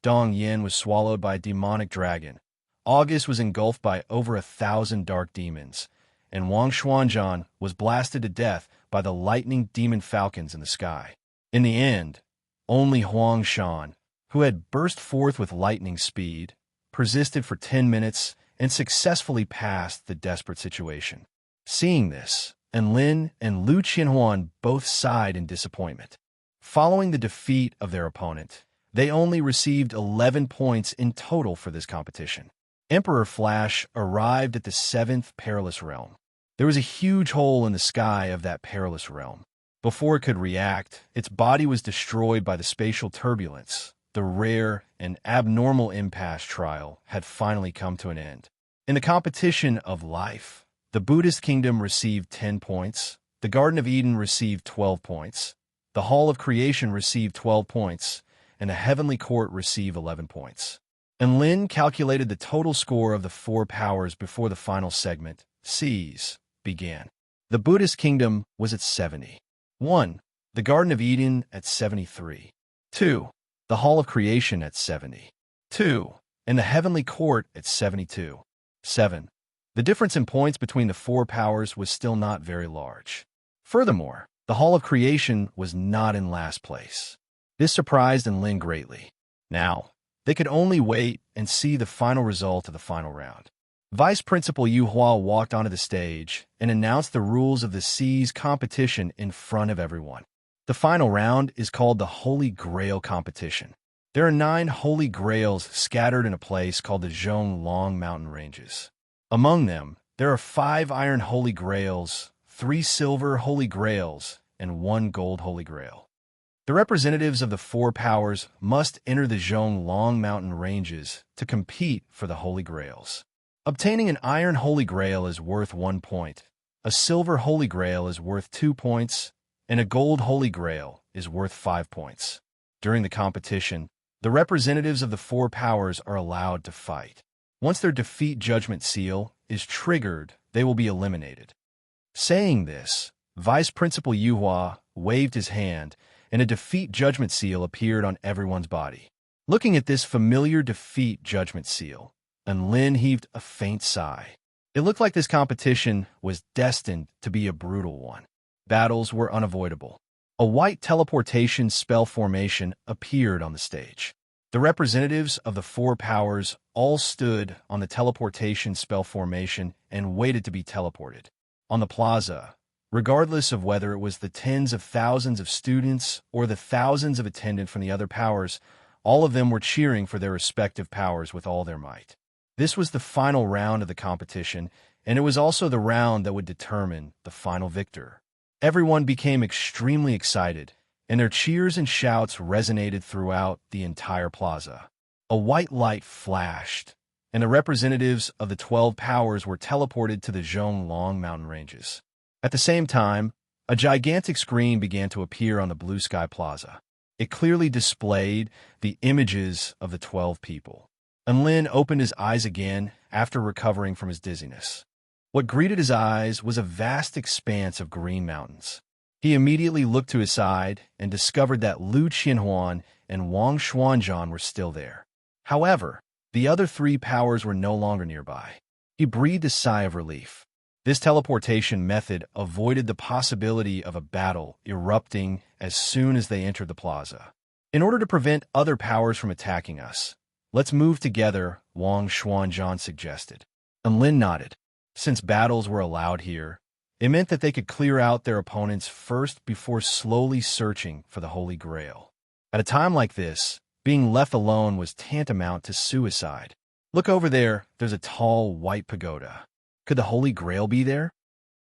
Dong Yin was swallowed by a demonic dragon. August was engulfed by over 1,000 dark demons, and Wang Xuanzhan was blasted to death by the lightning demon falcons in the sky. In the end, only Huang Shan, who had burst forth with lightning speed, persisted for 10 minutes and successfully passed the desperate situation. Seeing this, Enlin and Lu Qianhuan both sighed in disappointment. Following the defeat of their opponent, they only received 11 points in total for this competition. Emperor Flash arrived at the 7th perilous realm. There was a huge hole in the sky of that perilous realm. Before it could react, its body was destroyed by the spatial turbulence. The rare and abnormal impasse trial had finally come to an end. In the competition of life, the Buddhist kingdom received 10 points, the Garden of Eden received 12 points, the Hall of Creation received 12 points, and the Heavenly Court received 11 points. Enlin calculated the total score of the 4 powers before the final segment, C's, began. The Buddhist kingdom was at 70. 1. The Garden of Eden at 73. 2. The Hall of Creation at 70. 2. And the Heavenly Court at 72. 7. The difference in points between the 4 powers was still not very large. Furthermore, the Hall of Creation was not in last place. This surprised Enlin greatly. Now, they could only wait and see the final result of the final round. Vice Principal Yu Hua walked onto the stage and announced the rules of the C's competition in front of everyone. The final round is called the Holy Grail competition. There are 9 Holy Grails scattered in a place called the Zhonglong Mountain Ranges. Among them, there are 5 Iron Holy Grails, 3 Silver Holy Grails, and 1 Gold Holy Grail. The representatives of the 4 powers must enter the Zhonglong Mountain Ranges to compete for the Holy Grails. Obtaining an iron Holy Grail is worth 1 point, a silver Holy Grail is worth 2 points, and a gold Holy Grail is worth 5 points. During the competition, the representatives of the 4 powers are allowed to fight. Once their defeat judgment seal is triggered, they will be eliminated. Saying this, Vice Principal Yuhua waved his hand, and a defeat judgment seal appeared on everyone's body. Looking at this familiar defeat judgment seal, Lin heaved a faint sigh. It looked like this competition was destined to be a brutal one. Battles were unavoidable. A white teleportation spell formation appeared on the stage. The representatives of the 4 powers all stood on the teleportation spell formation and waited to be teleported. On the plaza, regardless of whether it was the tens of thousands of students or the thousands of attendants from the other powers, all of them were cheering for their respective powers with all their might. This was the final round of the competition, and it was also the round that would determine the final victor. Everyone became extremely excited, and their cheers and shouts resonated throughout the entire plaza. A white light flashed, and the representatives of the 12 powers were teleported to the Zhonglong mountain ranges. At the same time, a gigantic screen began to appear on the Blue Sky Plaza. It clearly displayed the images of the 12 people. And Lin opened his eyes again after recovering from his dizziness. What greeted his eyes was a vast expanse of green mountains. He immediately looked to his side and discovered that Lu Qianhuan and Wang Xuanzhan were still there. However, the other 3 powers were no longer nearby. He breathed a sigh of relief. This teleportation method avoided the possibility of a battle erupting as soon as they entered the plaza. In order to prevent other powers from attacking us, let's move together, Wang Xuanzhan suggested. And Lin nodded. Since battles were allowed here, it meant that they could clear out their opponents first before slowly searching for the Holy Grail. At a time like this, being left alone was tantamount to suicide. Look over there, there's a tall white pagoda. Could the Holy Grail be there?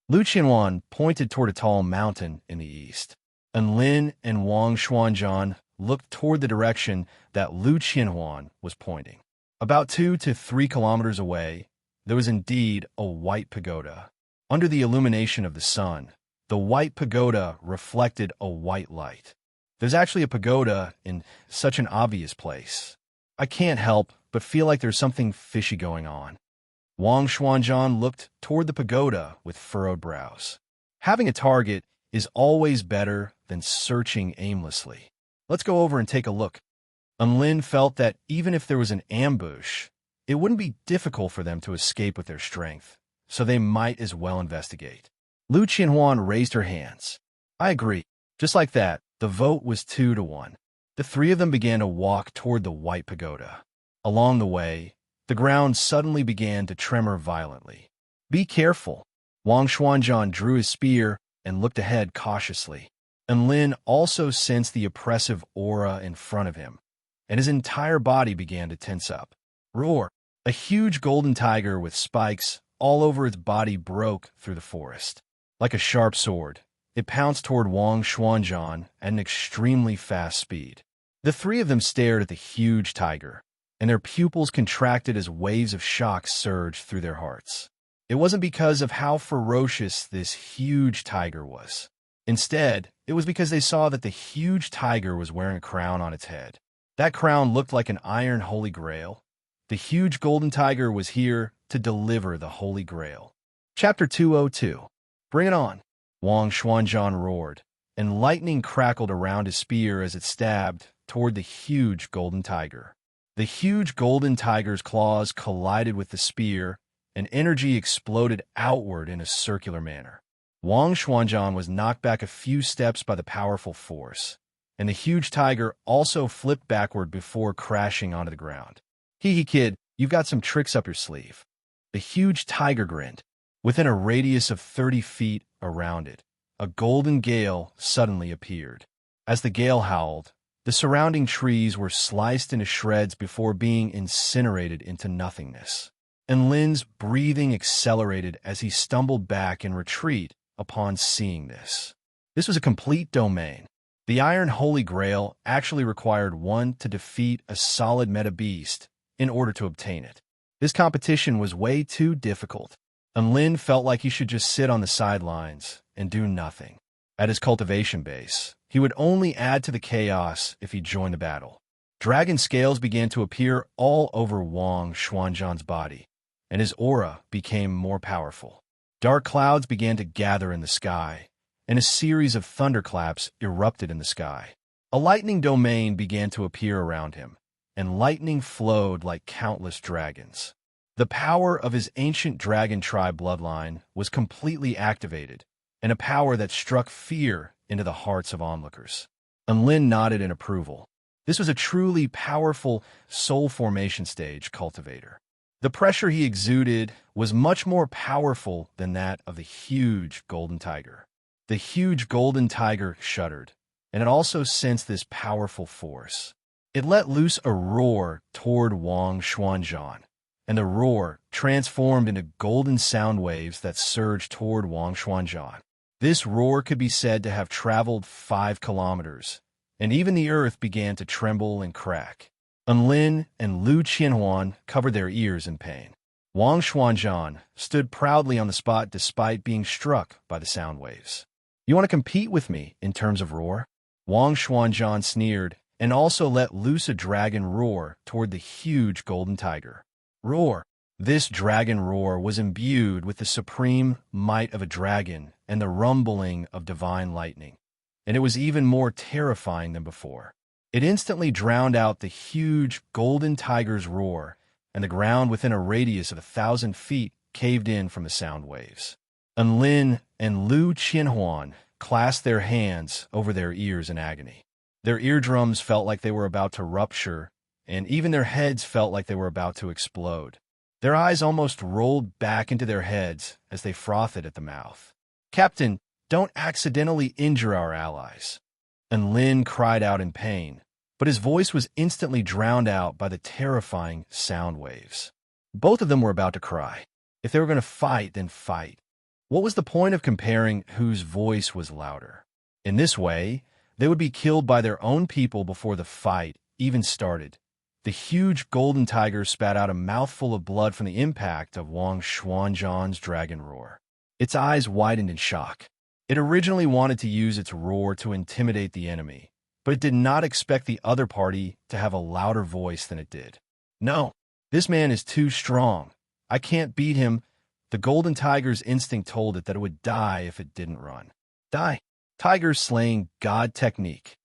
Lu Qianhuan pointed toward a tall mountain in the east, and Lin and Wang Xuanzhan looked toward the direction that Lu Qianhuan was pointing. About 2 to 3 kilometers away, there was indeed a white pagoda. Under the illumination of the sun, the white pagoda reflected a white light. There's actually a pagoda in such an obvious place. I can't help but feel like there's something fishy going on. Wang Xuanzhan looked toward the pagoda with furrowed brows. Having a target is always better than searching aimlessly. Let's go over and take a look. Lin felt that even if there was an ambush, it wouldn't be difficult for them to escape with their strength, so they might as well investigate. Lu Qianhuan raised her hands. I agree. Just like that, the vote was 2 to 1. The 3 of them began to walk toward the white pagoda. Along the way, the ground suddenly began to tremor violently. Be careful. Wang Xuanzhan drew his spear and looked ahead cautiously. And Lin also sensed the oppressive aura in front of him, and his entire body began to tense up. Roar! A huge golden tiger with spikes all over its body broke through the forest. Like a sharp sword, it pounced toward Wang Xuanzhan at an extremely fast speed. The 3 of them stared at the huge tiger, and their pupils contracted as waves of shock surged through their hearts. It wasn't because of how ferocious this huge tiger was. Instead, it was because they saw that the huge tiger was wearing a crown on its head. That crown looked like an iron Holy Grail. The huge golden tiger was here to deliver the Holy Grail. Chapter 202. Bring it on! Wang Xuanzhan roared, and lightning crackled around his spear as it stabbed toward the huge golden tiger. The huge golden tiger's claws collided with the spear, and energy exploded outward in a circular manner. Wang Xuanzhan was knocked back a few steps by the powerful force, and the huge tiger also flipped backward before crashing onto the ground. Hee kid, you've got some tricks up your sleeve. The huge tiger grinned. Within a radius of 30 feet around it, a golden gale suddenly appeared. As the gale howled, the surrounding trees were sliced into shreds before being incinerated into nothingness. And Lin's breathing accelerated as he stumbled back in retreat upon seeing this. This was a complete domain. The Iron Holy Grail actually required one to defeat a solid meta beast in order to obtain it. This competition was way too difficult, and Lin felt like he should just sit on the sidelines and do nothing. At his cultivation base, he would only add to the chaos if he joined the battle. Dragon scales began to appear all over Wang Xuanzhan's body, and his aura became more powerful. Dark clouds began to gather in the sky, and a series of thunderclaps erupted in the sky. A lightning domain began to appear around him, and lightning flowed like countless dragons. The power of his ancient dragon tribe bloodline was completely activated, and a power that struck fear into the hearts of onlookers. And Lin nodded in approval. This was a truly powerful soul formation stage cultivator. The pressure he exuded was much more powerful than that of the huge golden tiger. The huge golden tiger shuddered, and it also sensed this powerful force. It let loose a roar toward Wang Xuanzhan, and the roar transformed into golden sound waves that surged toward Wang Xuanzhan. This roar could be said to have traveled 5 kilometers, and even the earth began to tremble and crack. Lin and Lu Qianhuan covered their ears in pain. Wang Xuanzhan stood proudly on the spot despite being struck by the sound waves. "You want to compete with me in terms of roar?" Wang Xuanzhan sneered, and also let loose a dragon roar toward the huge golden tiger. Roar! This dragon roar was imbued with the supreme might of a dragon and the rumbling of divine lightning, and it was even more terrifying than before. It instantly drowned out the huge golden tiger's roar, and the ground within a radius of 1,000 feet caved in from the sound waves. Lin and Lu Qianhuan clasped their hands over their ears in agony. Their eardrums felt like they were about to rupture, and even their heads felt like they were about to explode. Their eyes almost rolled back into their heads as they frothed at the mouth. "Captain, don't accidentally injure our allies." And Lin cried out in pain, but his voice was instantly drowned out by the terrifying sound waves. Both of them were about to cry. If they were going to fight, then fight. What was the point of comparing whose voice was louder? In this way, they would be killed by their own people before the fight even started. The huge golden tiger spat out a mouthful of blood from the impact of Wang Xuanzhan's dragon roar. Its eyes widened in shock. It originally wanted to use its roar to intimidate the enemy, but it did not expect the other party to have a louder voice than it did. "No, this man is too strong. I can't beat him." The golden tiger's instinct told it that it would die if it didn't run. Die. Tiger slaying god technique.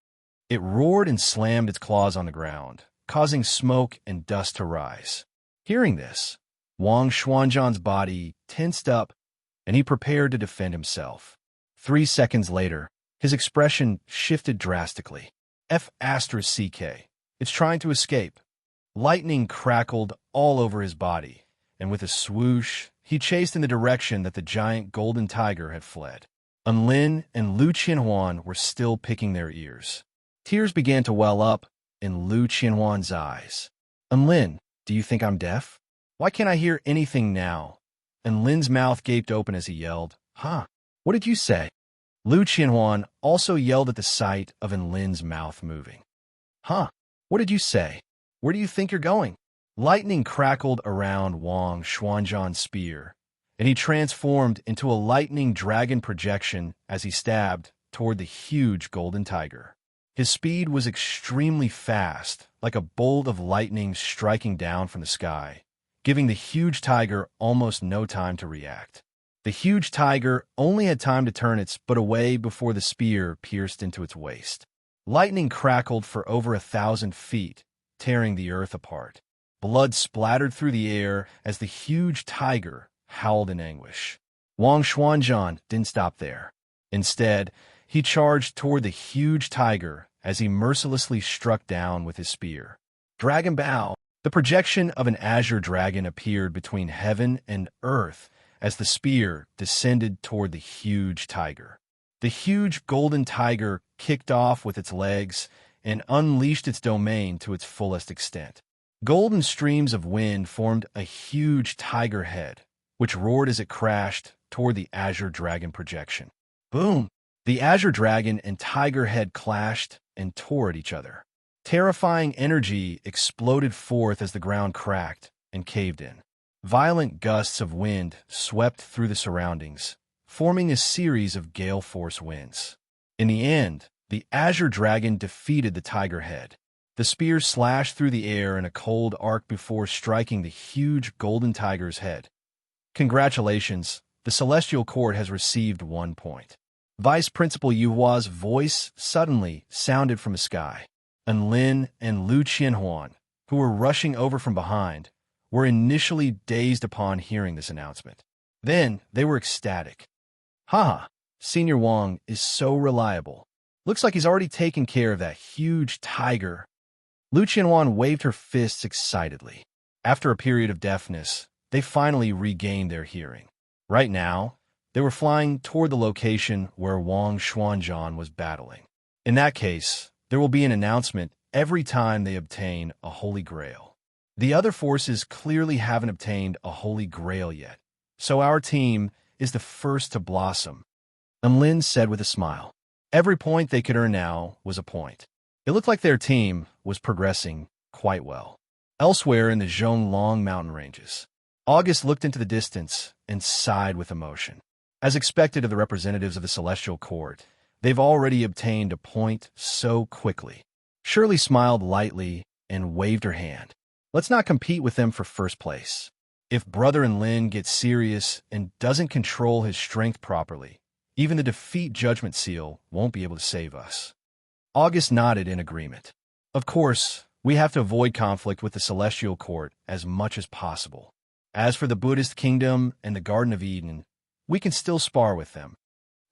It roared and slammed its claws on the ground, causing smoke and dust to rise. Hearing this, Wang Xuanzhan's body tensed up, and he prepared to defend himself. 3 seconds later, his expression shifted drastically. F***, it's trying to escape. Lightning crackled all over his body, and with a swoosh, he chased in the direction that the giant golden tiger had fled. Lin and Lu Qianhuan were still picking their ears. Tears began to well up in Lu Qianhuan's eyes. "Lin, do you think I'm deaf? Why can't I hear anything now?" And Lin's mouth gaped open as he yelled, "Huh? What did you say?" Lu Qianhuan also yelled at the sight of Lin's mouth moving. "Huh? What did you say? Where do you think you're going?" Lightning crackled around Wang Xuanzhan's spear, and he transformed into a lightning dragon projection as he stabbed toward the huge golden tiger. His speed was extremely fast, like a bolt of lightning striking down from the sky, giving the huge tiger almost no time to react. The huge tiger only had time to turn its butt away before the spear pierced into its waist. Lightning crackled for over 1,000 feet, tearing the earth apart. Blood splattered through the air as the huge tiger howled in anguish. Wang Xuanzhan didn't stop there. Instead, he charged toward the huge tiger as he mercilessly struck down with his spear. Dragon Bow! The projection of an azure dragon appeared between heaven and earth as the spear descended toward the huge tiger. The huge golden tiger kicked off with its legs and unleashed its domain to its fullest extent. Golden streams of wind formed a huge tiger head, which roared as it crashed toward the azure dragon projection. Boom! The azure dragon and tiger head clashed and tore at each other. Terrifying energy exploded forth as the ground cracked and caved in. Violent gusts of wind swept through the surroundings, forming a series of gale-force winds. In the end, the azure dragon defeated the tiger head. The spear slashed through the air in a cold arc before striking the huge golden tiger's head. Congratulations, the Celestial Court has received 1 point. Vice Principal Yuhua's voice suddenly sounded from the sky. Lin and Lu Qianhuan, who were rushing over from behind, were initially dazed upon hearing this announcement. Then they were ecstatic. Haha, Senior Wang is so reliable. Looks like he's already taken care of that huge tiger. Lu Qianhuan waved her fists excitedly. After a period of deafness, they finally regained their hearing. Right now, they were flying toward the location where Wang Xuanzhan was battling. In that case, there will be an announcement every time they obtain a Holy Grail. The other forces clearly haven't obtained a Holy Grail yet, so our team is the first to blossom. Lin said with a smile. Every point they could earn now was a point. It looked like their team was progressing quite well. Elsewhere in the Zhonglong mountain ranges, August looked into the distance and sighed with emotion. As expected of the representatives of the Celestial Court, they've already obtained a point so quickly. Shirley smiled lightly and waved her hand. Let's not compete with them for first place. If Brother Lin gets serious and doesn't control his strength properly, even the defeat judgment seal won't be able to save us. August nodded in agreement. Of course, we have to avoid conflict with the Celestial Court as much as possible. As for the Buddhist Kingdom and the Garden of Eden, we can still spar with them.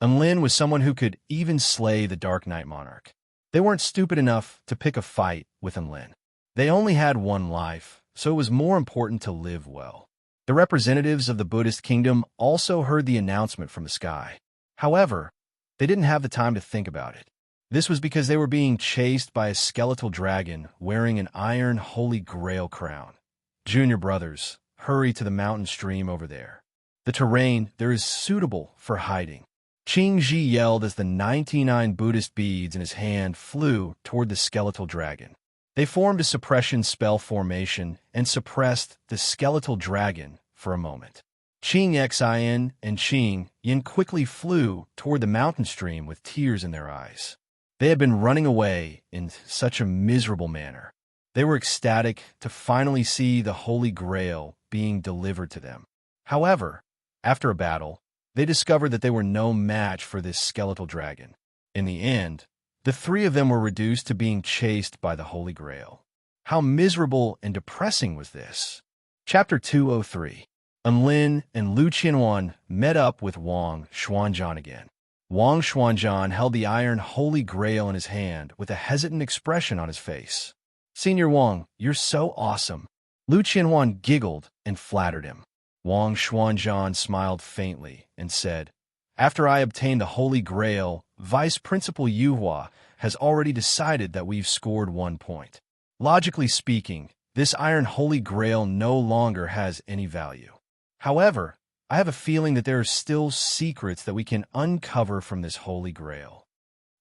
Lin was someone who could even slay the Dark Knight Monarch. They weren't stupid enough to pick a fight with Lin. They only had one life, so it was more important to live well. The representatives of the Buddhist Kingdom also heard the announcement from the sky. However, they didn't have the time to think about it. This was because they were being chased by a skeletal dragon wearing an iron Holy Grail crown. Junior brothers, hurry to the mountain stream over there. The terrain there is suitable for hiding. Qing Ji yelled as the 99 Buddhist beads in his hand flew toward the skeletal dragon. They formed a suppression spell formation and suppressed the skeletal dragon for a moment. Qing Xin and Qing Yin quickly flew toward the mountain stream with tears in their eyes. They had been running away in such a miserable manner. They were ecstatic to finally see the Holy Grail being delivered to them. However, after a battle, they discovered that they were no match for this skeletal dragon. In the end, the three of them were reduced to being chased by the Holy Grail. How miserable and depressing was this? Chapter 203. Lin and Lu Qianhuan met up with Wang Xuanzhan again. Wang Xuanzhan held the iron Holy Grail in his hand with a hesitant expression on his face. Senior Wang, you're so awesome. Lu Qianhuan giggled and flattered him. Wang Xuanzhan smiled faintly and said, After I obtain the Holy Grail, Vice Principal Yuhua has already decided that we've scored 1 point. Logically speaking, this iron Holy Grail no longer has any value. However, I have a feeling that there are still secrets that we can uncover from this Holy Grail.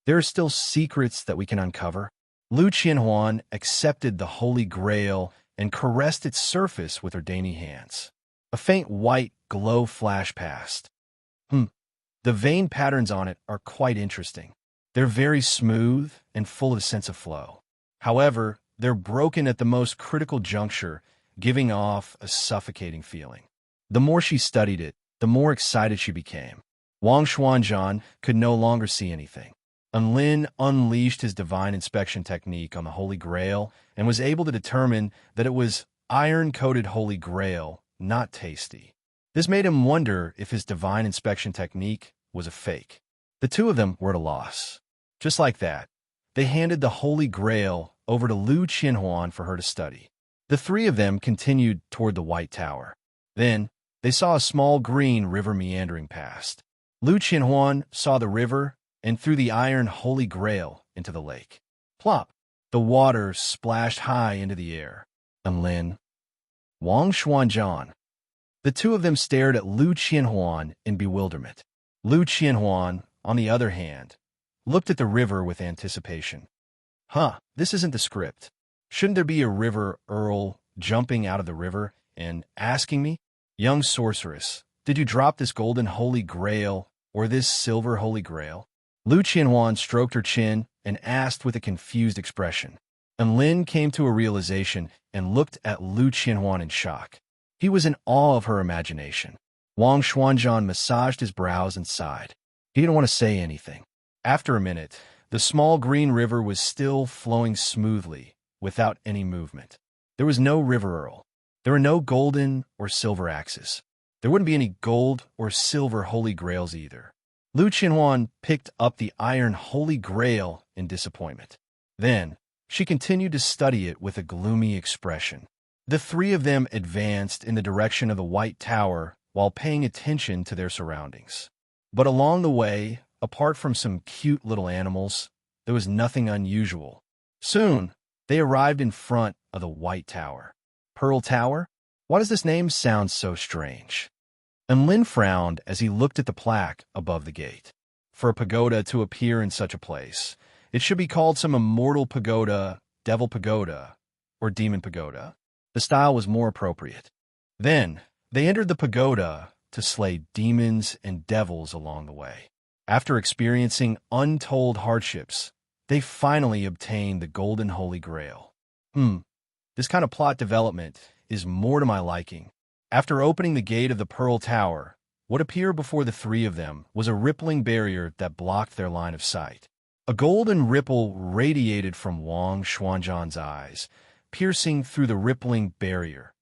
There are still secrets that we can uncover? Lu Qianhuan accepted the Holy Grail and caressed its surface with her dainty hands. A faint white glow flashed past. The vein patterns on it are quite interesting. They're very smooth and full of a sense of flow. However, they're broken at the most critical juncture, giving off a suffocating feeling. The more she studied it, the more excited she became. Wang Xuanzhan could no longer see anything. Lin unleashed his divine inspection technique on the Holy Grail and was able to determine that it was iron-coated Holy Grail, not tasty. This made him wonder if his divine inspection technique was a fake. The two of them were at a loss. Just like that, they handed the Holy Grail over to Lu Qianhuan for her to study. The three of them continued toward the White Tower. Then, they saw a small green river meandering past. Lu Qianhuan saw the river and threw the iron Holy Grail into the lake. Plop! The water splashed high into the air. Lin, Wang Xuanzhan. The two of them stared at Lu Qianhuan in bewilderment. Lu Qianhuan, on the other hand, looked at the river with anticipation. This isn't the script. Shouldn't there be a river Earl jumping out of the river and asking me, "Young sorceress, did you drop this golden holy grail or this silver holy grail?" Lu Qianhuan stroked her chin and asked with a confused expression. And Lin came to a realization and looked at Lu Qianhuan in shock. He was in awe of her imagination. Wang Xuanzhan massaged his brows and sighed. He didn't want to say anything. After a minute, the small green river was still flowing smoothly, without any movement. There was no river earl. There were no golden or silver axes. There wouldn't be any gold or silver holy grails either. Lu Qianhuan picked up the iron holy grail in disappointment. Then, she continued to study it with a gloomy expression. The three of them advanced in the direction of the White Tower while paying attention to their surroundings. But along the way, apart from some cute little animals, there was nothing unusual. Soon, they arrived in front of the White Tower. Pearl Tower? Why does this name sound so strange? And Lin frowned as he looked at the plaque above the gate. For a pagoda to appear in such a place, it should be called some immortal pagoda, devil pagoda, or demon pagoda. The style was more appropriate. Then, they entered the pagoda to slay demons and devils along the way. After experiencing untold hardships, they finally obtained the Golden Holy Grail. This kind of plot development is more to my liking. After opening the gate of the Pearl Tower, what appeared before the three of them was a rippling barrier that blocked their line of sight. A golden ripple radiated from Wang Xuanzhan's eyes, piercing through the rippling barrier.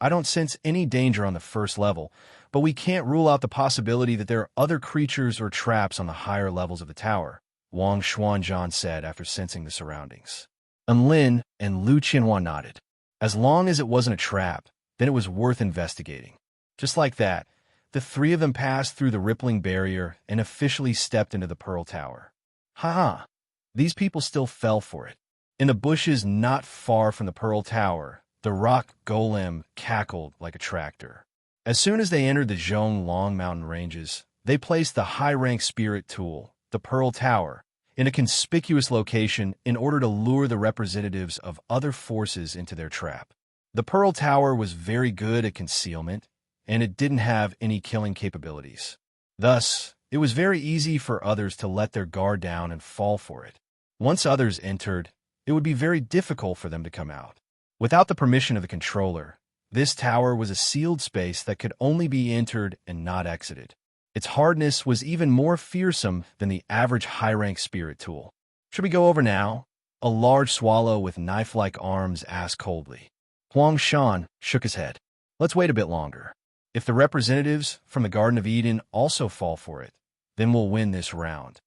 I don't sense any danger on the first level, but we can't rule out the possibility that there are other creatures or traps on the higher levels of the tower, Wang Xuanzhan said after sensing the surroundings. And Lin and Lu Qianhuan nodded. As long as it wasn't a trap, then it was worth investigating. Just like that, the three of them passed through the rippling barrier and officially stepped into the Pearl Tower. These people still fell for it. In the bushes not far from the Pearl Tower, the rock golem cackled like a tractor. As soon as they entered the Zhonglong mountain ranges, they placed the high-rank spirit tool, the Pearl Tower, in a conspicuous location in order to lure the representatives of other forces into their trap. The Pearl Tower was very good at concealment, and it didn't have any killing capabilities. Thus, it was very easy for others to let their guard down and fall for it. Once others entered, it would be very difficult for them to come out. Without the permission of the controller, this tower was a sealed space that could only be entered and not exited. Its hardness was even more fearsome than the average high-rank spirit tool. Should we go over now? A large swallow with knife-like arms asked coldly. Huang Shan shook his head. Let's wait a bit longer. If the representatives from the Garden of Eden also fall for it, then we'll win this round.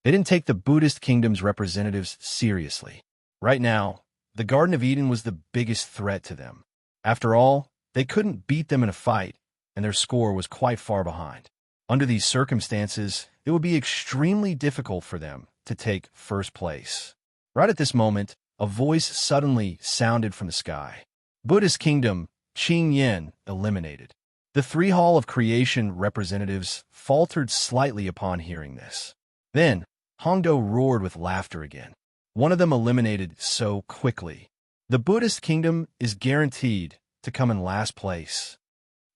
They didn't take the Buddhist kingdom's representatives seriously. Right now, the Garden of Eden was the biggest threat to them. After all, they couldn't beat them in a fight, and their score was quite far behind. Under these circumstances, it would be extremely difficult for them to take first place. Right at this moment, a voice suddenly sounded from the sky. Buddhist Kingdom, Qing Yin, eliminated. The three Hall of Creation representatives faltered slightly upon hearing this. Then, Hongdo roared with laughter again. One of them eliminated so quickly. The Buddhist Kingdom is guaranteed to come in last place.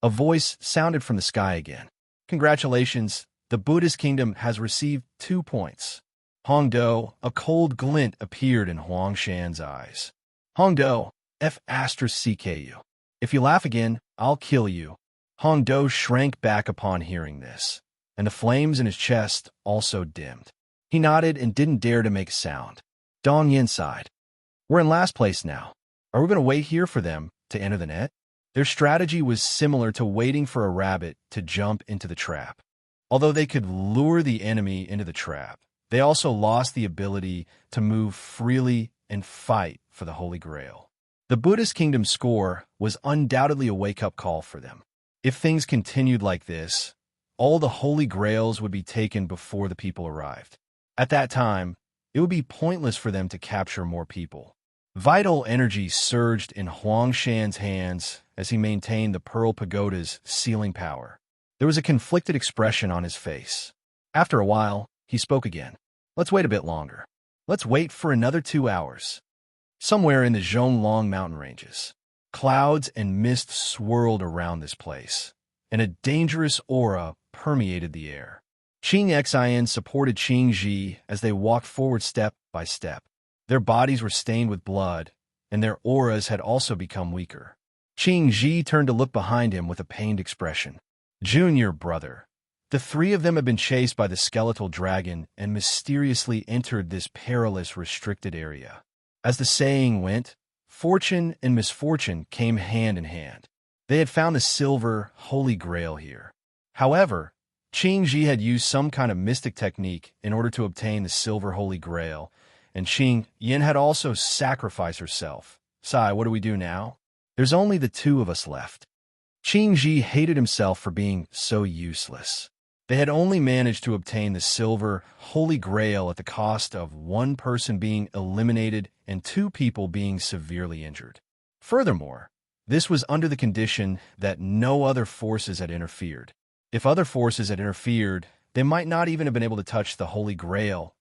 A voice sounded from the sky again. Congratulations, the Buddhist Kingdom has received 2 points. Hongdo, a cold glint appeared in Huang Shan's eyes. Hongdo, F*CKU. If you laugh again, I'll kill you. Hongdo shrank back upon hearing this, and the flames in his chest also dimmed. He nodded and didn't dare to make a sound. Dong Yin sighed. We're in last place now. Are we going to wait here for them to enter the net? Their strategy was similar to waiting for a rabbit to jump into the trap. Although they could lure the enemy into the trap, they also lost the ability to move freely and fight for the Holy Grail. The Buddhist Kingdom's score was undoubtedly a wake-up call for them. If things continued like this, all the Holy Grails would be taken before the people arrived. At that time, it would be pointless for them to capture more people. Vital energy surged in Huang Shan's hands as he maintained the Pearl Pagoda's sealing power. There was a conflicted expression on his face. After a while, he spoke again. Let's wait a bit longer. Let's wait for another 2 hours. Somewhere in the Zhonglong mountain ranges. Clouds and mist swirled around this place, and a dangerous aura permeated the air. Qing Xin supported Qing Ji as they walked forward step by step. Their bodies were stained with blood, and their auras had also become weaker. Qing Ji turned to look behind him with a pained expression. Junior brother. The three of them had been chased by the skeletal dragon and mysteriously entered this perilous, restricted area. As the saying went, fortune and misfortune came hand in hand. They had found the silver holy grail here. However, Qing Ji had used some kind of mystic technique in order to obtain the silver holy grail, and Qing Yin had also sacrificed herself. Sai, what do we do now? There's only the two of us left. Qing Ji hated himself for being so useless. They had only managed to obtain the silver holy grail at the cost of one person being eliminated and two people being severely injured. Furthermore, this was under the condition that no other forces had interfered. If other forces had interfered, they might not even have been able to touch the holy grail.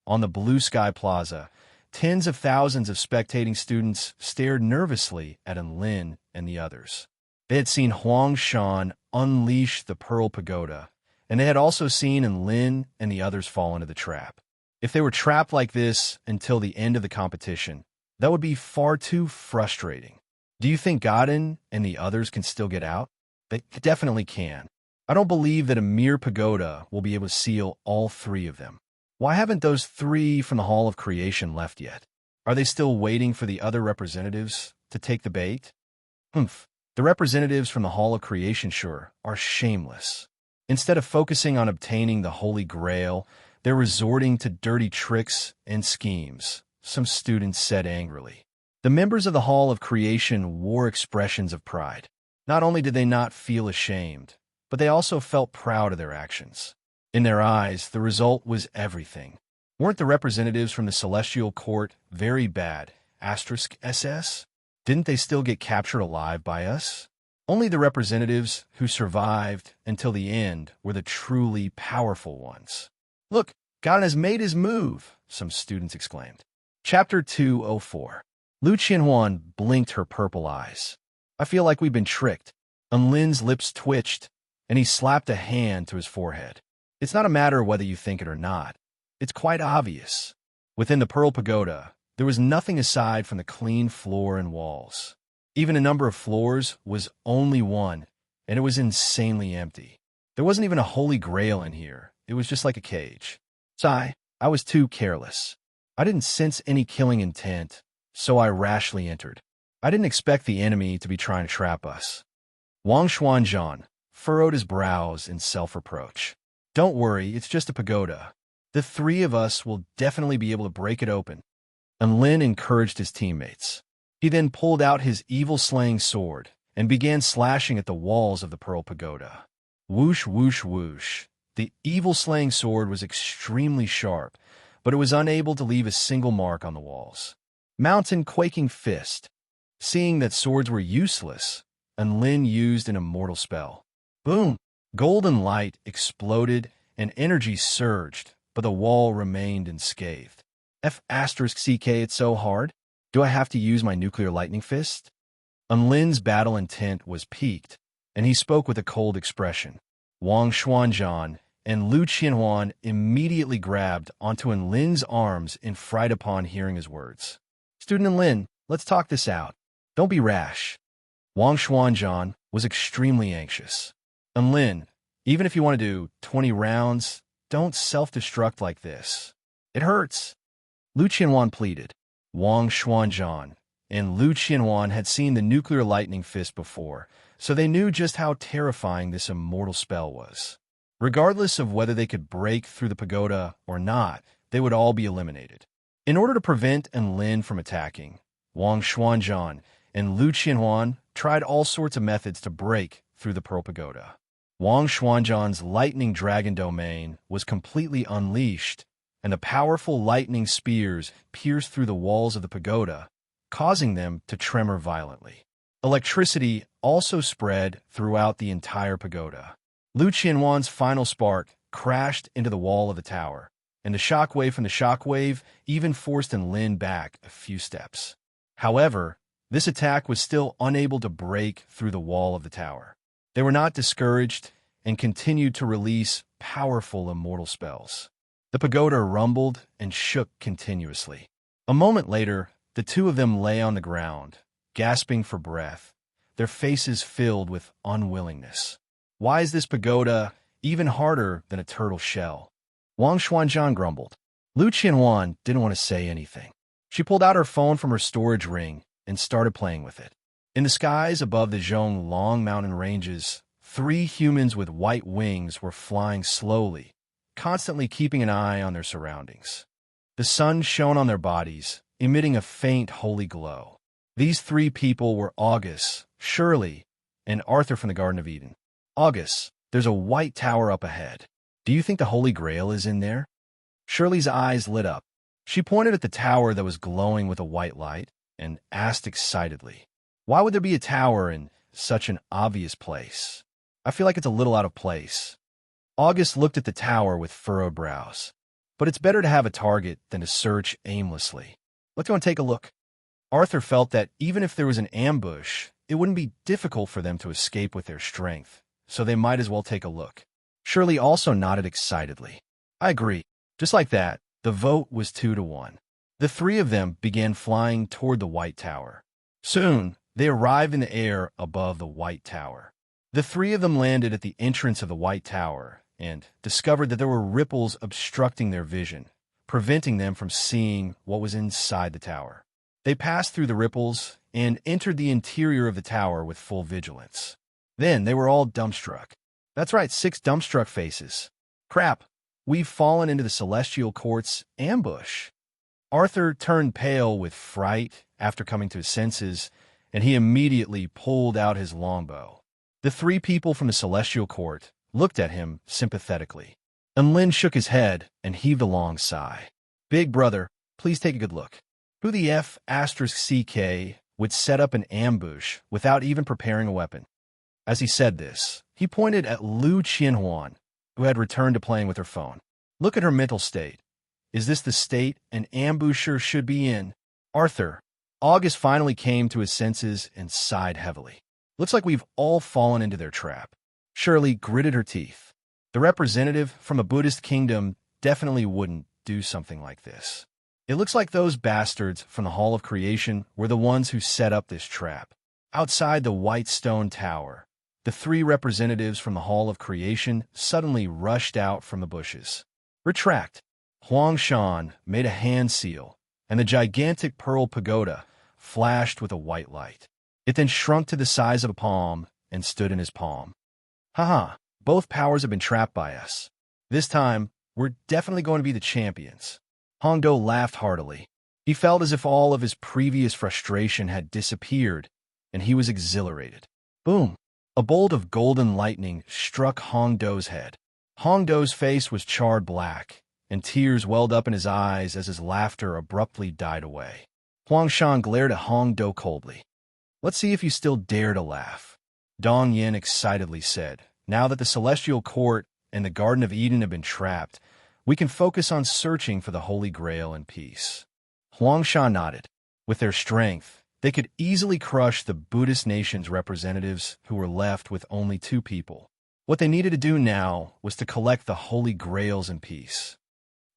On the Blue Sky Plaza, tens of thousands of spectating students stared nervously at Enlin and the others. They had seen Huang Shan unleash the Pearl Pagoda, and they had also seen Enlin and the others fall into the trap. If they were trapped like this until the end of the competition, that would be far too frustrating. Do you think Godin and the others can still get out? They definitely can. I don't believe that a mere pagoda will be able to seal all three of them. Why haven't those three from the Hall of Creation left yet? Are they still waiting for the other representatives to take the bait? The representatives from the Hall of Creation sure are shameless. Instead of focusing on obtaining the Holy Grail, they're resorting to dirty tricks and schemes, some students said angrily. The members of the Hall of Creation wore expressions of pride. Not only did they not feel ashamed, but they also felt proud of their actions. In their eyes, the result was everything. Weren't the representatives from the Celestial Court very bad? SS? Didn't they still get captured alive by us? Only the representatives who survived until the end were the truly powerful ones. Look, God has made his move, some students exclaimed. Chapter 204. Lu Qianhuan blinked her purple eyes. I feel like we've been tricked. Enlin's lips twitched, and he slapped a hand to his forehead. It's not a matter of whether you think it or not. It's quite obvious. Within the Pearl Pagoda, there was nothing aside from the clean floor and walls. Even a number of floors was only one, and it was insanely empty. There wasn't even a holy grail in here. It was just like a cage. I was too careless. I didn't sense any killing intent, so I rashly entered. I didn't expect the enemy to be trying to trap us. Wang Xuanzhan furrowed his brows in self-reproach. Don't worry, it's just a pagoda. The three of us will definitely be able to break it open. Enlin encouraged his teammates. He then pulled out his evil-slaying sword and began slashing at the walls of the Pearl Pagoda. Whoosh, whoosh, whoosh. The evil-slaying sword was extremely sharp, but it was unable to leave a single mark on the walls. Mountain Quaking Fist. Seeing that swords were useless, Enlin used an immortal spell. Boom! Golden light exploded and energy surged, but the wall remained unscathed. F***CK, it's so hard. Do I have to use my nuclear lightning fist? Enlin's battle intent was piqued, and he spoke with a cold expression. Wang Xuanzhan and Lu Qianhuan immediately grabbed onto Enlin's arms in fright upon hearing his words. Student Enlin, let's talk this out. Don't be rash. Wang Xuanzhan was extremely anxious. Enlin, even if you want to do 20 rounds, don't self-destruct like this. It hurts. Lu Qianhuan pleaded. Wang Xuanzhan and Lu Qianhuan had seen the nuclear lightning fist before, so they knew just how terrifying this immortal spell was. Regardless of whether they could break through the pagoda or not, they would all be eliminated. In order to prevent Enlin from attacking, Wang Xuanzhan and Lu Qianhuan tried all sorts of methods to break through the Pearl Pagoda. Wang Xuanzhan's lightning dragon domain was completely unleashed, and the powerful lightning spears pierced through the walls of the pagoda, causing them to tremor violently. Electricity also spread throughout the entire pagoda. Lu Qianhuan's final spark crashed into the wall of the tower, and the shockwave from the shockwave even forced Enlin back a few steps. However, This attack was still unable to break through the wall of the tower. They were not discouraged and continued to release powerful immortal spells. The pagoda rumbled and shook continuously. A moment later, the two of them lay on the ground, gasping for breath, their faces filled with unwillingness. Why is this pagoda even harder than a turtle shell? Wang Xuanzhan grumbled. Lu Qianhuan didn't want to say anything. She pulled out her phone from her storage ring and started playing with it. In the skies above the Zhonglong mountain ranges, 3 humans with white wings were flying slowly, constantly keeping an eye on their surroundings. The sun shone on their bodies, emitting a faint holy glow. These 3 people were August, Shirley, and Arthur from the Garden of Eden. August, there's a white tower up ahead. Do you think the Holy Grail is in there? Shirley's eyes lit up. She pointed at the tower that was glowing with a white light and asked excitedly, "Why would there be a tower in such an obvious place? I feel like it's a little out of place." August looked at the tower with furrowed brows. But it's better to have a target than to search aimlessly. Let's go and take a look. Arthur felt that even if there was an ambush, it wouldn't be difficult for them to escape with their strength, so they might as well take a look. Shirley also nodded excitedly. I agree. Just like that, the vote was 2-1. The 3 of them began flying toward the White Tower. Soon, they arrived in the air above the White Tower. The 3 of them landed at the entrance of the White Tower and discovered that there were ripples obstructing their vision, preventing them from seeing what was inside the tower. They passed through the ripples and entered the interior of the tower with full vigilance. Then they were all dumbstruck. That's right, 6 dumbstruck faces. Crap, we've fallen into the Celestial Court's ambush. Arthur turned pale with fright after coming to his senses, and he immediately pulled out his longbow. The 3 people from the Celestial Court looked at him sympathetically. And Lin shook his head and heaved a long sigh. Big brother, please take a good look. Who the F***CK would set up an ambush without even preparing a weapon? As he said this, he pointed at Lu Qianhuan, who had returned to playing with her phone. Look at her mental state. Is this the state an ambusher should be in? Arthur. August finally came to his senses and sighed heavily. Looks like we've all fallen into their trap. Shirley gritted her teeth. The representative from a Buddhist kingdom definitely wouldn't do something like this. It looks like those bastards from the Hall of Creation were the ones who set up this trap. Outside the white stone tower, the 3 representatives from the Hall of Creation suddenly rushed out from the bushes. Retract. Huang Shan made a hand seal, and the gigantic pearl pagoda flashed with a white light. It then shrunk to the size of a palm and stood in his palm. Haha, both powers have been trapped by us. This time, we're definitely going to be the champions. Hongdo laughed heartily. He felt as if all of his previous frustration had disappeared, and he was exhilarated. Boom! A bolt of golden lightning struck Hongdo's head. Hongdo's face was charred black, and tears welled up in his eyes as his laughter abruptly died away. Huang Shan glared at Hongdo coldly. Let's see if you still dare to laugh. Dong Yin excitedly said, now that the Celestial Court and the Garden of Eden have been trapped, we can focus on searching for the Holy Grail in peace. Huang Shan nodded. With their strength, they could easily crush the Buddhist nation's representatives who were left with only 2 people. What they needed to do now was to collect the Holy Grails in peace.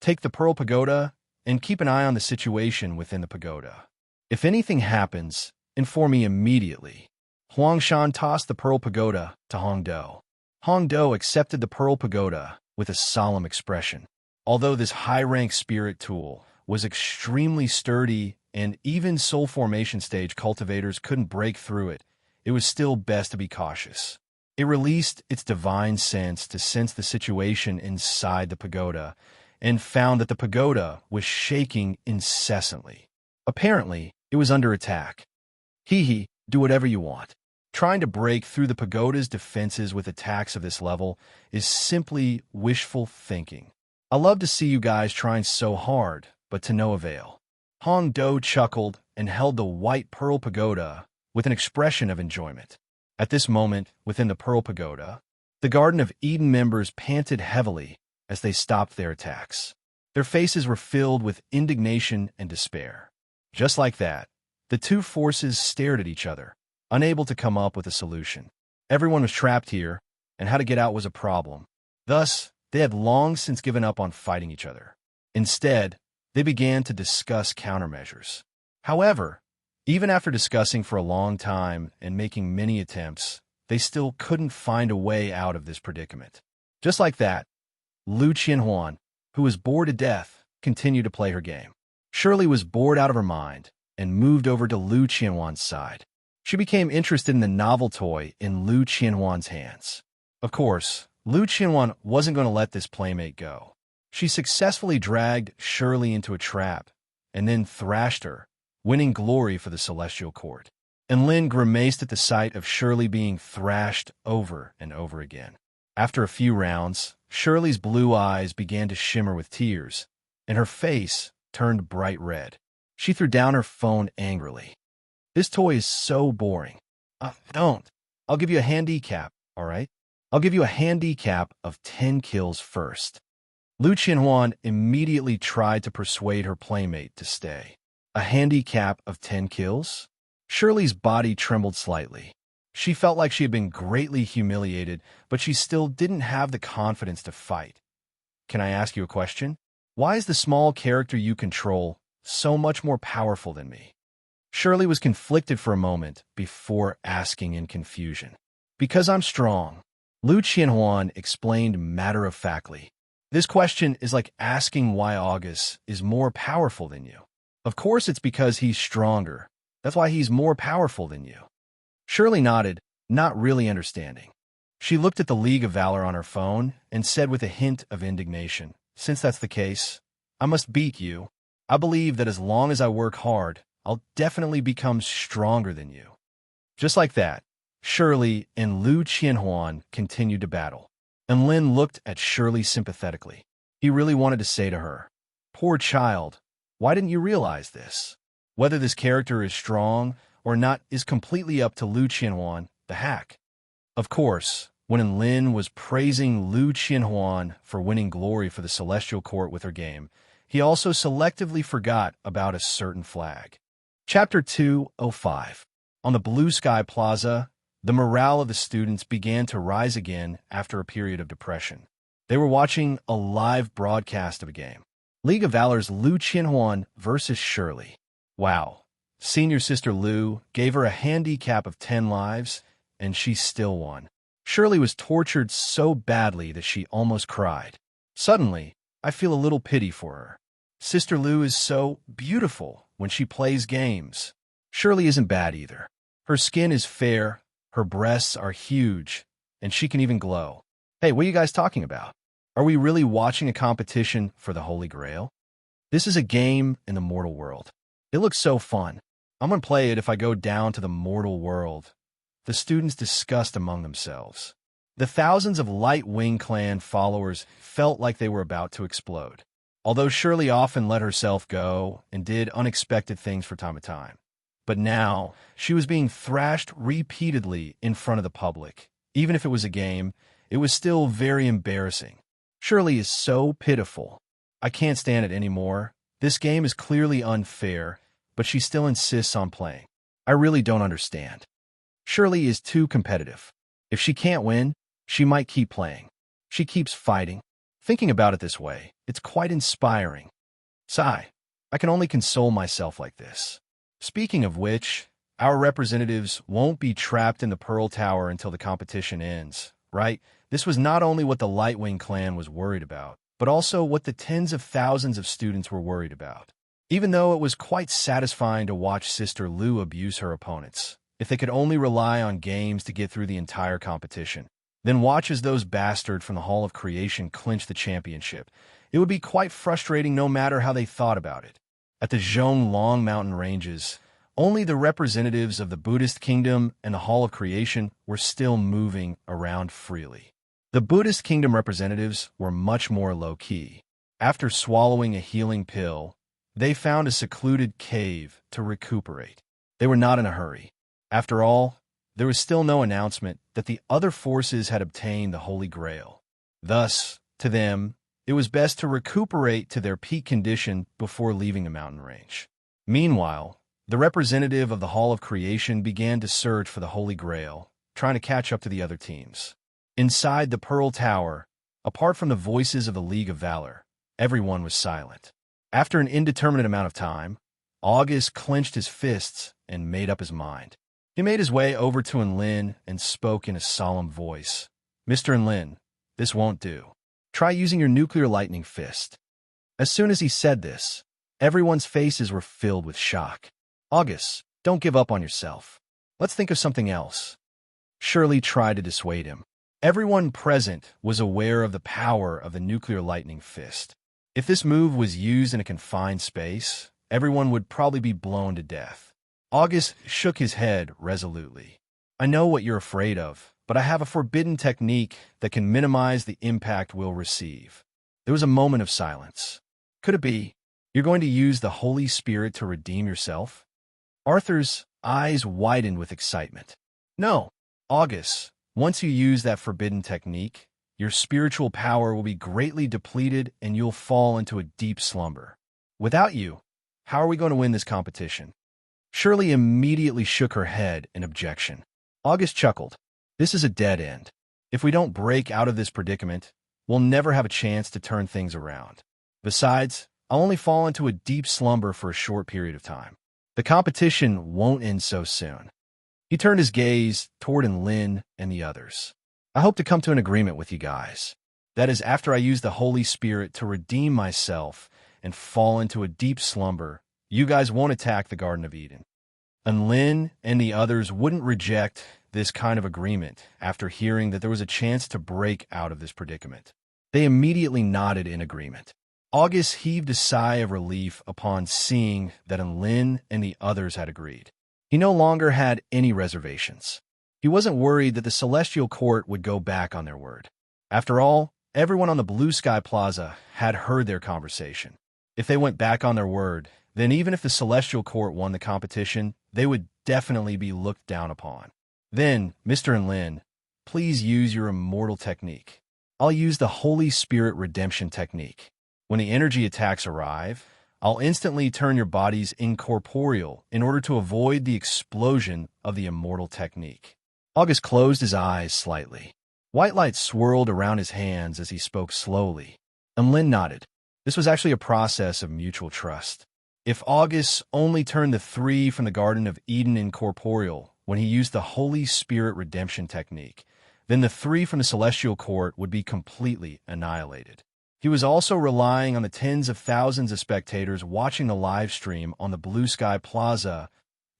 Take the Pearl Pagoda and keep an eye on the situation within the pagoda. If anything happens, inform me immediately. Huang Shan tossed the Pearl Pagoda to Hongdo. Hongdo accepted the Pearl Pagoda with a solemn expression. Although this high-rank spirit tool was extremely sturdy and even soul formation stage cultivators couldn't break through it, it was still best to be cautious. It released its divine sense to sense the situation inside the pagoda and found that the pagoda was shaking incessantly. Apparently, it was under attack. Hee, do whatever you want. Trying to break through the pagoda's defenses with attacks of this level is simply wishful thinking. I love to see you guys trying so hard, but to no avail. Hongdo chuckled and held the white Pearl Pagoda with an expression of enjoyment. At this moment, within the Pearl Pagoda, the Garden of Eden members panted heavily as they stopped their attacks. Their faces were filled with indignation and despair. Just like that, The two forces stared at each other, unable to come up with a solution. Everyone was trapped here, and how to get out was a problem. Thus, they had long since given up on fighting each other. Instead, they began to discuss countermeasures. However, even after discussing for a long time and making many attempts, they still couldn't find a way out of this predicament. Just like that, Lu Qianhuan, who was bored to death, continued to play her game. Shirley was bored out of her mind and moved over to Lu Qianhuan's side. She became interested in the novel toy in Lu Qianhuan's hands. Of course, Lu Qianhuan wasn't going to let this playmate go. She successfully dragged Shirley into a trap and then thrashed her, winning glory for the Celestial Court. And Lin grimaced at the sight of Shirley being thrashed over and over again. After a few rounds, Shirley's blue eyes began to shimmer with tears, and her face turned bright red. She threw down her phone angrily. This toy is so boring. Don't. I'll give you a handicap, all right? I'll give you a handicap of 10 kills first. Lu Qianhuan immediately tried to persuade her playmate to stay. A handicap of 10 kills? Shirley's body trembled slightly. She felt like she had been greatly humiliated, but she still didn't have the confidence to fight. Can I ask you a question? Why is the small character you control so much more powerful than me? Shirley was conflicted for a moment before asking in confusion. Because I'm strong, Lu Qianhuan explained matter-of-factly. This question is like asking why August is more powerful than you. Of course it's because he's stronger. That's why he's more powerful than you. Shirley nodded, not really understanding. She looked at the League of Valor on her phone and said with a hint of indignation, "Since that's the case, I must beat you. I believe that as long as I work hard, I'll definitely become stronger than you." Just like that, Shirley and Lu Qianhuan continued to battle. And Lin looked at Shirley sympathetically. He really wanted to say to her, "Poor child, why didn't you realize this? Whether this character is strong or not is completely up to Lu Qianhuan, the hack." Of course, when Lin was praising Lu Qianhuan for winning glory for the Celestial Court with her game, he also selectively forgot about a certain flag. Chapter 205. On the Blue Sky Plaza, the morale of the students began to rise again after a period of depression. They were watching a live broadcast of a game. League of Valor's Lu Qianhuan versus Shirley. Wow. Senior sister Lu gave her a handicap of 10 lives, and she still won. Shirley was tortured so badly that she almost cried. Suddenly, I feel a little pity for her. Sister Lu is so beautiful when she plays games. Shirley isn't bad either. Her skin is fair, her breasts are huge, and she can even glow. Hey, what are you guys talking about? Are we really watching a competition for the Holy Grail? This is a game in the mortal world. It looks so fun. I'm going to play it if I go down to the mortal world. The students discussed among themselves. The thousands of Light Wing Clan followers felt like they were about to explode. Although Shirley often let herself go and did unexpected things from time to time. But now, she was being thrashed repeatedly in front of the public. Even if it was a game, it was still very embarrassing. Shirley is so pitiful. I can't stand it anymore. This game is clearly unfair, but she still insists on playing. I really don't understand. Shirley is too competitive. If she can't win, she might keep playing. She keeps fighting. Thinking about it this way, it's quite inspiring. Sigh. I can only console myself like this. Speaking of which, our representatives won't be trapped in the Pearl Tower until the competition ends, right? This was not only what the Lightwing clan was worried about, but also what the tens of thousands of students were worried about. Even though it was quite satisfying to watch Sister Lu abuse her opponents, if they could only rely on games to get through the entire competition, then watch as those bastards from the Hall of Creation clinch the championship. It would be quite frustrating no matter how they thought about it. At the Zhonglong Mountain Ranges, only the representatives of the Buddhist Kingdom and the Hall of Creation were still moving around freely. The Buddhist Kingdom representatives were much more low-key. After swallowing a healing pill, they found a secluded cave to recuperate. They were not in a hurry. After all, there was still no announcement that the other forces had obtained the Holy Grail. Thus, to them, it was best to recuperate to their peak condition before leaving the mountain range. Meanwhile, The representative of the Hall of Creation began to search for the Holy Grail, trying to catch up to the other teams. Inside the Pearl Tower, apart from the voices of the League of Valor, everyone was silent. After an indeterminate amount of time, August clenched his fists and made up his mind. He made his way over to Enlin and spoke in a solemn voice. "Mr. Enlin, this won't do. Try using your nuclear lightning fist." As soon as he said this, everyone's faces were filled with shock. "August, don't give up on yourself. Let's think of something else." Shirley tried to dissuade him. Everyone present was aware of the power of the nuclear lightning fist. If this move was used in a confined space, everyone would probably be blown to death. August shook his head resolutely. "I know what you're afraid of, but I have a forbidden technique that can minimize the impact we'll receive." There was a moment of silence. Could it be you're going to use the Holy Spirit to redeem yourself? Arthur's eyes widened with excitement. "No, August. Once you use that forbidden technique, your spiritual power will be greatly depleted and you'll fall into a deep slumber. Without you, how are we going to win this competition?" Shirley immediately shook her head in objection. August chuckled. "This is a dead end. If we don't break out of this predicament, we'll never have a chance to turn things around. Besides, I'll only fall into a deep slumber for a short period of time. The competition won't end so soon." He turned his gaze toward Enlin and the others. "I hope to come to an agreement with you guys. That is, after I use the Holy Spirit to redeem myself and fall into a deep slumber, you guys won't attack the Garden of Eden." Enlin and the others wouldn't reject this kind of agreement after hearing that there was a chance to break out of this predicament. They immediately nodded in agreement. August heaved a sigh of relief upon seeing that Enlin and the others had agreed. He no longer had any reservations. He wasn't worried that the Celestial Court would go back on their word. After all, everyone on the Blue Sky Plaza had heard their conversation. If they went back on their word, then even if the Celestial Court won the competition, they would definitely be looked down upon. "Then, Mr. Enlin, please use your immortal technique. I'll use the Holy Spirit redemption technique. When the energy attacks arrive, I'll instantly turn your bodies incorporeal in order to avoid the explosion of the immortal technique." August closed his eyes slightly. White light swirled around his hands as he spoke slowly. Enlin nodded. This was actually a process of mutual trust. If August only turned the three from the Garden of Eden incorporeal when he used the Holy Spirit redemption technique, then the three from the Celestial Court would be completely annihilated. He was also relying on the tens of thousands of spectators watching the live stream on the Blue Sky Plaza.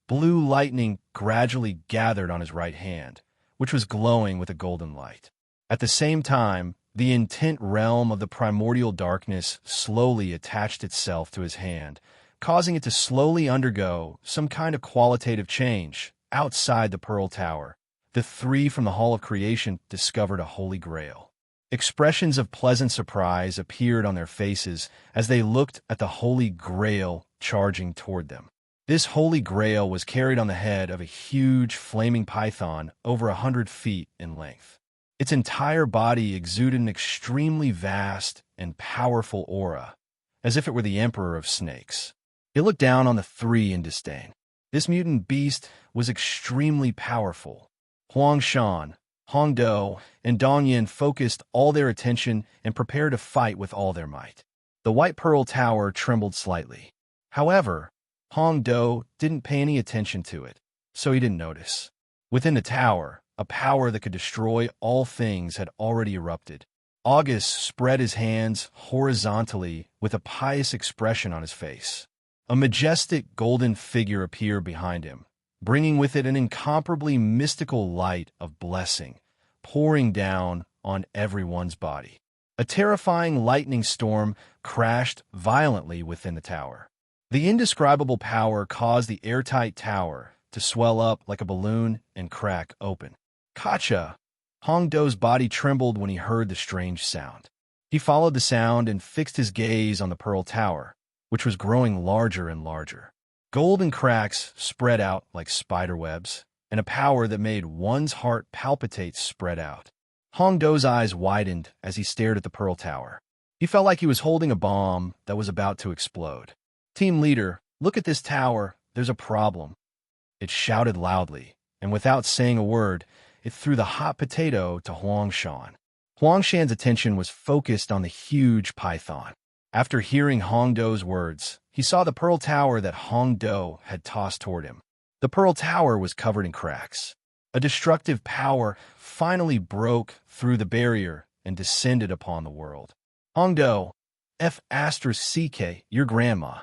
Blue lightning gradually gathered on his right hand, which was glowing with a golden light. At the same time, the intent realm of the primordial darkness slowly attached itself to his hand, causing it to slowly undergo some kind of qualitative change. Outside the Pearl Tower, the three from the Hall of Creation discovered a Holy Grail. Expressions of pleasant surprise appeared on their faces as they looked at the Holy Grail charging toward them. This Holy Grail was carried on the head of a huge flaming python over 100 feet in length. Its entire body exuded an extremely vast and powerful aura, as if it were the Emperor of Snakes. It looked down on the three in disdain. This mutant beast was extremely powerful. Huang Shan, Hong Do, and Dong Yin focused all their attention and prepared to fight with all their might. The White Pearl Tower trembled slightly. However, Hong Do didn't pay any attention to it, so he didn't notice. Within the tower, a power that could destroy all things had already erupted. August spread his hands horizontally with a pious expression on his face. A majestic golden figure appeared behind him, bringing with it an incomparably mystical light of blessing, pouring down on everyone's body. A terrifying lightning storm crashed violently within the tower. The indescribable power caused the airtight tower to swell up like a balloon and crack open. "Kacha!" Hong Do's body trembled when he heard the strange sound. He followed the sound and fixed his gaze on the Pearl Tower, which was growing larger and larger. Golden cracks spread out like spider webs, and a power that made one's heart palpitate spread out. Hong Do's eyes widened as he stared at the Pearl Tower. He felt like he was holding a bomb that was about to explode. "Team leader, look at this tower. there's a problem. It shouted loudly, and without saying a word, it threw the hot potato to Huangshan. Huangshan's attention was focused on the huge python. After hearing Hongdo's words, he saw the pearl tower that Hongdo had tossed toward him. The pearl tower was covered in cracks. A destructive power finally broke through the barrier and descended upon the world. Hongdo, F***, your grandma.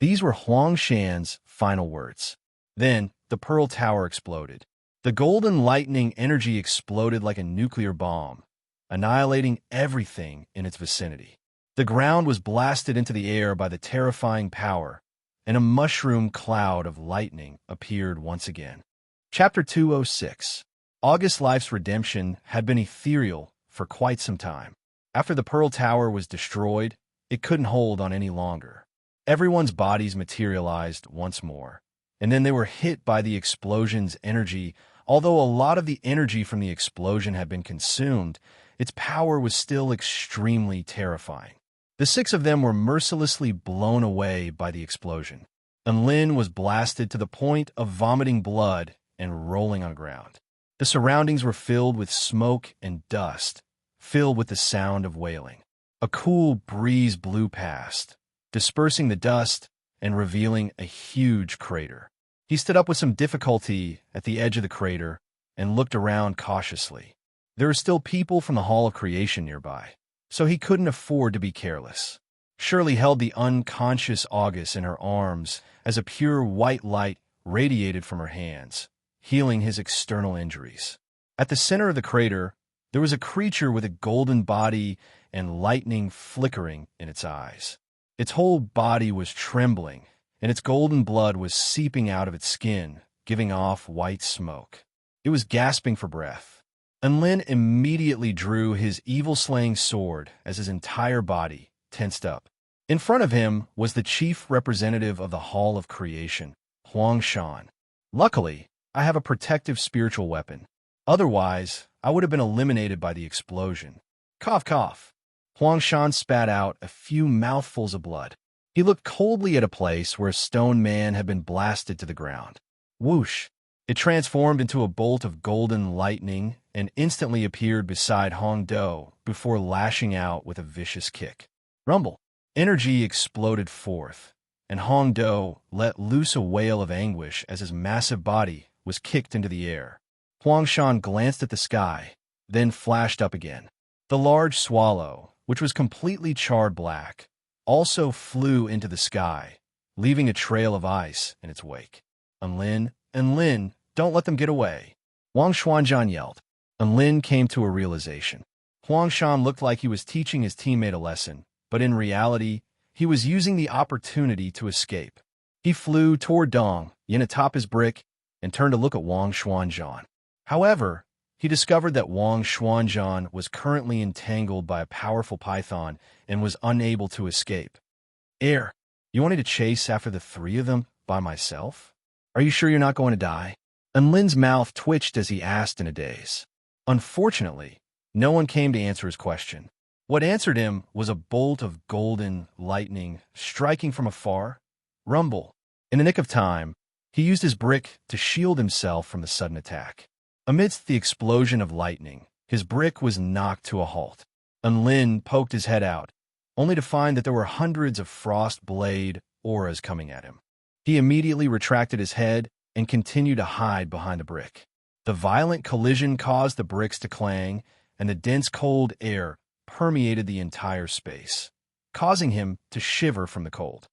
These were Huangshan's final words. Then, the pearl tower exploded. The golden lightning energy exploded like a nuclear bomb, annihilating everything in its vicinity. The ground was blasted into the air by the terrifying power, and a mushroom cloud of lightning appeared once again. Chapter 206. August Life's redemption had been ethereal for quite some time. After the Pearl Tower was destroyed, it couldn't hold on any longer. Everyone's bodies materialized once more, and then they were hit by the explosion's energy. Although a lot of the energy from the explosion had been consumed, its power was still extremely terrifying. The 6 of them were mercilessly blown away by the explosion, and Lin was blasted to the point of vomiting blood and rolling on the ground. The surroundings were filled with smoke and dust, filled with the sound of wailing. A cool breeze blew past, dispersing the dust and revealing a huge crater. He stood up with some difficulty at the edge of the crater and looked around cautiously. There were still people from the Hall of Creation nearby, so he couldn't afford to be careless. Shirley held the unconscious August in her arms as a pure white light radiated from her hands, healing his external injuries. At the center of the crater, there was a creature with a golden body and lightning flickering in its eyes. Its whole body was trembling, and its golden blood was seeping out of its skin, giving off white smoke. It was gasping for breath, and Lin immediately drew his evil-slaying sword as his entire body tensed up. In front of him was the chief representative of the Hall of Creation, Huangshan. Luckily, I have a protective spiritual weapon. Otherwise, I would have been eliminated by the explosion. Cough, cough. Huangshan spat out a few mouthfuls of blood. He looked coldly at a place where a stone man had been blasted to the ground. Whoosh! It transformed into a bolt of golden lightning and instantly appeared beside Hongdo before lashing out with a vicious kick. Rumble! Energy exploded forth, and Hongdo let loose a wail of anguish as his massive body was kicked into the air. Huangshan glanced at the sky, then flashed up again. The large swallow, which was completely charred black, also flew into the sky, leaving a trail of ice in its wake. Lin, don't let them get away. Wang Xuanzhan yelled. Lin came to a realization. Huangshan looked like he was teaching his teammate a lesson, but in reality, he was using the opportunity to escape. He flew toward Dong, Yin atop his brick, and turned to look at Wang Xuanzhan. However, he discovered that Wang Xuanzhan was currently entangled by a powerful python and was unable to escape. You want me to chase after the 3 of them by myself? Are you sure you're not going to die? And Lin's mouth twitched as he asked in a daze. Unfortunately, no one came to answer his question. What answered him was a bolt of golden lightning striking from afar. Rumble. In the nick of time, he used his brick to shield himself from the sudden attack. Amidst the explosion of lightning, his brick was knocked to a halt. Lin poked his head out, only to find that there were hundreds of frost blade auras coming at him. He immediately retracted his head and continued to hide behind the brick. The violent collision caused the bricks to clang, and the dense cold air permeated the entire space, causing him to shiver from the cold.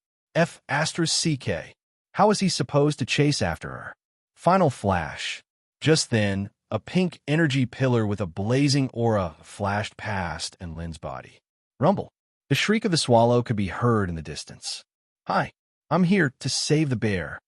How was he supposed to chase after her? Final flash. Just then, a pink energy pillar with a blazing aura flashed past Lin's body. Rumble. The shriek of the swallow could be heard in the distance. Hi, I'm here to save the bear.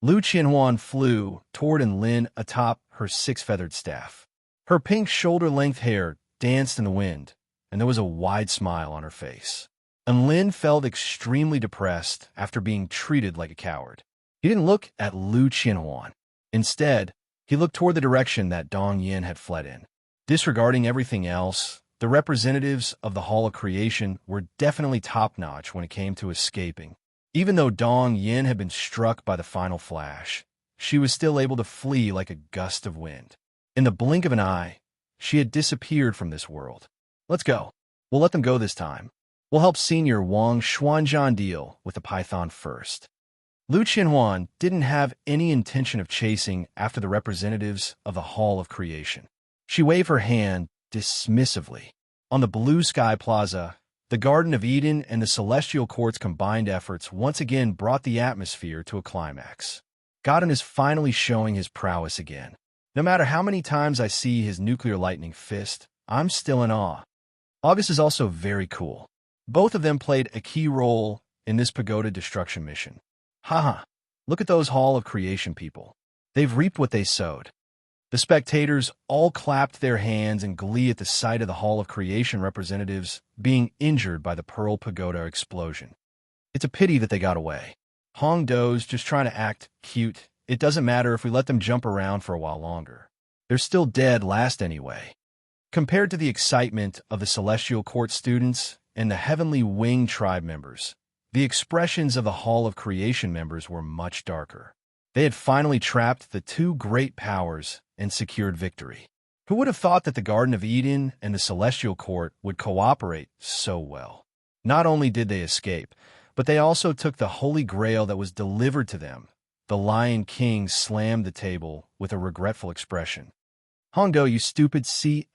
Lu Qianhuan flew toward Lin atop her 6-feathered staff. Her pink shoulder-length hair danced in the wind, and there was a wide smile on her face. Lin felt extremely depressed after being treated like a coward. He didn't look at Lu Qianhuan. Instead, he looked toward the direction that Dong Yin had fled in. Disregarding everything else, the representatives of the Hall of Creation were definitely top-notch when it came to escaping. Even though Dong Yin had been struck by the final flash, she was still able to flee like a gust of wind. In the blink of an eye, she had disappeared from this world. Let's go. We'll let them go this time. We'll help Senior Wang Xuanzhan deal with the python first. Lu Qianhuan didn't have any intention of chasing after the representatives of the Hall of Creation. She waved her hand dismissively. On the Blue Sky Plaza, the Garden of Eden and the Celestial Court's combined efforts once again brought the atmosphere to a climax. Godin is finally showing his prowess again. No matter how many times I see his nuclear lightning fist, I'm still in awe. August is also very cool. Both of them played a key role in this pagoda destruction mission. Haha, look at those Hall of Creation people. They've reaped what they sowed. The spectators all clapped their hands in glee at the sight of the Hall of Creation representatives being injured by the Pearl Pagoda explosion. It's a pity that they got away. Hong Do's just trying to act cute. It doesn't matter if we let them jump around for a while longer. They're still dead last anyway. Compared to the excitement of the Celestial Court students and the Heavenly Wing tribe members, the expressions of the Hall of Creation members were much darker. They had finally trapped the two great powers and secured victory. Who would have thought that the Garden of Eden and the Celestial Court would cooperate so well? Not only did they escape, but they also took the Holy Grail that was delivered to them. The Lion King slammed the table with a regretful expression. Hongdo, you stupid C***.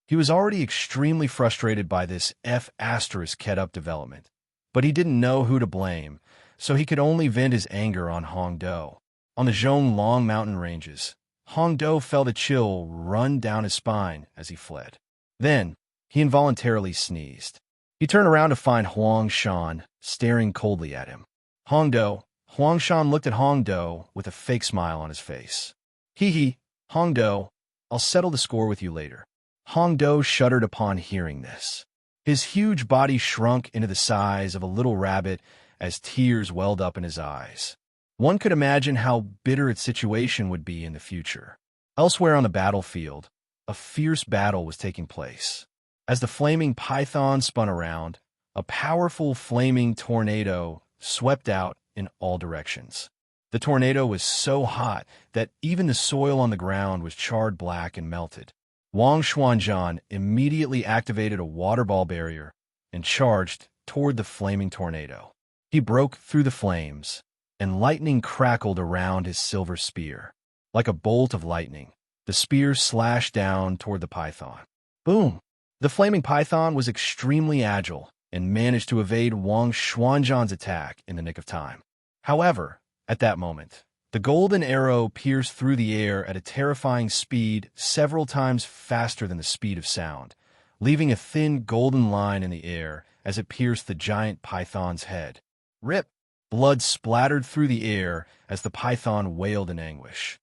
He was already extremely frustrated by this F***ket-up development, but he didn't know who to blame, so he could only vent his anger on Hongdo. On the Zhonglong mountain ranges, Hongdo felt a chill run down his spine as he fled. Then, he involuntarily sneezed. He turned around to find Huang Shan staring coldly at him. Hongdo. Huang Shan looked at Hongdo with a fake smile on his face. Hee, Hongdo, I'll settle the score with you later. Hongdo shuddered upon hearing this. His huge body shrunk into the size of a little rabbit as tears welled up in his eyes. One could imagine how bitter its situation would be in the future. Elsewhere on the battlefield, a fierce battle was taking place. As the flaming python spun around, a powerful flaming tornado swept out in all directions. The tornado was so hot that even the soil on the ground was charred black and melted. Wang Xuanzhan immediately activated a water ball barrier and charged toward the flaming tornado. He broke through the flames, and lightning crackled around his silver spear. Like a bolt of lightning, the spear slashed down toward the python. Boom! The flaming python was extremely agile and managed to evade Wang Xuanzhan's attack in the nick of time. However, at that moment, the golden arrow pierced through the air at a terrifying speed several times faster than the speed of sound, leaving a thin golden line in the air as it pierced the giant python's head. Rip! Blood splattered through the air as the python wailed in anguish.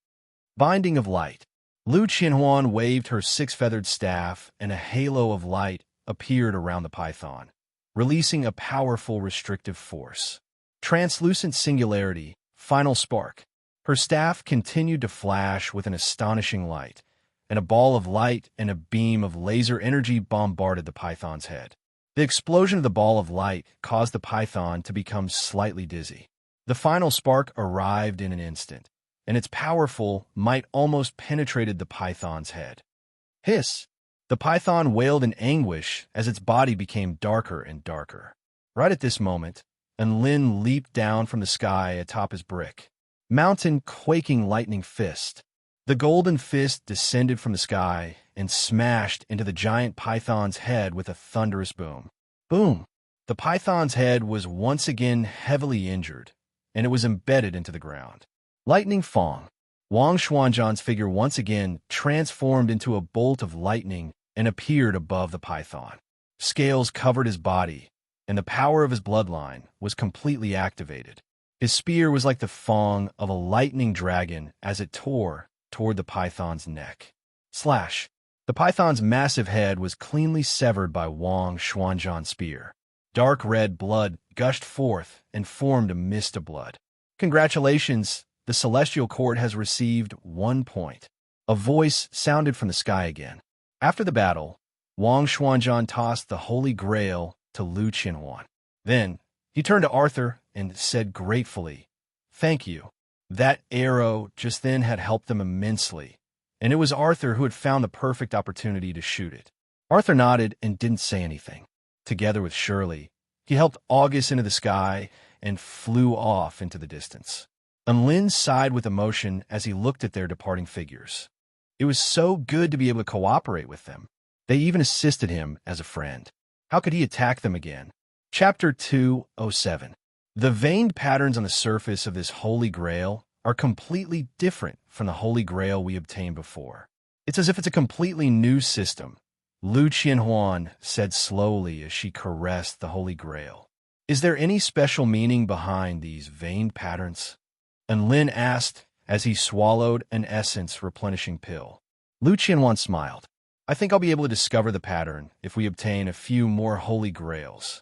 Binding of light. Lu Qianhuan waved her six-feathered staff, and a halo of light appeared around the python, releasing a powerful restrictive force. Translucent singularity, final spark. Her staff continued to flash with an astonishing light, and a ball of light and a beam of laser energy bombarded the python's head. The explosion of the ball of light caused the python to become slightly dizzy. The final spark arrived in an instant, and its powerful might almost penetrated the python's head. Hiss! The python wailed in anguish as its body became darker and darker. Right at this moment, Enlin leaped down from the sky atop his brick, mountain quaking lightning fist. The golden fist descended from the sky and smashed into the giant python's head with a thunderous boom. Boom! The python's head was once again heavily injured, and it was embedded into the ground. Lightning Fong. Wang Xuanzhan's figure once again transformed into a bolt of lightning and appeared above the python. Scales covered his body, and the power of his bloodline was completely activated. His spear was like the fong of a lightning dragon as it tore toward the python's neck. Slash! The python's massive head was cleanly severed by Wang Xuanzhan's spear. Dark red blood gushed forth and formed a mist of blood. Congratulations! The Celestial Court has received 1 point. A voice sounded from the sky again. After the battle, Wang Xuanzhan tossed the Holy Grail to Lu Qianhuan. Then, He turned to Arthur and said gratefully, "Thank you." That arrow just then had helped them immensely, and it was Arthur who had found the perfect opportunity to shoot it. Arthur nodded and didn't say anything. Together with Shirley, he helped August into the sky and flew off into the distance. And Lin sighed with emotion as he looked at their departing figures. It was so good to be able to cooperate with them. They even assisted him as a friend. How could he attack them again? Chapter 207. The veined patterns on the surface of this Holy Grail are completely different from the Holy Grail we obtained before. It's as if it's a completely new system, Lu Qianhuan said slowly as she caressed the Holy Grail. Is there any special meaning behind these veined patterns? And Lin asked as he swallowed an essence replenishing pill. Lu Qianhuan smiled. I think I'll be able to discover the pattern if we obtain a few more Holy Grails.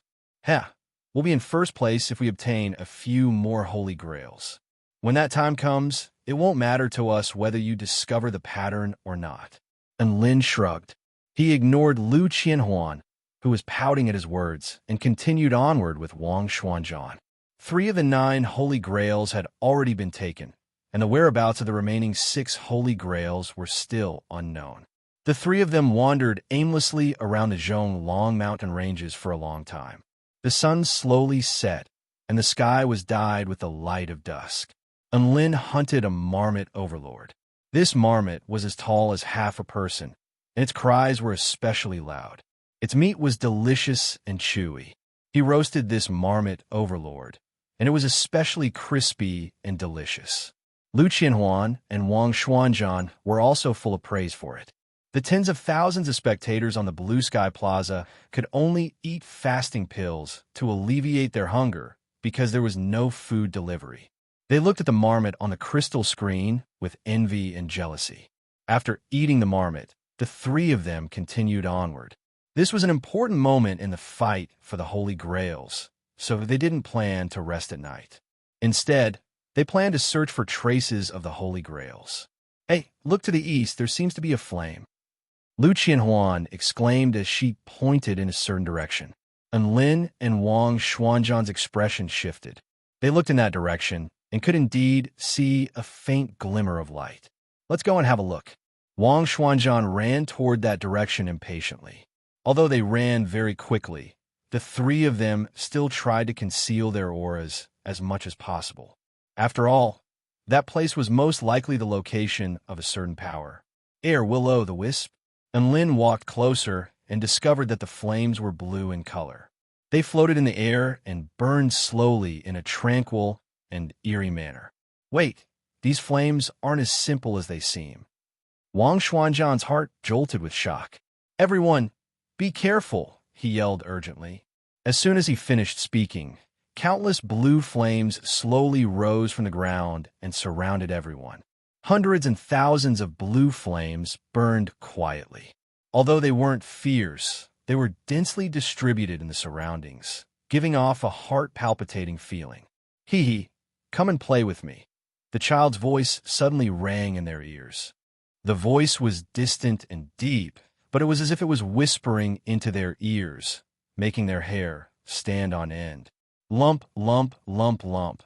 We'll be in first place if we obtain a few more Holy Grails. When that time comes, it won't matter to us whether you discover the pattern or not. And Lin shrugged. He ignored Lu Qianhuan, who was pouting at his words, and continued onward with Wang Xuanzhan. 3 of the 9 Holy Grails had already been taken, and the whereabouts of the remaining 6 Holy Grails were still unknown. The 3 of them wandered aimlessly around the Zhonglong mountain ranges for a long time. The sun slowly set, and the sky was dyed with the light of dusk. And Lin hunted a marmot overlord. This marmot was as tall as half a person, and its cries were especially loud. Its meat was delicious and chewy. He roasted this marmot overlord, and it was especially crispy and delicious. Lu Qianhuan and Wang Xuanzhan were also full of praise for it. The tens of thousands of spectators on the Blue Sky Plaza could only eat fasting pills to alleviate their hunger because there was no food delivery. They looked at the marmot on the crystal screen with envy and jealousy. After eating the marmot, the 3 of them continued onward. This was an important moment in the fight for the Holy Grails, so they didn't plan to rest at night. Instead, they planned to search for traces of the Holy Grails. Hey, look to the east, there seems to be a flame. Lu Qianhuan exclaimed as she pointed in a certain direction. And Lin and Wang Xuanzhan's expression shifted. They looked in that direction and could indeed see a faint glimmer of light. Let's go and have a look. Wang Xuanzhan ran toward that direction impatiently. Although they ran very quickly, the 3 of them still tried to conceal their auras as much as possible. After all, that place was most likely the location of a certain power. Will-o'-the-wisp. And Lin walked closer and discovered that the flames were blue in color. They floated in the air and burned slowly in a tranquil and eerie manner. Wait, these flames aren't as simple as they seem. Wang Xuanzhan's heart jolted with shock. Everyone, be careful, he yelled urgently. As soon as he finished speaking, countless blue flames slowly rose from the ground and surrounded everyone. Hundreds and thousands of blue flames burned quietly. Although they weren't fierce, they were densely distributed in the surroundings, giving off a heart-palpitating feeling. Hee, come and play with me. The child's voice suddenly rang in their ears. The voice was distant and deep, but it was as if it was whispering into their ears, making their hair stand on end. Lump, lump, lump, lump.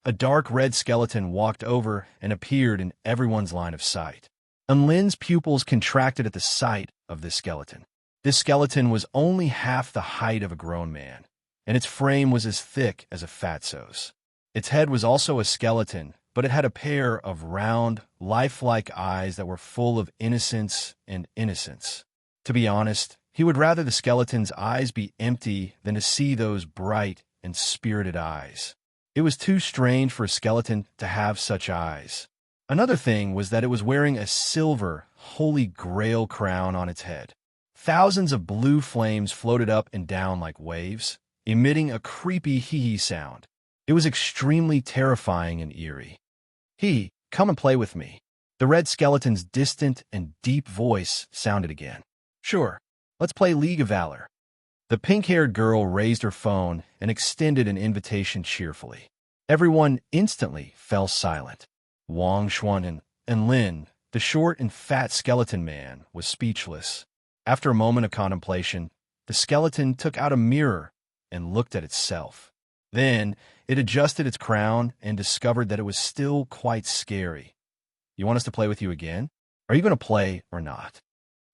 A dark red skeleton walked over and appeared in everyone's line of sight. And Lin's pupils contracted at the sight of this skeleton. This skeleton was only half the height of a grown man, and its frame was as thick as a fatso's. Its head was also a skeleton, but it had a pair of round, lifelike eyes that were full of innocence and innocence. To be honest, he would rather the skeleton's eyes be empty than to see those bright and spirited eyes. It was too strange for a skeleton to have such eyes. Another thing was that it was wearing a silver, Holy Grail crown on its head. Thousands of blue flames floated up and down like waves, emitting a creepy hee-hee sound. It was extremely terrifying and eerie. Come and play with me. The red skeleton's distant and deep voice sounded again. Sure, let's play League of Valor. The pink-haired girl raised her phone and extended an invitation cheerfully. Everyone instantly fell silent. Wang Xuanzhan and Lin, the short and fat skeleton man, was speechless. After a moment of contemplation, the skeleton took out a mirror and looked at itself. Then it adjusted its crown and discovered that it was still quite scary. You want us to play with you again? Are you going to play or not?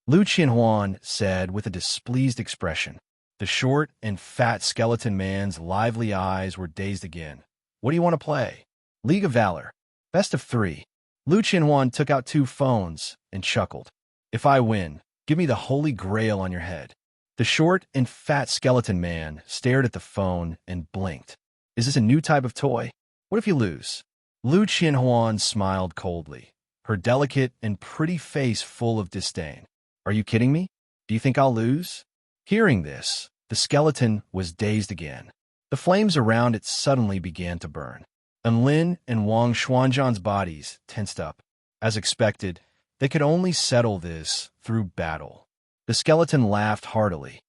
Lu Qianhuan said with a displeased expression. The short and fat skeleton man's lively eyes were dazed again. What do you want to play? League of Valor. Best of 3. Lu Qianhuan took out 2 phones and chuckled. If I win, give me the holy grail on your head. The short and fat skeleton man stared at the phone and blinked. Is this a new type of toy? What if you lose? Lu Qianhuan smiled coldly, her delicate and pretty face full of disdain. Are you kidding me? Do you think I'll lose? Hearing this, the skeleton was dazed again. The flames around it suddenly began to burn. Enlin and Wang Xuanzhan's bodies tensed up. As expected, they could only settle this through battle. The skeleton laughed heartily.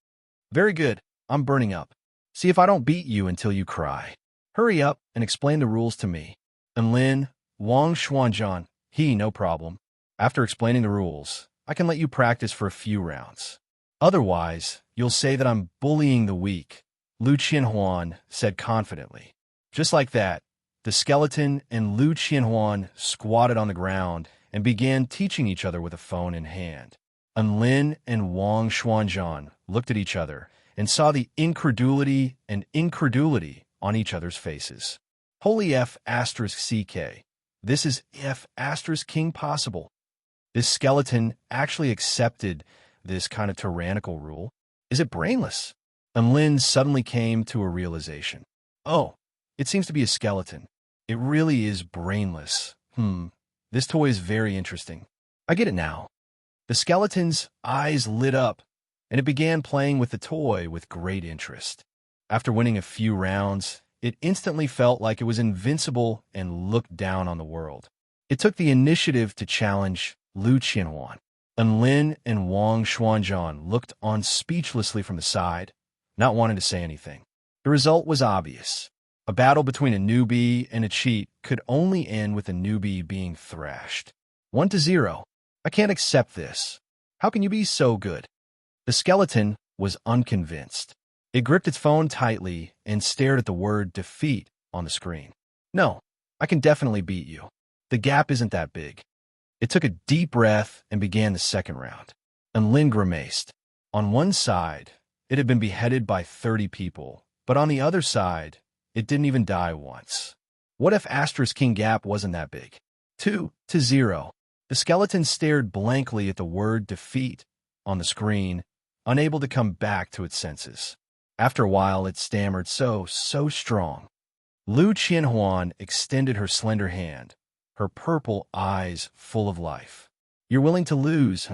Very good, I'm burning up. See if I don't beat you until you cry. Hurry up and explain the rules to me. Enlin, Wang Xuanzhan, no problem. After explaining the rules, I can let you practice for a few rounds. Otherwise, you'll say that I'm bullying the weak, Lu Qianhuan said confidently. Just like that, the skeleton and Lu Qianhuan squatted on the ground and began teaching each other with a phone in hand. Enlin and Wang Xuanzhan looked at each other and saw the incredulity on each other's faces. Holy F***CK. This is F***King possible. This skeleton actually accepted this kind of tyrannical rule. Is it brainless? Enlin suddenly came to a realization. Oh, it seems to be a skeleton. It really is brainless. This toy is very interesting. I get it now. The skeleton's eyes lit up, and it began playing with the toy with great interest. After winning a few rounds, it instantly felt like it was invincible and looked down on the world. It took the initiative to challenge Lu Qianhuan. Enlin and Wang Xuanzhan looked on speechlessly from the side, not wanting to say anything. The result was obvious. A battle between a newbie and a cheat could only end with a newbie being thrashed. 1-0. I can't accept this. How can you be so good? The skeleton was unconvinced. It gripped its phone tightly and stared at the word defeat on the screen. No, I can definitely beat you. The gap isn't that big. It took a deep breath and began the second round. Enlin grimaced. On one side, it had been beheaded by 30 people, but on the other side, it didn't even die once. What if *King gap wasn't that big? 2-0. The skeleton stared blankly at the word defeat on the screen, unable to come back to its senses. After a while, it stammered so strong. Lu Qianhuan extended her slender hand, her purple eyes full of life. You're willing to lose,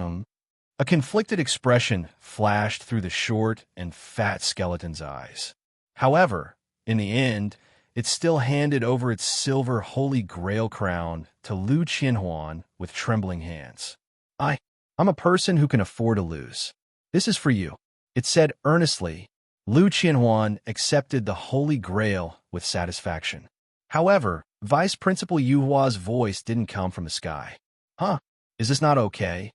A conflicted expression flashed through the short and fat skeleton's eyes. However, in the end, it still handed over its silver holy grail crown to Lu Qianhuan with trembling hands. I'm a person who can afford to lose. This is for you, it said earnestly. Lu Qianhuan accepted the holy grail with satisfaction. However, Vice Principal Yuhua's voice didn't come from the sky. Is this not okay?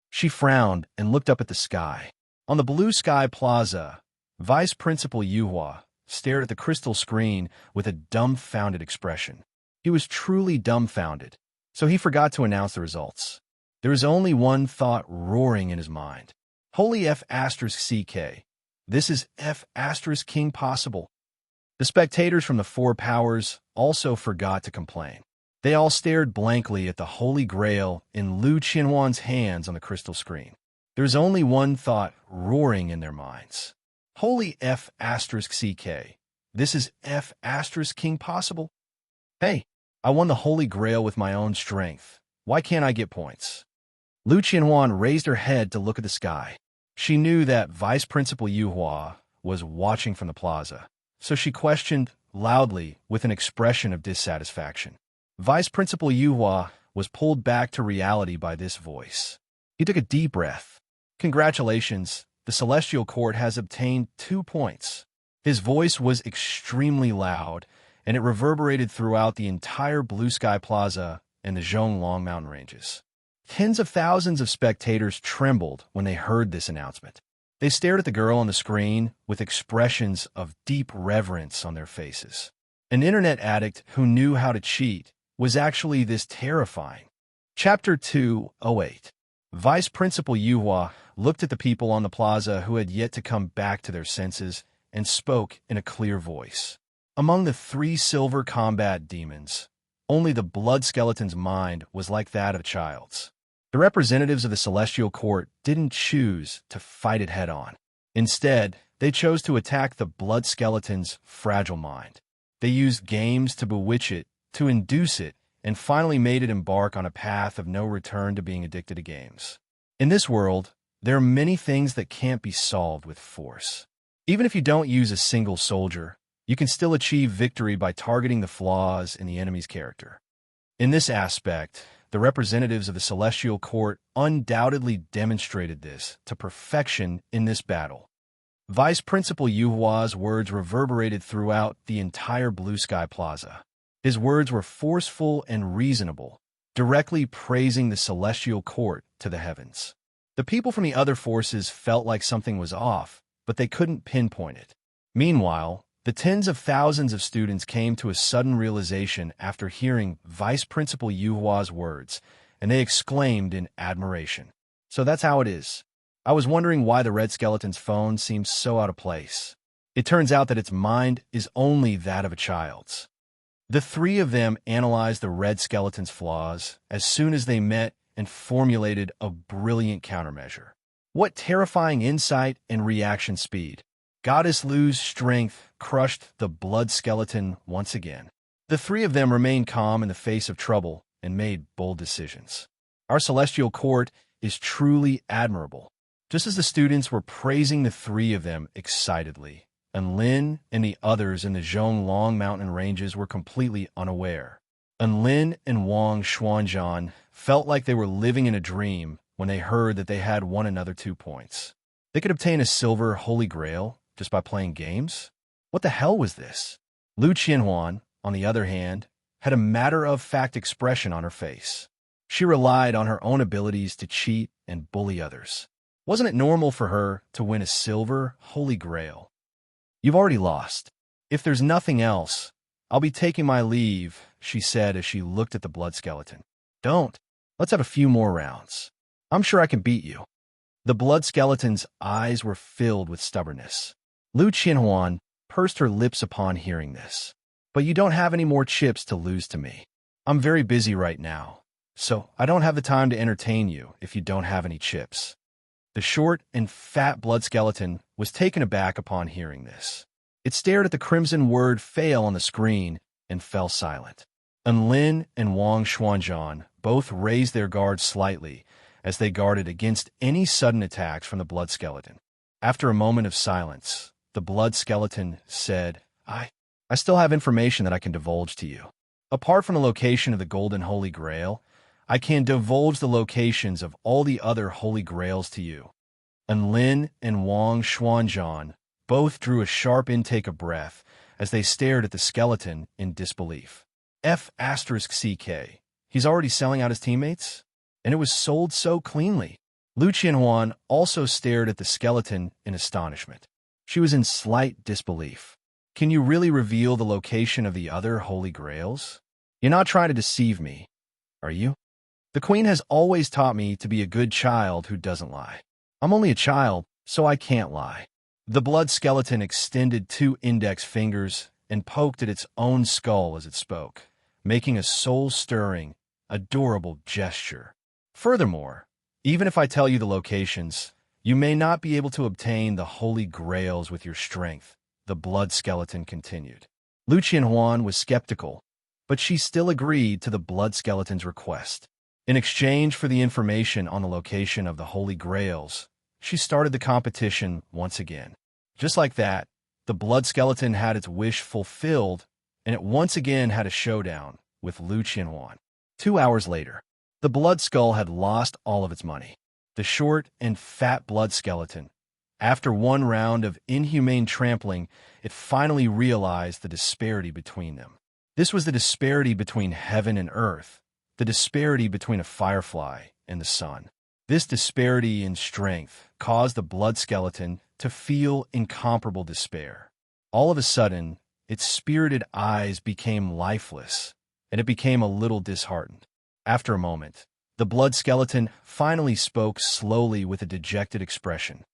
She frowned and looked up at the sky. On the blue sky plaza, Vice Principal Yuhua stared at the crystal screen with a dumbfounded expression. He was truly dumbfounded, so he forgot to announce the results. There was only one thought roaring in his mind. Holy F***CK. This is F***King possible. The spectators from the 4 powers also forgot to complain. They all stared blankly at the Holy Grail in Lu Qianhuan's hands on the crystal screen. There's only one thought roaring in their minds. Holy F***CK. This is F***King possible? Hey, I won the Holy Grail with my own strength. Why can't I get points? Lu Qianhuan raised her head to look at the sky. She knew that Vice Principal Yuhua was watching from the plaza, so she questioned loudly with an expression of dissatisfaction. Vice Principal Yuhua was pulled back to reality by this voice. He took a deep breath. Congratulations, the Celestial Court has obtained 2 points. His voice was extremely loud, and it reverberated throughout the entire Blue Sky Plaza and the Zhonglong mountain ranges. Tens of thousands of spectators trembled when they heard this announcement. They stared at the girl on the screen with expressions of deep reverence on their faces. An internet addict who knew how to cheat was actually this terrifying. Chapter 208. Vice Principal Yuhua looked at the people on the plaza who had yet to come back to their senses and spoke in a clear voice. Among the 3 silver combat demons, only the blood skeleton's mind was like that of a child's. The representatives of the Celestial Court didn't choose to fight it head-on. Instead, they chose to attack the blood skeleton's fragile mind. They used games to bewitch it, to induce it, and finally made it embark on a path of no return to being addicted to games. In this world, there are many things that can't be solved with force. Even if you don't use a single soldier, you can still achieve victory by targeting the flaws in the enemy's character. In this aspect, the representatives of the Celestial Court undoubtedly demonstrated this to perfection in this battle. Vice Principal Yuhua's words reverberated throughout the entire Blue Sky Plaza. His words were forceful and reasonable, directly praising the Celestial Court to the heavens. The people from the other forces felt like something was off, but they couldn't pinpoint it. Meanwhile, the tens of thousands of students came to a sudden realization after hearing Vice Principal Yuhua's words, and they exclaimed in admiration. So that's how it is. I was wondering why the red skeleton's phone seems so out of place. It turns out that its mind is only that of a child's. The 3 of them analyzed the red skeleton's flaws as soon as they met and formulated a brilliant countermeasure. What terrifying insight and reaction speed! Goddess Lu's strength crushed the blood skeleton once again. The 3 of them remained calm in the face of trouble and made bold decisions. Our Celestial Court is truly admirable. Just as the students were praising the 3 of them excitedly, Enlin and the others in the Zhonglong mountain ranges were completely unaware. Enlin and Wang Xuanzhan felt like they were living in a dream when they heard that they had won another 2 points. They could obtain a silver Holy Grail just by playing games? What the hell was this? Lu Qianhuan, on the other hand, had a matter-of-fact expression on her face. She relied on her own abilities to cheat and bully others. Wasn't it normal for her to win a silver Holy Grail? You've already lost. If there's nothing else, I'll be taking my leave, she said as she looked at the blood skeleton. Don't. Let's have a few more rounds. I'm sure I can beat you. The blood skeleton's eyes were filled with stubbornness. Lu Qianhuan pursed her lips upon hearing this. But you don't have any more chips to lose to me. I'm very busy right now, so I don't have the time to entertain you if you don't have any chips. The short and fat blood skeleton was taken aback upon hearing this. It stared at the crimson word fail on the screen and fell silent. Enlin and Wang Xuanzhan both raised their guards slightly as they guarded against any sudden attacks from the blood skeleton. After a moment of silence, the blood skeleton said, I still have information that I can divulge to you. Apart from the location of the Golden Holy Grail, I can divulge the locations of all the other Holy Grails to you. Enlin and Wang Xuanzhan both drew a sharp intake of breath as they stared at the skeleton in disbelief. F*CK. He's already selling out his teammates? And it was sold so cleanly. Lu Qianhuan also stared at the skeleton in astonishment. She was in slight disbelief. Can you really reveal the location of the other Holy Grails? You're not trying to deceive me, are you? The Queen has always taught me to be a good child who doesn't lie. I'm only a child, so I can't lie. The blood skeleton extended 2 index fingers and poked at its own skull as it spoke, making a soul-stirring, adorable gesture. Furthermore, even if I tell you the locations, you may not be able to obtain the Holy Grails with your strength, the blood skeleton continued. Lu Qianhuan was skeptical, but she still agreed to the blood skeleton's request. In exchange for the information on the location of the Holy Grails, she started the competition once again. Just like that, the blood skeleton had its wish fulfilled, and it once again had a showdown with Lu Qianhuan. 2 hours later, the blood skull had lost all of its money. The short and fat blood skeleton, after 1 round of inhumane trampling, it finally realized the disparity between them. This was the disparity between heaven and earth, the disparity between a firefly and the sun. This disparity in strength caused the blood skeleton to feel incomparable despair. All of a sudden, its spirited eyes became lifeless, and it became a little disheartened. After a moment, the blood skeleton finally spoke slowly with a dejected expression.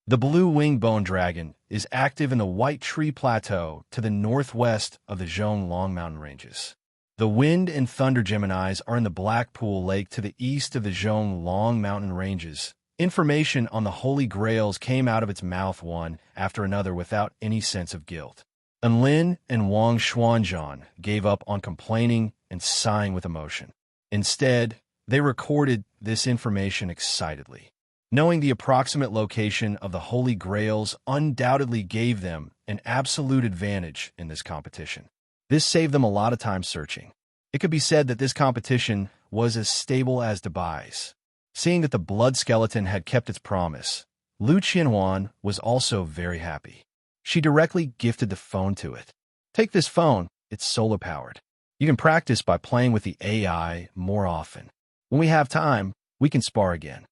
The blue-winged bone dragon is active in the White Tree Plateau to the northwest of the Zhonglong mountain ranges. The wind and thunder Geminis are in the Blackpool Lake to the east of the Zhonglong mountain ranges. Information on the Holy Grails came out of its mouth one after another without any sense of guilt. Enlin and Wang Xuanzhan gave up on complaining and sighing with emotion. Instead, they recorded this information excitedly. Knowing the approximate location of the Holy Grails undoubtedly gave them an absolute advantage in this competition. This saved them a lot of time searching. It could be said that this competition was as stable as Dubai's. Seeing that the blood skeleton had kept its promise, Lu Qianhuan was also very happy. She directly gifted the phone to it. Take this phone, it's solar-powered. You can practice by playing with the AI more often. When we have time, we can spar again.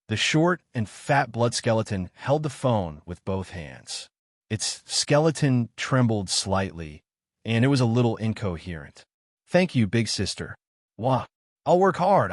The short and fat blood skeleton held the phone with both hands. Its skeleton trembled slightly, and it was a little incoherent. Thank you, big sister. Wah. I'll work hard.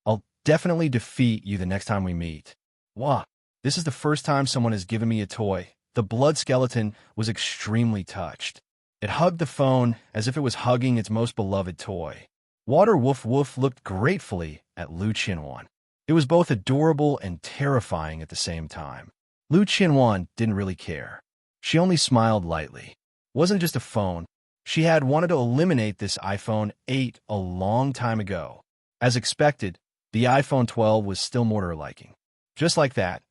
I'll definitely defeat you the next time we meet. Wah. This is the first time someone has given me a toy. The blood skeleton was extremely touched. It hugged the phone as if it was hugging its most beloved toy. Water Woof Woof looked gratefully at Lu Qianhuan. It was both adorable and terrifying at the same time. Lu Qianhuan didn't really care. She only smiled lightly. It wasn't just a phone. She had wanted to eliminate this iPhone 8 a long time ago. As expected, the iPhone 12 was still more to her liking. Just like that,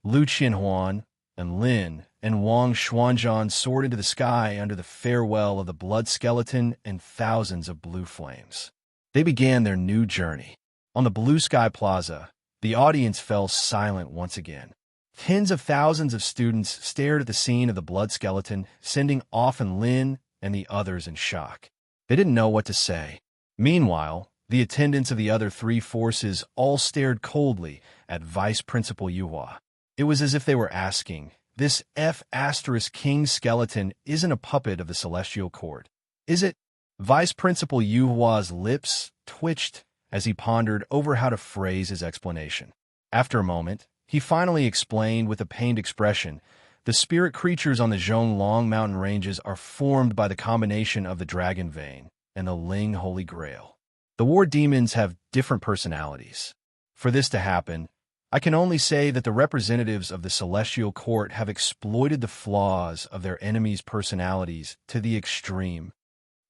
Lu Qianhuan and Lin and Wang Xuanzhan soared into the sky under the farewell of the blood skeleton and thousands of blue flames. They began their new journey. On the Blue Sky Plaza, the audience fell silent once again. Tens of thousands of students stared at the scene of the blood skeleton, sending off and Lin and the others in shock. They didn't know what to say. Meanwhile, the attendants of the other three forces all stared coldly at Vice Principal Yuhua. It was as if they were asking, this F***king skeleton isn't a puppet of the Celestial Court, is it? Vice Principal Yuhua's lips twitched as he pondered over how to phrase his explanation. After a moment, he finally explained with a pained expression, the spirit creatures on the Zhonglong mountain ranges are formed by the combination of the Dragon Vein and the Ling Holy Grail. The war demons have different personalities. For this to happen, I can only say that the representatives of the Celestial Court have exploited the flaws of their enemies' personalities to the extreme.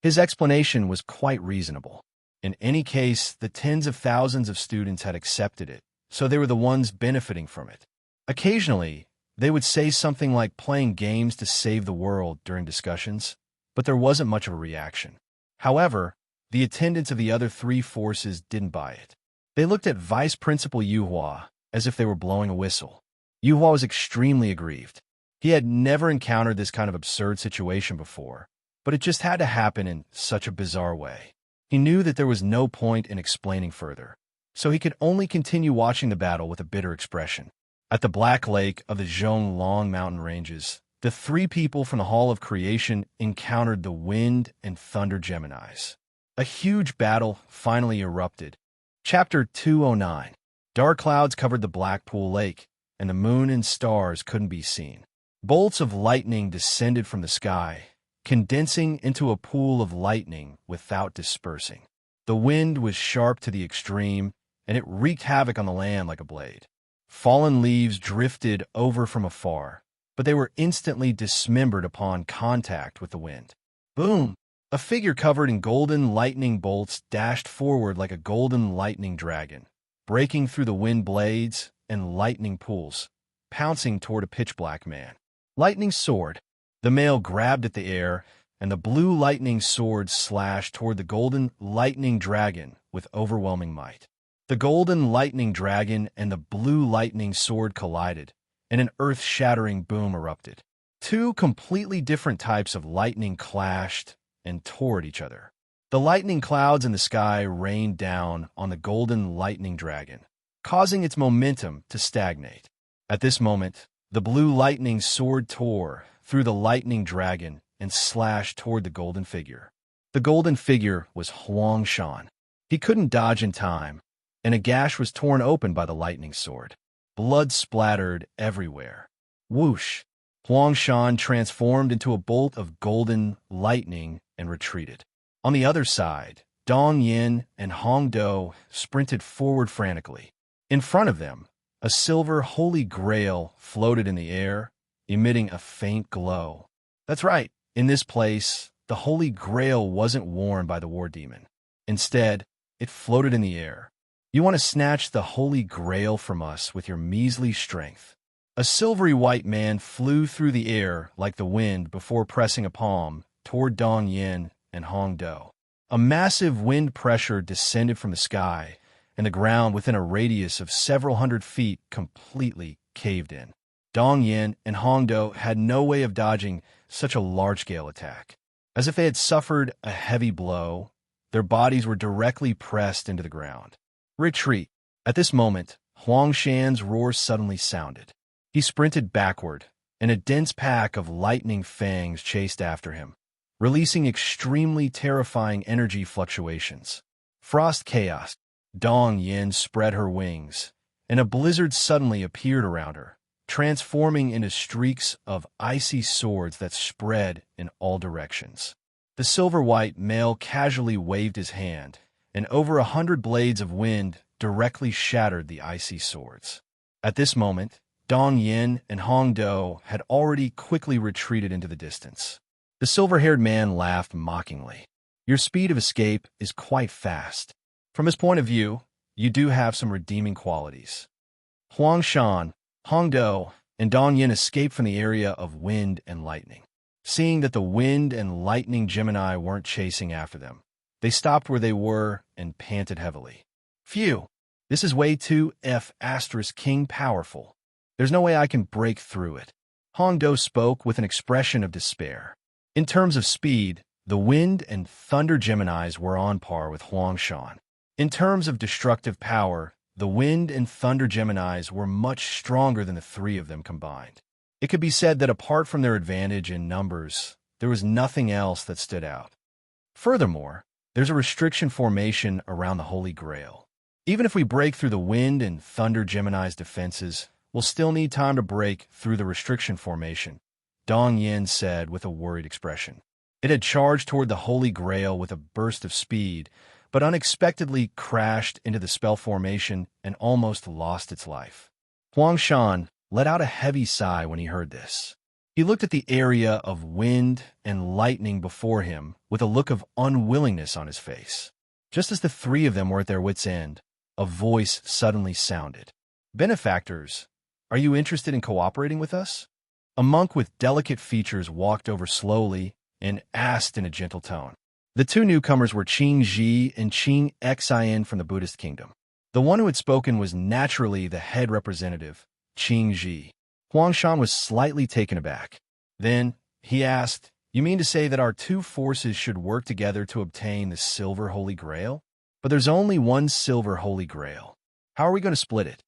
His explanation was quite reasonable. In any case, the tens of thousands of students had accepted it, so they were the ones benefiting from it. Occasionally, they would say something like playing games to save the world during discussions, but there wasn't much of a reaction. However, the attendants of the other three forces didn't buy it. They looked at Vice Principal Yuhua as if they were blowing a whistle. Yuhua was extremely aggrieved. He had never encountered this kind of absurd situation before, but it just had to happen in such a bizarre way. He knew that there was no point in explaining further, so he could only continue watching the battle with a bitter expression. At the Black Lake of the Zhonglong mountain ranges, the three people from the Hall of Creation encountered the Wind and Thunder Geminis. A huge battle finally erupted. Chapter 209. Dark clouds covered the Blackpool Lake, and the moon and stars couldn't be seen. Bolts of lightning descended from the sky, condensing into a pool of lightning without dispersing. The wind was sharp to the extreme, and it wreaked havoc on the land like a blade. Fallen leaves drifted over from afar, but they were instantly dismembered upon contact with the wind. Boom! A figure covered in golden lightning bolts dashed forward like a golden lightning dragon, breaking through the wind blades and lightning pools, pouncing toward a pitch-black man. Lightning sword. The male grabbed at the air, and the blue lightning sword slashed toward the golden lightning dragon with overwhelming might. The golden lightning dragon and the blue lightning sword collided, and an earth-shattering boom erupted. Two completely different types of lightning clashed and tore at each other. The lightning clouds in the sky rained down on the golden lightning dragon, causing its momentum to stagnate. At this moment, the blue lightning sword tore through the lightning dragon and slashed toward the golden figure. The golden figure was Huangshan. He couldn't dodge in time, and a gash was torn open by the lightning sword. Blood splattered everywhere. Whoosh! Huangshan transformed into a bolt of golden lightning and retreated. On the other side, Dong Yin and Hong Do sprinted forward frantically. In front of them, a silver holy grail floated in the air, emitting a faint glow. That's right, in this place, the holy grail wasn't worn by the war demon. Instead, it floated in the air. You want to snatch the holy grail from us with your measly strength. A silvery white man flew through the air like the wind before pressing a palm toward Dong Yin and Hong Do. A massive wind pressure descended from the sky, and the ground within a radius of several hundred feet completely caved in. Dong Yin and Hong Do had no way of dodging such a large-scale attack. As if they had suffered a heavy blow, their bodies were directly pressed into the ground. Retreat! At this moment, Huangshan's roar suddenly sounded. He sprinted backward, and a dense pack of lightning fangs chased after him, releasing extremely terrifying energy fluctuations. Frost chaos. Dong Yin spread her wings, and a blizzard suddenly appeared around her, transforming into streaks of icy swords that spread in all directions. The silver-white male casually waved his hand, and over 100 blades of wind directly shattered the icy swords. At this moment, Dong Yin and Hong Do had already quickly retreated into the distance. The silver-haired man laughed mockingly. Your speed of escape is quite fast. From his point of view, you do have some redeeming qualities. Huangshan, Hong Do, and Dong Yin escaped from the area of wind and lightning. Seeing that the wind and lightning Gemini weren't chasing after them, they stopped where they were and panted heavily. Phew, this is way too King powerful. There's no way I can break through it. Hong Do spoke with an expression of despair. In terms of speed, the wind and thunder Geminis were on par with Huangshan. In terms of destructive power, the wind and thunder Geminis were much stronger than the three of them combined. It could be said that apart from their advantage in numbers, there was nothing else that stood out. Furthermore, there's a restriction formation around the Holy Grail. Even if we break through the wind and thunder Gemini's defenses, we'll still need time to break through the restriction formation, Dong Yin said with a worried expression. It had charged toward the Holy Grail with a burst of speed, but unexpectedly crashed into the spell formation and almost lost its life. Huangshan let out a heavy sigh when he heard this. He looked at the area of wind and lightning before him with a look of unwillingness on his face. Just as the three of them were at their wits' end, a voice suddenly sounded. Benefactors, are you interested in cooperating with us? A monk with delicate features walked over slowly and asked in a gentle tone. The two newcomers were Qing Ji and Qing Xin from the Buddhist kingdom. The one who had spoken was naturally the head representative, Qing Ji. Huangshan was slightly taken aback. Then, he asked, you mean to say that our two forces should work together to obtain the Silver Holy Grail? But there's only one Silver Holy Grail. How are we going to split it?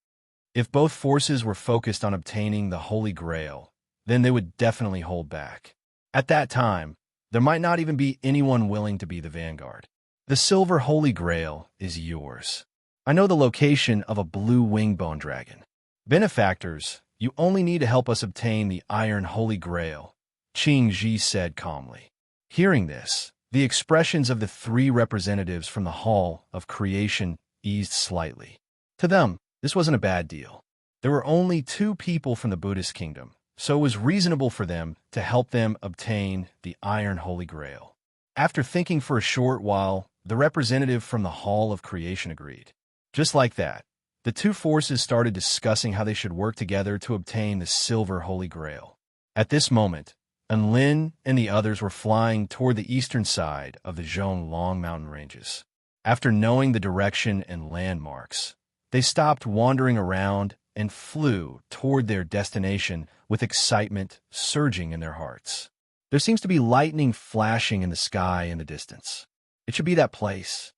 If both forces were focused on obtaining the Holy Grail, then they would definitely hold back. At that time, there might not even be anyone willing to be the vanguard. The Silver Holy Grail is yours. I know the location of a blue wing-bone dragon. Benefactors, you only need to help us obtain the Iron Holy Grail, Qing Ji said calmly. Hearing this, the expressions of the three representatives from the Hall of Creation eased slightly. To them, this wasn't a bad deal. There were only two people from the Buddhist kingdom, so it was reasonable for them to help them obtain the Iron Holy Grail. After thinking for a short while, the representative from the Hall of Creation agreed. Just like that, the two forces started discussing how they should work together to obtain the Silver Holy Grail. At this moment, Enlin and the others were flying toward the eastern side of the Zhonglong mountain ranges. After knowing the direction and landmarks, they stopped wandering around and flew toward their destination with excitement surging in their hearts. There seems to be lightning flashing in the sky in the distance. It should be that place.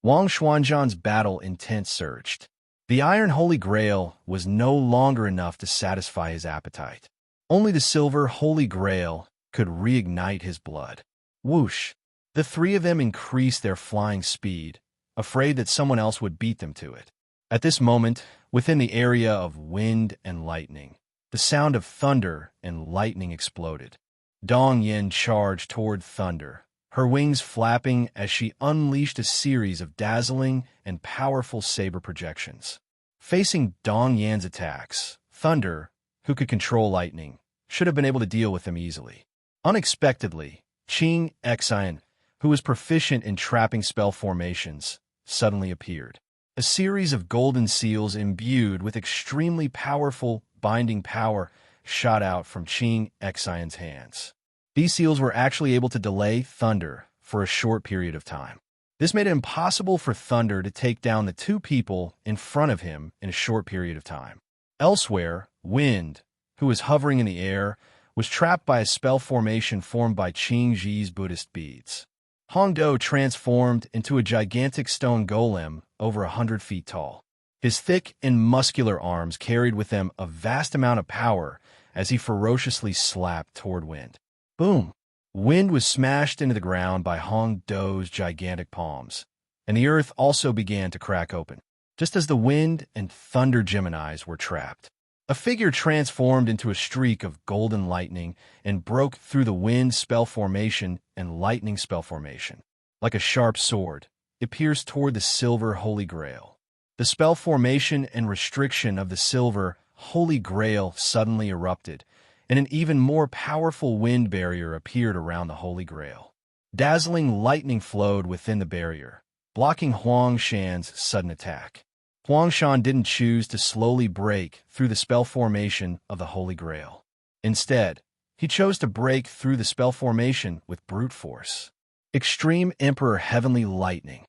Wang Xuanzhan's battle intent surged. The iron Holy Grail was no longer enough to satisfy his appetite. Only the silver Holy Grail could reignite his blood. Whoosh! The three of them increased their flying speed, afraid that someone else would beat them to it. At this moment, within the area of wind and lightning, the sound of thunder and lightning exploded. Dong Yin charged toward thunder, her wings flapping as she unleashed a series of dazzling and powerful saber projections. Facing Dong Yan's attacks, Thunder, who could control lightning, should have been able to deal with them easily. Unexpectedly, Qing Xian, who was proficient in trapping spell formations, suddenly appeared. A series of golden seals imbued with extremely powerful binding power shot out from Qing Xian's hands. These seals were actually able to delay Thunder for a short period of time. This made it impossible for Thunder to take down the two people in front of him in a short period of time. Elsewhere, Wind, who was hovering in the air, was trapped by a spell formation formed by Qing Ji's Buddhist beads. Hongdo transformed into a gigantic stone golem over 100 feet tall. His thick and muscular arms carried with them a vast amount of power as he ferociously slapped toward Wind. Boom! Wind was smashed into the ground by Hongdo's gigantic palms, and the earth also began to crack open, just as the Wind and Thunder Geminis were trapped. A figure transformed into a streak of golden lightning and broke through the Wind spell formation and lightning spell formation. Like a sharp sword, it pierced toward the silver Holy Grail. The spell formation and restriction of the silver Holy Grail suddenly erupted, and an even more powerful wind barrier appeared around the Holy Grail. Dazzling lightning flowed within the barrier, blocking Huang Shan's sudden attack. Huang Shan didn't choose to slowly break through the spell formation of the Holy Grail. Instead, he chose to break through the spell formation with brute force. Extreme Emperor Heavenly Lightning.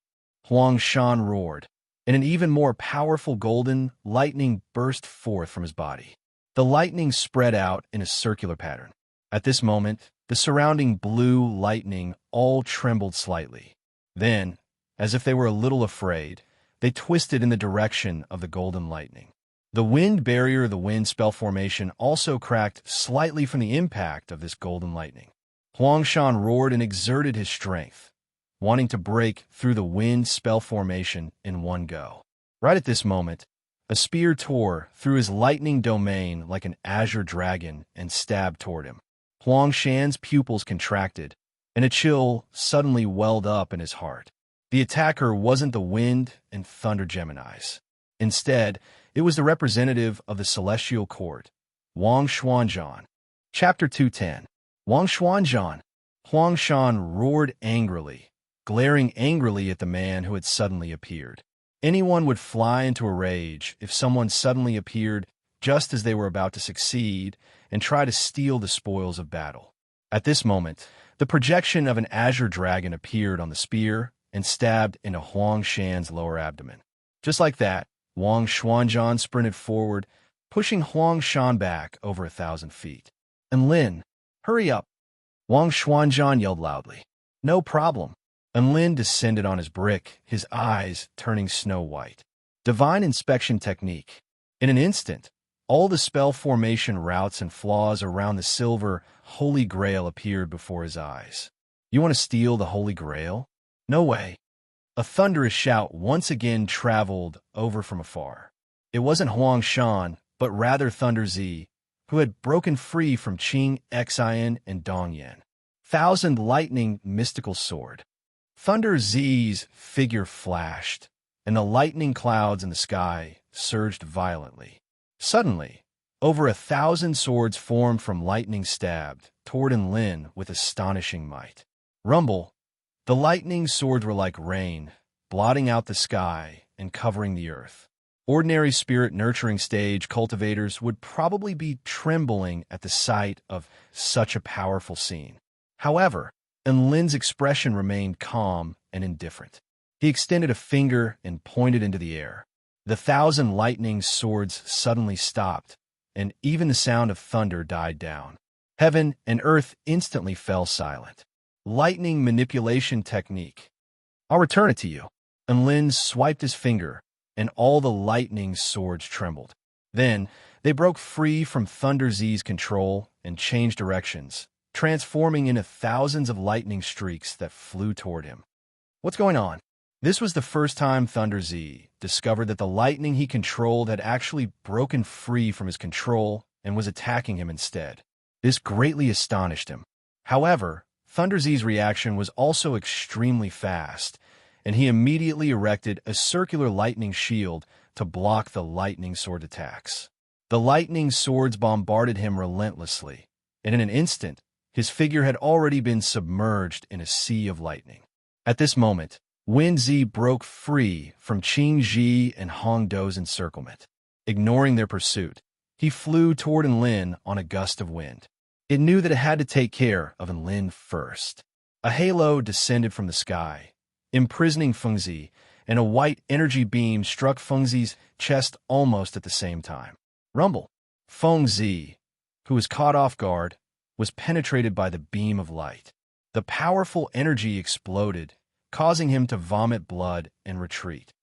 Huang Shan roared, and an even more powerful golden lightning burst forth from his body. The lightning spread out in a circular pattern. At this moment, the surrounding blue lightning all trembled slightly. Then, as if they were a little afraid, they twisted in the direction of the golden lightning. The wind barrier of the wind spell formation also cracked slightly from the impact of this golden lightning. Huang Shan roared and exerted his strength, wanting to break through the wind spell formation in one go. Right at this moment, a spear tore through his lightning domain like an azure dragon and stabbed toward him. Huang Shan's pupils contracted, and a chill suddenly welled up in his heart. The attacker wasn't the Wind and Thunder Geminis. Instead, it was the representative of the Celestial Court, Wang Xuanzhan. Chapter 210. Wang Xuanzhan. Huang Shan roared angrily, glaring angrily at the man who had suddenly appeared. Anyone would fly into a rage if someone suddenly appeared just as they were about to succeed and try to steal the spoils of battle. At this moment, the projection of an azure dragon appeared on the spear and stabbed into Huang Shan's lower abdomen. Just like that, Wang Xuanzhan sprinted forward, pushing Huang Shan back over 1,000 feet. "And Lin, hurry up!" Wang Xuanzhan yelled loudly. "No problem." And Lin descended on his brick, his eyes turning snow-white. Divine inspection technique. In an instant, all the spell formation routes and flaws around the silver Holy Grail appeared before his eyes. "You want to steal the Holy Grail? No way." A thunderous shout once again traveled over from afar. It wasn't Huang Shan, but rather Thunder Z, who had broken free from Qing Xian and Dong Yan. Thousand Lightning Mystical Sword. Thunder Z's figure flashed, and the lightning clouds in the sky surged violently. Suddenly, over 1,000 swords formed from lightning stabbed toward Lin with astonishing might. Rumble! The lightning swords were like rain, blotting out the sky and covering the earth. Ordinary spirit nurturing stage cultivators would probably be trembling at the sight of such a powerful scene. However, Lin's expression remained calm and indifferent. He extended a finger and pointed into the air. The 1,000 lightning swords suddenly stopped, and even the sound of thunder died down. Heaven and earth instantly fell silent. Lightning manipulation technique. "I'll return it to you." And Lin swiped his finger, and all the lightning swords trembled. Then, they broke free from Thunder Z's control and changed directions, transforming into thousands of lightning streaks that flew toward him. What's going on? This was the first time Thunder Z discovered that the lightning he controlled had actually broken free from his control and was attacking him instead. This greatly astonished him. However, Thunder Z's reaction was also extremely fast, and he immediately erected a circular lightning shield to block the lightning sword attacks. The lightning swords bombarded him relentlessly, and in an instant, his figure had already been submerged in a sea of lightning. At this moment, Wen Zi broke free from Qing Ji and Hong Dou's encirclement. Ignoring their pursuit, he flew toward Enlin on a gust of wind. It knew that it had to take care of Enlin first. A halo descended from the sky, imprisoning Fengzi, and a white energy beam struck Fengzi's chest almost at the same time. Rumble. Fengzi, who was caught off guard, was penetrated by the beam of light. The powerful energy exploded, causing him to vomit blood and retreat.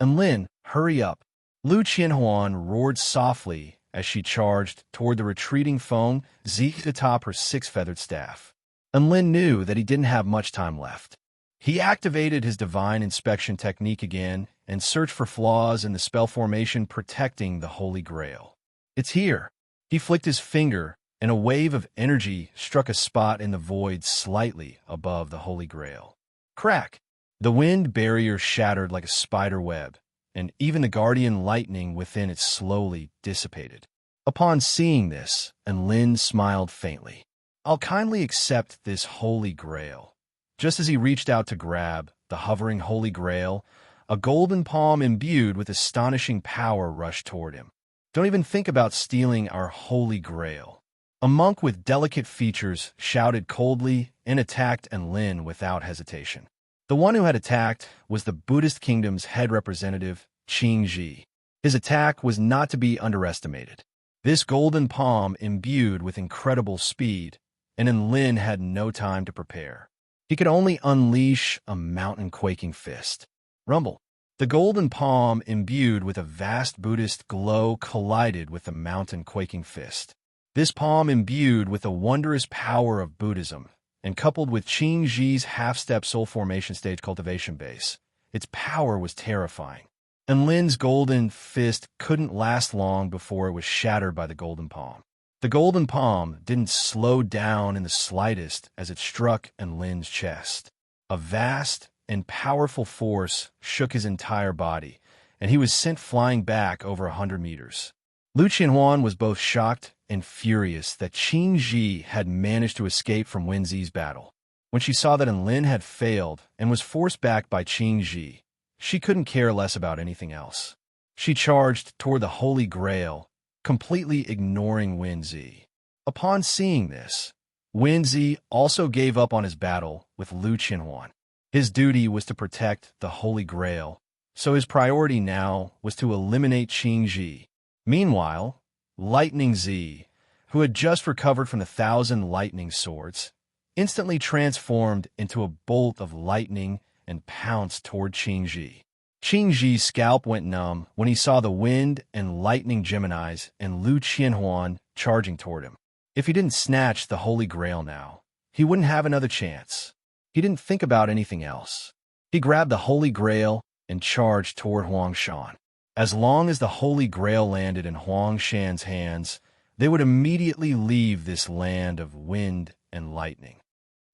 Enlin, hurry up! Lu Qianhuan roared softly as she charged toward the retreating Feng Zi atop her six-feathered staff. Enlin knew that he didn't have much time left. He activated his divine inspection technique again and searched for flaws in the spell formation protecting the Holy Grail. It's here. He flicked his finger, and a wave of energy struck a spot in the void slightly above the Holy Grail. Crack! The wind barrier shattered like a spider web, and even the guardian lightning within it slowly dissipated. Upon seeing this, Enlin smiled faintly. I'll kindly accept this Holy Grail. Just as he reached out to grab the hovering Holy Grail, a golden palm imbued with astonishing power rushed toward him. Don't even think about stealing our Holy Grail. A monk with delicate features shouted coldly and attacked Enlin without hesitation. The one who had attacked was the Buddhist kingdom's head representative, Qing Ji. His attack was not to be underestimated. This golden palm imbued with incredible speed, and Enlin had no time to prepare. He could only unleash a mountain-quaking fist. Rumble. The golden palm imbued with a vast Buddhist glow collided with the mountain-quaking fist. This palm imbued with the wondrous power of Buddhism, and coupled with Qing Ji's half-step soul formation stage cultivation base, its power was terrifying. Enlin's golden fist couldn't last long before it was shattered by the golden palm. The golden palm didn't slow down in the slightest as it struck Enlin's chest. A vast and powerful force shook his entire body, and he was sent flying back over 100 meters. Lu Qianhuan was both shocked and furious that Qing Ji had managed to escape from Wen Zi's battle. When she saw that Enlin had failed and was forced back by Qing Ji, she couldn't care less about anything else. She charged toward the Holy Grail, completely ignoring Wen Zi. Upon seeing this, Wen Zi also gave up on his battle with Lu Qianhuan. His duty was to protect the Holy Grail, so his priority now was to eliminate Qing Ji. Meanwhile, Lightning Z, who had just recovered from the 1,000 lightning swords, instantly transformed into a bolt of lightning and pounced toward Qing Ji. Qing Ji's scalp went numb when he saw the wind and lightning Geminis and Lu Qianhuan charging toward him. If he didn't snatch the Holy Grail now, he wouldn't have another chance. He didn't think about anything else. He grabbed the Holy Grail and charged toward Huang Shan. As long as the Holy Grail landed in Huang Shan's hands, they would immediately leave this land of wind and lightning.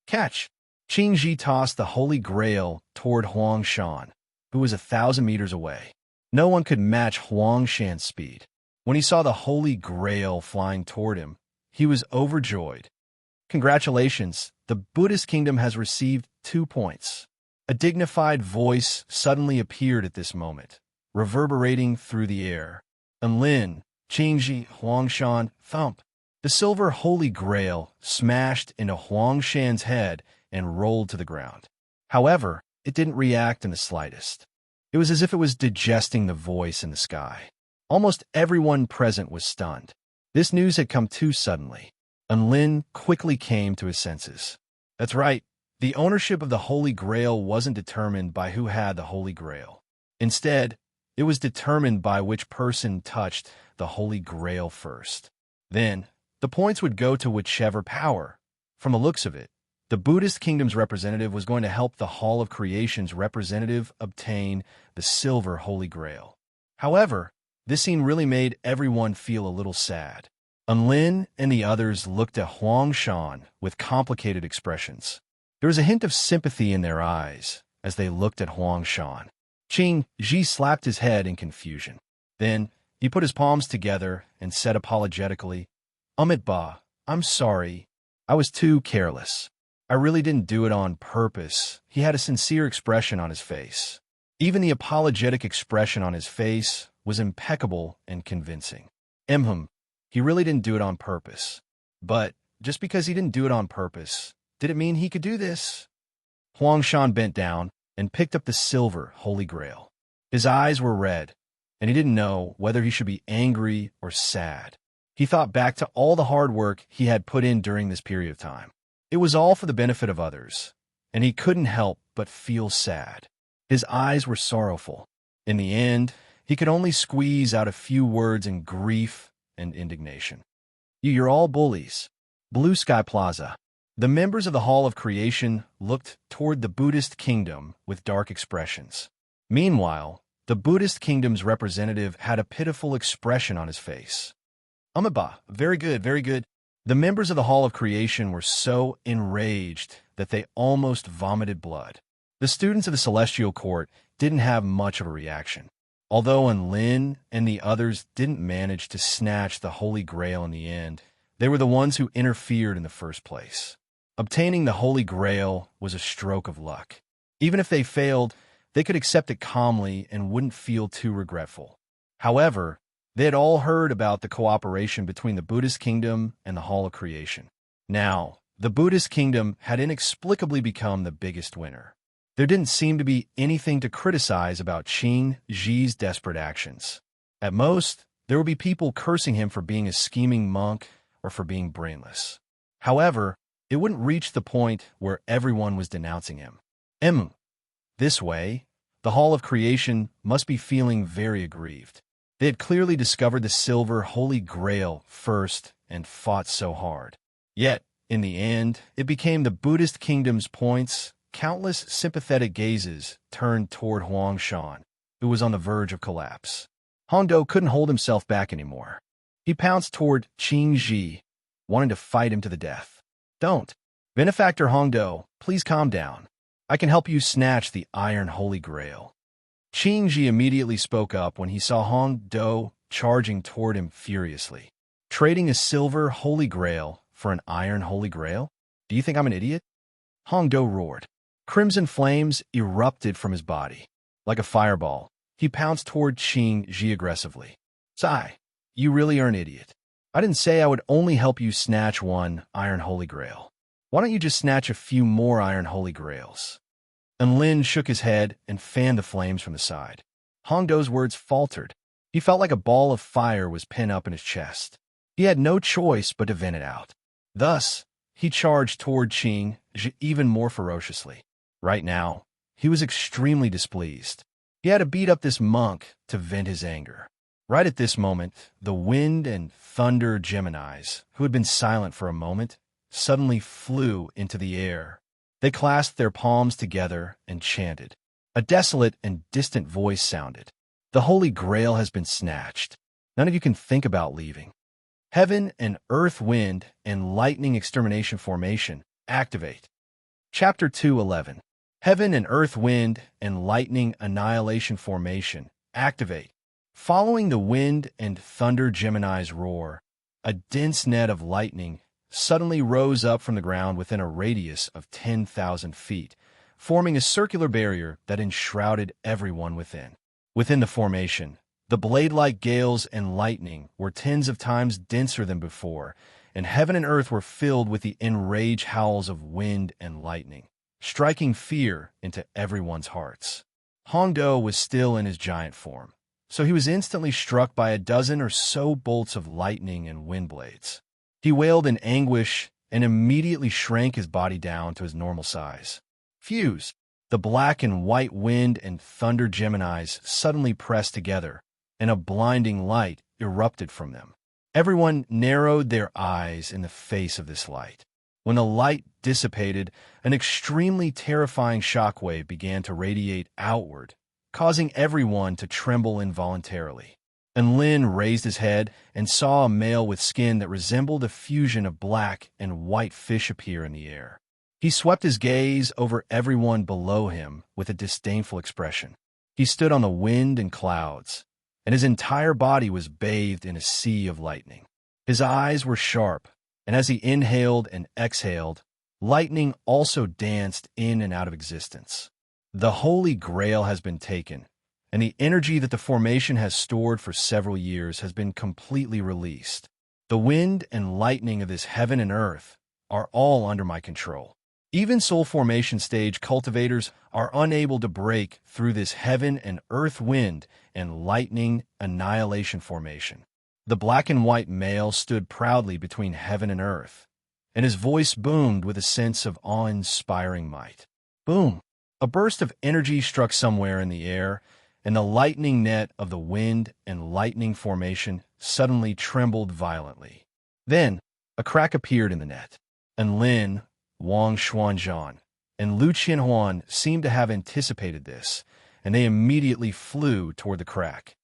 Catch! Qing Ji tossed the Holy Grail toward Huang Shan, who was 1,000 meters away. No one could match Huang Shan's speed. When he saw the Holy Grail flying toward him, he was overjoyed. Congratulations, the Buddhist kingdom has received 2 points. A dignified voice suddenly appeared at this moment, reverberating through the air. Enlin, Qing Ji, Huang Shan, thump. The silver Holy Grail smashed into Huang Shan's head and rolled to the ground. However, it didn't react in the slightest. It was as if it was digesting the voice in the sky. Almost everyone present was stunned. This news had come too suddenly. Enlin quickly came to his senses. That's right, the ownership of the Holy Grail wasn't determined by who had the Holy Grail. Instead, It was determined by which person touched the Holy Grail first. Then, the points would go to whichever power. From the looks of it, the Buddhist kingdom's representative was going to help the Hall of Creation's representative obtain the Silver Holy Grail. However, this scene really made everyone feel a little sad. Lin and the others looked at Huang Shan with complicated expressions. There was a hint of sympathy in their eyes as they looked at Huang Shan. Qing Ji slapped his head in confusion. Then, he put his palms together and said apologetically, Ba, I'm sorry. I was too careless. I really didn't do it on purpose. He had a sincere expression on his face. Even the apologetic expression on his face was impeccable and convincing. He really didn't do it on purpose. But just because he didn't do it on purpose, did it mean he could do this? Huang Shan bent down and picked up the silver Holy Grail. His eyes were red, and he didn't know whether he should be angry or sad. He thought back to all the hard work he had put in during this period of time. It was all for the benefit of others, and he couldn't help but feel sad. His eyes were sorrowful. In the end, he could only squeeze out a few words in grief and indignation. You're all bullies. Blue Sky Plaza. The members of the Hall of Creation looked toward the Buddhist kingdom with dark expressions. Meanwhile, the Buddhist kingdom's representative had a pitiful expression on his face. Ba, very good, very good. The members of the Hall of Creation were so enraged that they almost vomited blood. The students of the Celestial Court didn't have much of a reaction. Although Lin and the others didn't manage to snatch the Holy Grail in the end, they were the ones who interfered in the first place. Obtaining the Holy Grail was a stroke of luck. Even if they failed, they could accept it calmly and wouldn't feel too regretful. However, they had all heard about the cooperation between the Buddhist kingdom and the Hall of Creation. Now, the Buddhist kingdom had inexplicably become the biggest winner. There didn't seem to be anything to criticize about Qing Ji's desperate actions. At most, there would be people cursing him for being a scheming monk or for being brainless. However, it wouldn't reach the point where everyone was denouncing him. This way, the Hall of Creation must be feeling very aggrieved. They had clearly discovered the silver Holy Grail first and fought so hard. Yet, in the end, it became the Buddhist kingdom's points. Countless sympathetic gazes turned toward Huang Shan, who was on the verge of collapse. Hongdo couldn't hold himself back anymore. He pounced toward Qing Ji, wanting to fight him to the death. Don't. Benefactor Hongdo, please calm down. I can help you snatch the Iron Holy Grail. Qing Ji immediately spoke up when he saw Hongdo charging toward him furiously. Trading a silver Holy Grail for an Iron Holy Grail? Do you think I'm an idiot? Hongdo roared. Crimson flames erupted from his body. Like a fireball, he pounced toward Qing Ji aggressively. Sigh, you really are an idiot. I didn't say I would only help you snatch one Iron Holy Grail. Why don't you just snatch a few more Iron Holy Grails? Lin shook his head and fanned the flames from the side. Hongdo's words faltered. He felt like a ball of fire was pent up in his chest. He had no choice but to vent it out. Thus, he charged toward Qing Ji even more ferociously. Right now, he was extremely displeased. He had to beat up this monk to vent his anger. Right at this moment, the wind and thunder Geminis, who had been silent for a moment, suddenly flew into the air. They clasped their palms together and chanted. A desolate and distant voice sounded. The Holy Grail has been snatched. None of you can think about leaving. Heaven and Earth Wind and Lightning Extermination Formation, activate. Chapter 2:11. Heaven and Earth Wind and Lightning Annihilation Formation, activate. Following the wind and thunder Gemini's roar, a dense net of lightning suddenly rose up from the ground within a radius of 10,000 feet, forming a circular barrier that enshrouded everyone within. Within the formation, the blade-like gales and lightning were tens of times denser than before, and heaven and earth were filled with the enraged howls of wind and lightning, striking fear into everyone's hearts. Hongdo was still in his giant form, so he was instantly struck by a dozen or so bolts of lightning and wind blades. He wailed in anguish and immediately shrank his body down to his normal size. Fuse! The black and white wind and thunder Geminis suddenly pressed together, and a blinding light erupted from them. Everyone narrowed their eyes in the face of this light. When the light dissipated, an extremely terrifying shockwave began to radiate outward, causing everyone to tremble involuntarily. And Lin raised his head and saw a male with skin that resembled a fusion of black and white fish appear in the air. He swept his gaze over everyone below him with a disdainful expression. He stood on the wind and clouds, and his entire body was bathed in a sea of lightning. His eyes were sharp, and as he inhaled and exhaled, lightning also danced in and out of existence. The Holy Grail has been taken, and the energy that the formation has stored for several years has been completely released. The wind and lightning of this heaven and earth are all under my control. Even soul formation stage cultivators are unable to break through this heaven and earth wind and lightning annihilation formation. The black and white male stood proudly between heaven and earth, and his voice boomed with a sense of awe-inspiring might. Boom! A burst of energy struck somewhere in the air, and the lightning net of the wind and lightning formation suddenly trembled violently. Then, a crack appeared in the net, and Lin, Wang Xuanzhan, and Lu Qianhuan seemed to have anticipated this, and they immediately flew toward the crack.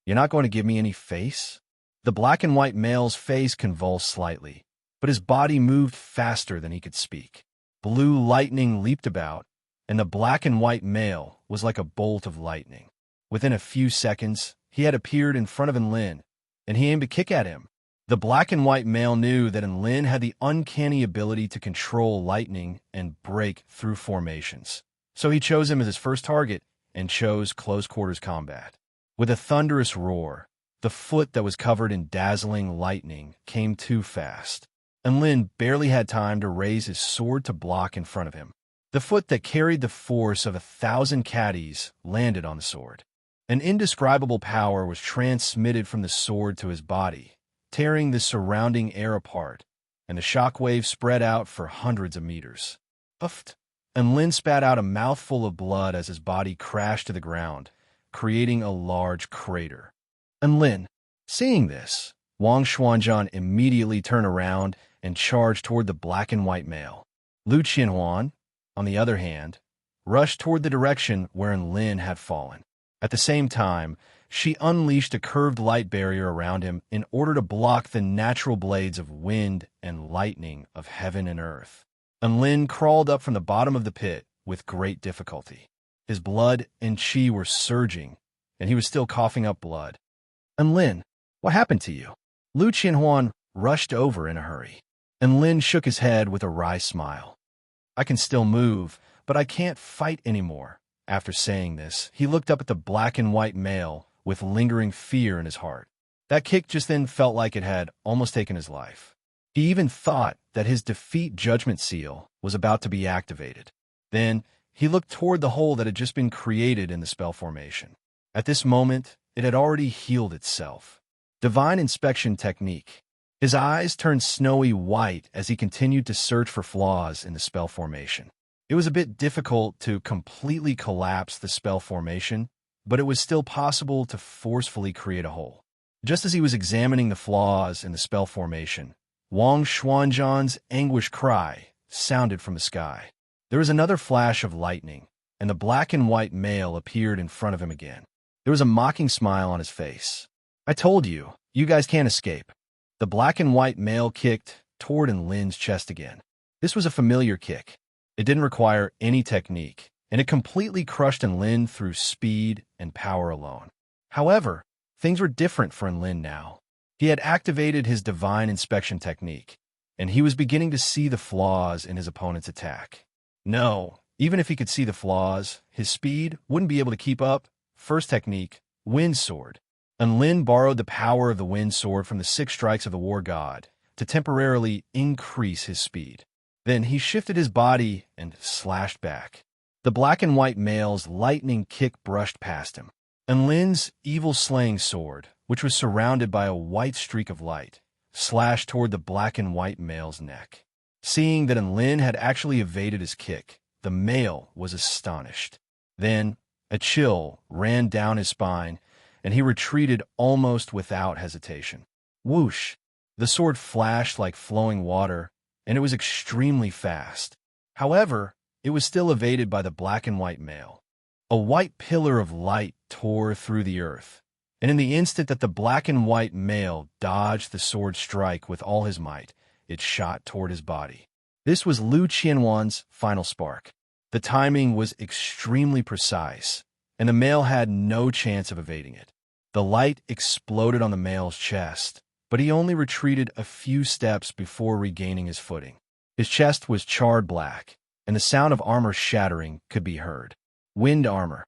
"You're not going to give me any face?" The black and white male's face convulsed slightly, but his body moved faster than he could speak. Blue lightning leaped about, and the black and white male was like a bolt of lightning. Within a few seconds, he had appeared in front of Enlin, and he aimed a kick at him. The black and white male knew that Enlin had the uncanny ability to control lightning and break through formations, so he chose him as his first target and chose close-quarters combat. With a thunderous roar, the foot that was covered in dazzling lightning came too fast, and Lin barely had time to raise his sword to block in front of him. The foot that carried the force of 1,000 caddies landed on the sword. An indescribable power was transmitted from the sword to his body, tearing the surrounding air apart, and the shockwave spread out for hundreds of meters. Uffed! And Lin spat out a mouthful of blood as his body crashed to the ground, creating a large crater. And Lin, seeing this, Wang Xuanzhan immediately turned around and charged toward the black and white male. Lu Qianhuan, on the other hand, rushed toward the direction wherein Lin had fallen. At the same time, she unleashed a curved light barrier around him in order to block the natural blades of wind and lightning of heaven and earth. And Lin crawled up from the bottom of the pit with great difficulty. His blood and qi were surging, and he was still coughing up blood. "And Lin, what happened to you?" Lu Qianhuan rushed over in a hurry, and Lin shook his head with a wry smile. "I can still move, but I can't fight anymore." After saying this, he looked up at the black and white male with lingering fear in his heart. That kick just then felt like it had almost taken his life. He even thought that his defeat judgment seal was about to be activated. Then, he looked toward the hole that had just been created in the spell formation. At this moment, it had already healed itself. Divine inspection technique. His eyes turned snowy white as he continued to search for flaws in the spell formation. It was a bit difficult to completely collapse the spell formation, but it was still possible to forcefully create a hole. Just as he was examining the flaws in the spell formation, Wang Xuanzhan's anguished cry sounded from the sky. There was another flash of lightning, and the black and white male appeared in front of him again. There was a mocking smile on his face. "I told you, you guys can't escape." The black and white male kicked toward Lin's chest again. This was a familiar kick. It didn't require any technique, and it completely crushed Lin through speed and power alone. However, things were different for Lin now. He had activated his divine inspection technique, and he was beginning to see the flaws in his opponent's attack. No, even if he could see the flaws, his speed wouldn't be able to keep up. First technique, Wind Sword. And Lin borrowed the power of the Wind Sword from the 6 strikes of the War God to temporarily increase his speed. Then he shifted his body and slashed back. The black and white male's lightning kick brushed past him, and Lin's evil slaying sword, which was surrounded by a white streak of light, slashed toward the black and white male's neck. Seeing that Lin had actually evaded his kick, the male was astonished. Then a chill ran down his spine, and he retreated almost without hesitation. Whoosh! The sword flashed like flowing water, and it was extremely fast. However, it was still evaded by the black and white male. A white pillar of light tore through the earth, and in the instant that the black and white male dodged the sword strike with all his might, it shot toward his body. This was Lu Qianwan's final spark. The timing was extremely precise, and the male had no chance of evading it. The light exploded on the male's chest, but he only retreated a few steps before regaining his footing. His chest was charred black, and the sound of armor shattering could be heard. Wind armor.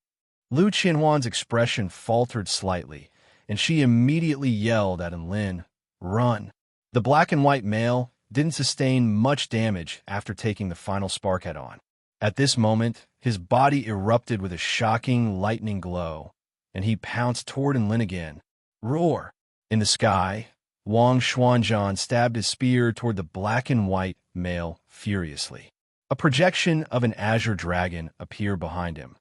Lu Qianwan's expression faltered slightly, and she immediately yelled at Enlin, "Run!" The black and white male didn't sustain much damage after taking the final spark head-on. At this moment, his body erupted with a shocking lightning glow, and he pounced toward Enlin again. Roar! In the sky, Wang Xuanzhan stabbed his spear toward the black and white male furiously. A projection of an azure dragon appeared behind him,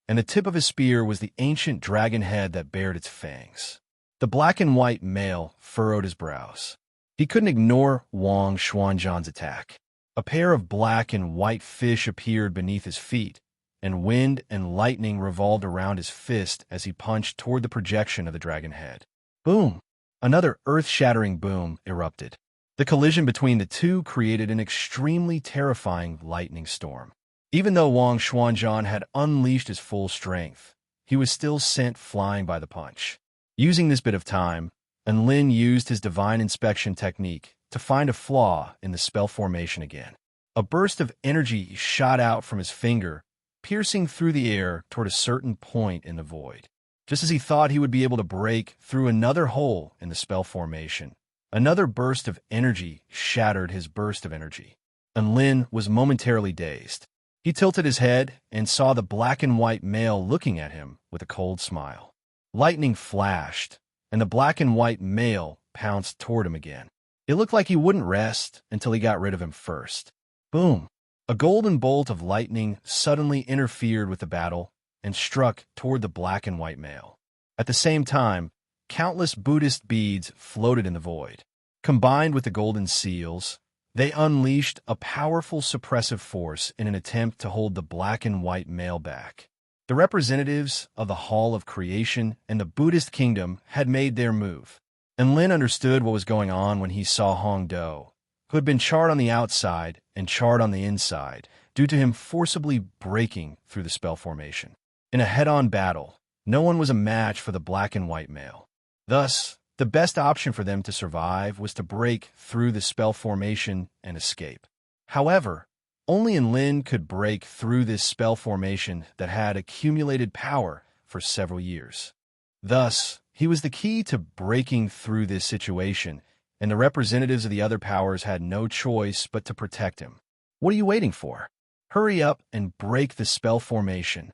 and the tip of his spear was the ancient dragon head that bared its fangs. The black and white male furrowed his brows. He couldn't ignore Wang Xuanzhan's attack. A pair of black and white fish appeared beneath his feet, and wind and lightning revolved around his fist as he punched toward the projection of the dragon head. Boom! Another earth-shattering boom erupted. The collision between the two created an extremely terrifying lightning storm. Even though Wang Xuanzhan had unleashed his full strength, he was still sent flying by the punch. Using this bit of time, Enlin used his divine inspection technique to find a flaw in the spell formation again. A burst of energy shot out from his finger, piercing through the air toward a certain point in the void. Just as he thought he would be able to break through another hole in the spell formation, another burst of energy shattered his burst of energy. Enlin was momentarily dazed. He tilted his head and saw the black and white male looking at him with a cold smile. Lightning flashed, and the black and white male pounced toward him again. It looked like he wouldn't rest until he got rid of him first. Boom! A golden bolt of lightning suddenly interfered with the battle and struck toward the black and white male. At the same time, countless Buddhist beads floated in the void. Combined with the golden seals, they unleashed a powerful suppressive force in an attempt to hold the black and white male back. The representatives of the Hall of Creation and the Buddhist kingdom had made their move. Enlin understood what was going on when he saw Hong Do, who had been charred on the outside and charred on the inside due to him forcibly breaking through the spell formation. In a head-on battle, no one was a match for the black and white male. Thus, the best option for them to survive was to break through the spell formation and escape. However, only Enlin could break through this spell formation that had accumulated power for several years. Thus, he was the key to breaking through this situation, and the representatives of the other powers had no choice but to protect him. What are you waiting for? Hurry up and break the spell formation.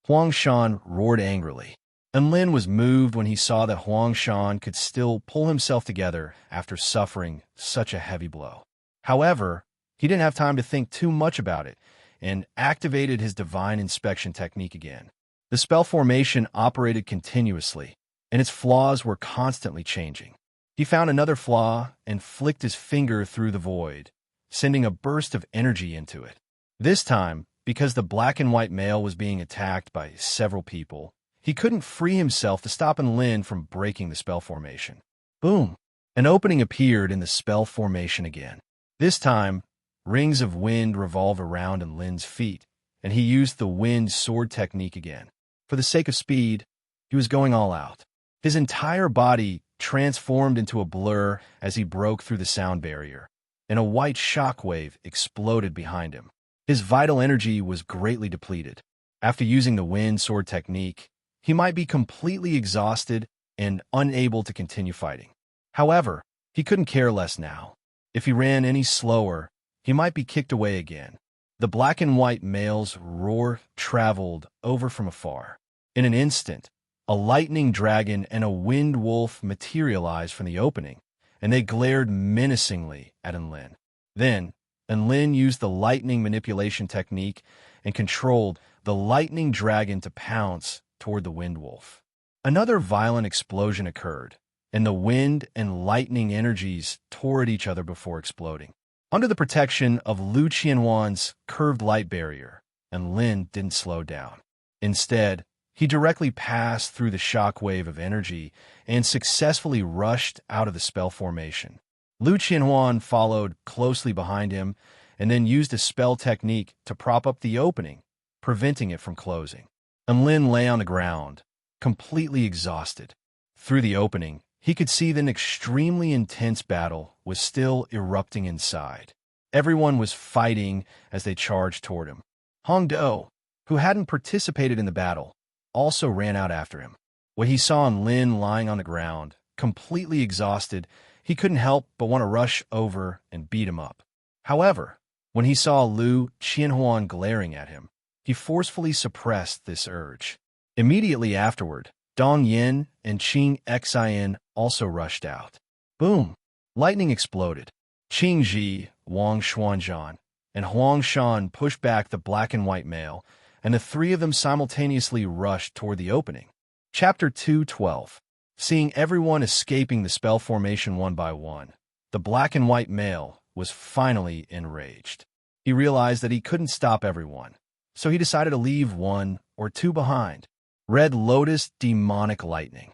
Huang Shan roared angrily. Enlin was moved when he saw that Huang Shan could still pull himself together after suffering such a heavy blow. However, he didn't have time to think too much about it and activated his divine inspection technique again. The spell formation operated continuously, and its flaws were constantly changing. He found another flaw and flicked his finger through the void, sending a burst of energy into it. This time, because the black and white male was being attacked by several people, he couldn't free himself to stop Enlin from breaking the spell formation. Boom! An opening appeared in the spell formation again. This time, rings of wind revolved around Enlin's feet, and he used the wind sword technique again. For the sake of speed, he was going all out. His entire body transformed into a blur as he broke through the sound barrier, and a white shockwave exploded behind him. His vital energy was greatly depleted. After using the wind sword technique, he might be completely exhausted and unable to continue fighting. However, he couldn't care less now. If he ran any slower, he might be kicked away again. The black and white male's roar traveled over from afar. In an instant, a lightning dragon and a wind wolf materialized from the opening, and they glared menacingly at Enlin. Then, and Lin used the lightning manipulation technique and controlled the lightning dragon to pounce toward the wind wolf. Another violent explosion occurred, and the wind and lightning energies tore at each other before exploding. Under the protection of Lu Qianhuan's curved light barrier, and Lin didn't slow down. Instead, he directly passed through the shock wave of energy and successfully rushed out of the spell formation. Lu Qianhuan followed closely behind him and then used a spell technique to prop up the opening, preventing it from closing. And Lin lay on the ground, completely exhausted. Through the opening, he could see that an extremely intense battle was still erupting inside. Everyone was fighting as they charged toward him. Hongdou, who hadn't participated in the battle, also ran out after him. When he saw Lin lying on the ground, completely exhausted, he couldn't help but want to rush over and beat him up. However, when he saw Lu Qianhuan glaring at him, he forcefully suppressed this urge. Immediately afterward, Dong Yin and Qing Xin also rushed out. Boom! Lightning exploded. Qing Ji, Wang Xuanzhan, and Huang Shan pushed back the black and white male, and the three of them simultaneously rushed toward the opening. Chapter 2:12. Seeing everyone escaping the spell formation one by one, the black and white male was finally enraged. He realized that he couldn't stop everyone, so he decided to leave one or two behind. Red Lotus Demonic Lightning.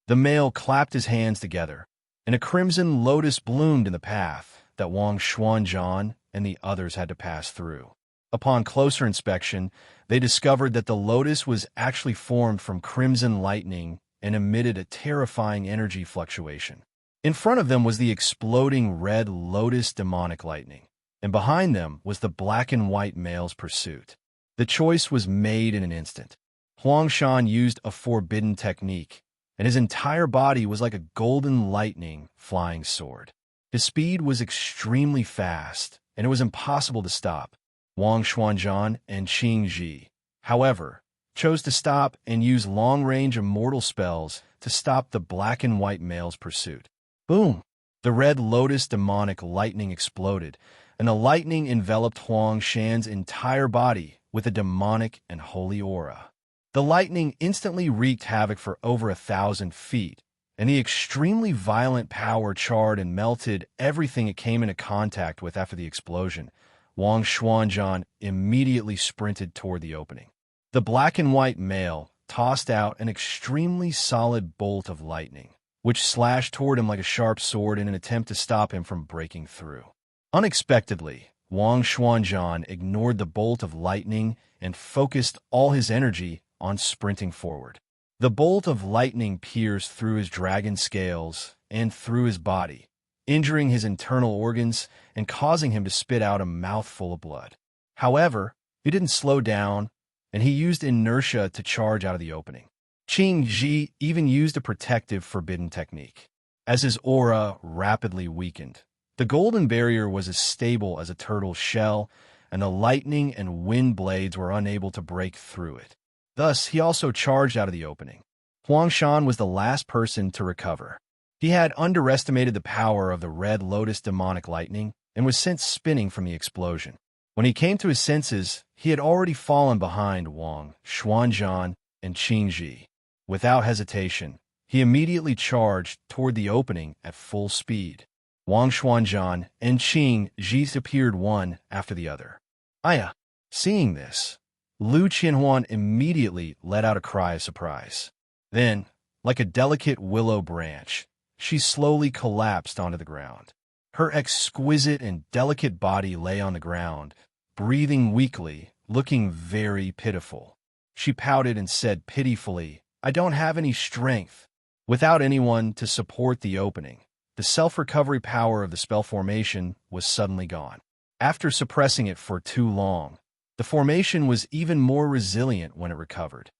The male clapped his hands together, and a crimson lotus bloomed in the path that Wang Xuanzhan and the others had to pass through. Upon closer inspection, they discovered that the lotus was actually formed from crimson lightning and emitted a terrifying energy fluctuation. In front of them was the exploding red lotus demonic lightning, and behind them was the black and white male's pursuit. The choice was made in an instant. Huang Shan used a forbidden technique, and his entire body was like a golden lightning flying sword. His speed was extremely fast, and it was impossible to stop. Wang Xuanzhan and Qing Ji, however, chose to stop and use long-range immortal spells to stop the black and white male's pursuit. Boom! The red lotus demonic lightning exploded, and the lightning enveloped Huang Shan's entire body with a demonic and holy aura. The lightning instantly wreaked havoc for over 1,000 feet, and the extremely violent power charred and melted everything it came into contact with after the explosion. Wang Xuanzhan immediately sprinted toward the opening. The black and white male tossed out an extremely solid bolt of lightning, which slashed toward him like a sharp sword in an attempt to stop him from breaking through. Unexpectedly, Wang Xuanzhan ignored the bolt of lightning and focused all his energy on sprinting forward. The bolt of lightning pierced through his dragon scales and through his body, injuring his internal organs and causing him to spit out a mouthful of blood. However, he didn't slow down, and he used inertia to charge out of the opening. Qing Ji even used a protective forbidden technique. As his aura rapidly weakened, the golden barrier was as stable as a turtle's shell, and the lightning and wind blades were unable to break through it. Thus, he also charged out of the opening. Huang Shan was the last person to recover. He had underestimated the power of the red lotus demonic lightning and was sent spinning from the explosion. When he came to his senses, he had already fallen behind Wang Xuanzhan and Qing Ji. Without hesitation, he immediately charged toward the opening at full speed. Wang Xuanzhan and Qing Ji appeared one after the other. Aya! Seeing this, Lu Qianhuan immediately let out a cry of surprise. Then, like a delicate willow branch, she slowly collapsed onto the ground. Her exquisite and delicate body lay on the ground, breathing weakly, looking very pitiful. She pouted and said pitifully, "I don't have any strength." Without anyone to support the opening, the self-recovery power of the spell formation was suddenly gone. After suppressing it for too long, the formation was even more resilient when it recovered.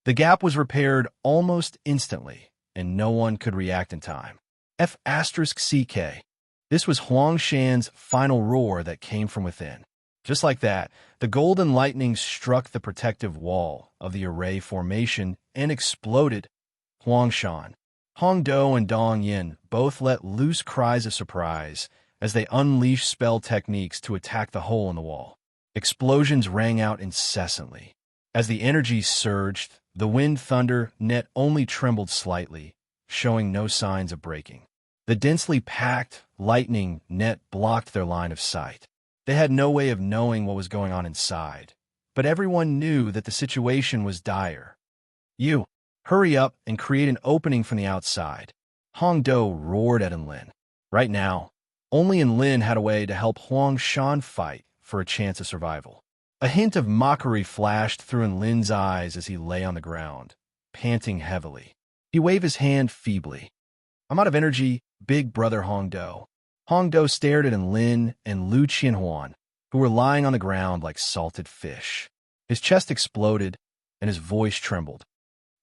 The gap was repaired almost instantly, and no one could react in time. F*CK. This was Huang Shan's final roar that came from within. Just like that, the golden lightning struck the protective wall of the array formation and exploded. Huang Shan, Hongdou, and Dong Yin both let loose cries of surprise as they unleashed spell techniques to attack the hole in the wall. Explosions rang out incessantly. As the energy surged, the wind thunder net only trembled slightly, showing no signs of breaking. The densely packed lightning net blocked their line of sight. They had no way of knowing what was going on inside, but everyone knew that the situation was dire. "You, hurry up and create an opening from the outside," Hong Do roared at Enlin. Right now, only Enlin had a way to help Huang Shan fight for a chance of survival. A hint of mockery flashed through Enlin's eyes as he lay on the ground, panting heavily. He waved his hand feebly. "I'm out of energy, big brother Hong Do." Hong Do stared at Enlin and Lu Qianhuan, who were lying on the ground like salted fish. His chest exploded, and his voice trembled.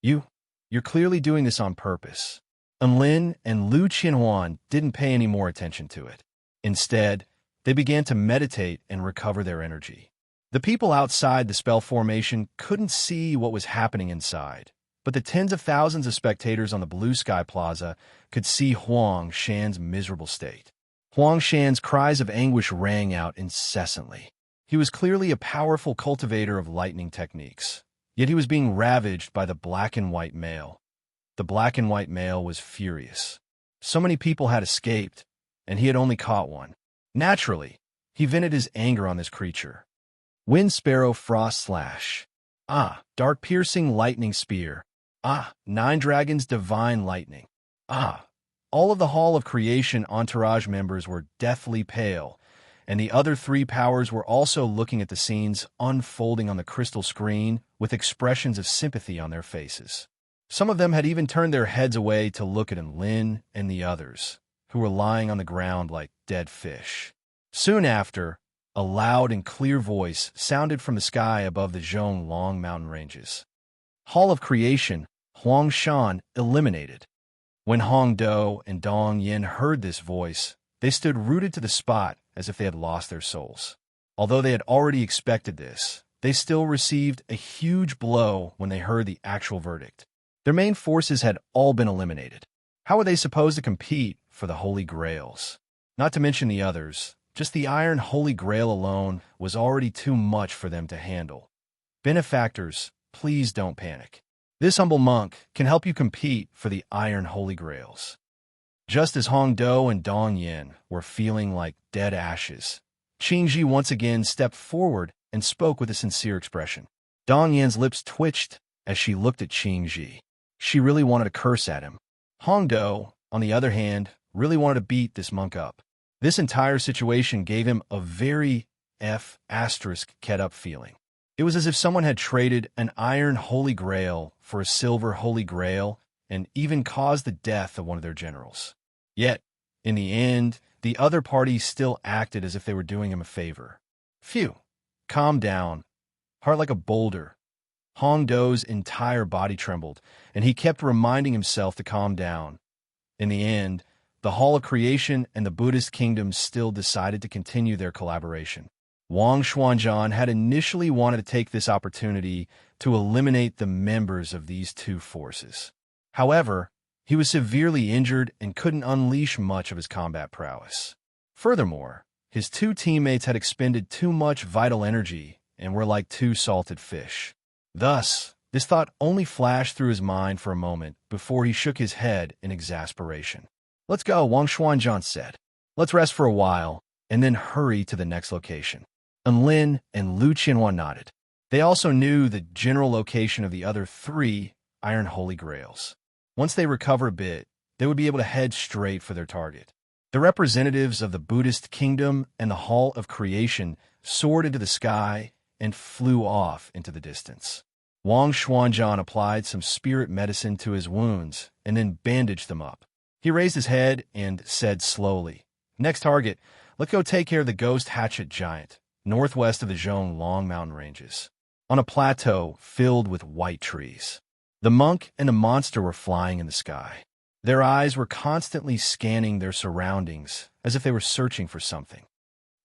You're clearly doing this on purpose." Enlin and Lu Qianhuan didn't pay any more attention to it. Instead, they began to meditate and recover their energy. The people outside the spell formation couldn't see what was happening inside, but the tens of thousands of spectators on the Blue Sky Plaza could see Huang Shan's miserable state. Huang Shan's cries of anguish rang out incessantly. He was clearly a powerful cultivator of lightning techniques, yet he was being ravaged by the black and white male. The black and white male was furious. So many people had escaped, and he had only caught one. Naturally, he vented his anger on this creature. Wind Sparrow Frost Slash. Dark Piercing Lightning Spear. Nine Dragons Divine Lightning. All of the Hall of Creation entourage members were deathly pale, and the other three powers were also looking at the scenes unfolding on the crystal screen with expressions of sympathy on their faces. Some of them had even turned their heads away to look at Enlin and the others, who were lying on the ground like dead fish. Soon after, a loud and clear voice sounded from the sky above the Zhonglong mountain ranges. Hall of Creation, Huang Shan eliminated. When Hong Do and Dong Yin heard this voice, they stood rooted to the spot as if they had lost their souls. Although they had already expected this, they still received a huge blow when they heard the actual verdict. Their main forces had all been eliminated. How were they supposed to compete for the Holy Grails? Not to mention the others, just the Iron Holy Grail alone was already too much for them to handle. Benefactors, please don't panic. This humble monk can help you compete for the Iron Holy Grails. Just as Hong Do and Dong Yin were feeling like dead ashes, Qingji once again stepped forward and spoke with a sincere expression. Dong Yin's lips twitched as she looked at Qingji. She really wanted to curse at him. Hong Do, on the other hand, really wanted to beat this monk up. This entire situation gave him a very F***ket-up feeling. It was as if someone had traded an Iron Holy Grail for a Silver Holy Grail and even caused the death of one of their generals. Yet, in the end, the other party still acted as if they were doing him a favor. Phew. Calm down. Heart like a boulder. Hong Do's entire body trembled, and he kept reminding himself to calm down. In the end, the Hall of Creation and the Buddhist kingdoms still decided to continue their collaboration. Wang Xuanzhan had initially wanted to take this opportunity to eliminate the members of these two forces. However, he was severely injured and couldn't unleash much of his combat prowess. Furthermore, his two teammates had expended too much vital energy and were like two salted fish. Thus, this thought only flashed through his mind for a moment before he shook his head in exasperation. "Let's go," Wang Xuanzhan said. "Let's rest for a while, and then hurry to the next location." Enlin and Lu Qianhuan nodded. They also knew the general location of the other three Iron Holy Grails. Once they recover a bit, they would be able to head straight for their target. The representatives of the Buddhist kingdom and the Hall of Creation soared into the sky and flew off into the distance. Wang Xuanzhan applied some spirit medicine to his wounds and then bandaged them up. He raised his head and said slowly, "Next target, let's go take care of the Ghost Hatchet Giant, northwest of the Zhonglong mountain ranges, on a plateau filled with white trees." The monk and the monster were flying in the sky. Their eyes were constantly scanning their surroundings as if they were searching for something.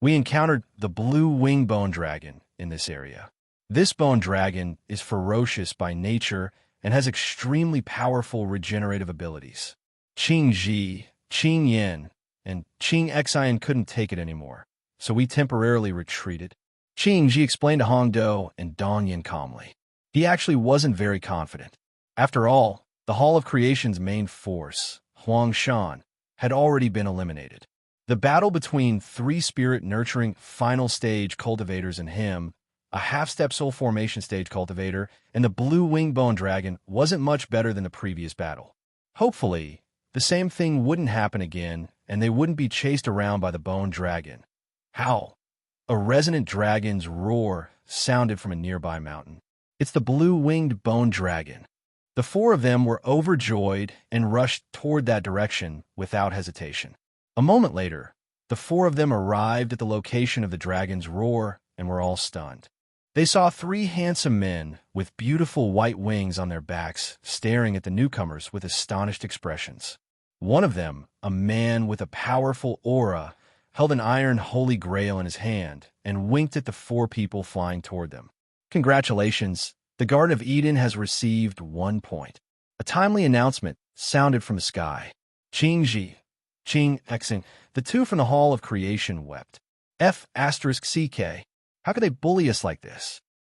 We encountered the blue wing bone dragon in this area. This bone dragon is ferocious by nature and has extremely powerful regenerative abilities. Qingji, Qingyin, and Qing Xian couldn't take it anymore, so we temporarily retreated. Qing Ji explained to Hong Do and Dong Yin calmly. He actually wasn't very confident. After all, the Hall of Creation's main force, Huang Shan, had already been eliminated. The battle between three spirit-nurturing final stage cultivators and him, a half-step soul formation stage cultivator, and the blue-winged bone dragon wasn't much better than the previous battle. Hopefully, the same thing wouldn't happen again, and they wouldn't be chased around by the bone dragon. Howl! A resonant dragon's roar sounded from a nearby mountain. It's the blue-winged bone dragon. The four of them were overjoyed and rushed toward that direction without hesitation. A moment later, the four of them arrived at the location of the dragon's roar and were all stunned. They saw three handsome men with beautiful white wings on their backs staring at the newcomers with astonished expressions. One of them, a man with a powerful aura, held an iron holy grail in his hand and winked at the four people flying toward them. Congratulations, the Garden of Eden has received 1 point. A timely announcement sounded from the sky. Qing Ji, Qing Xian, the two from the Hall of Creation wept. F*CK. How could they bully us like this?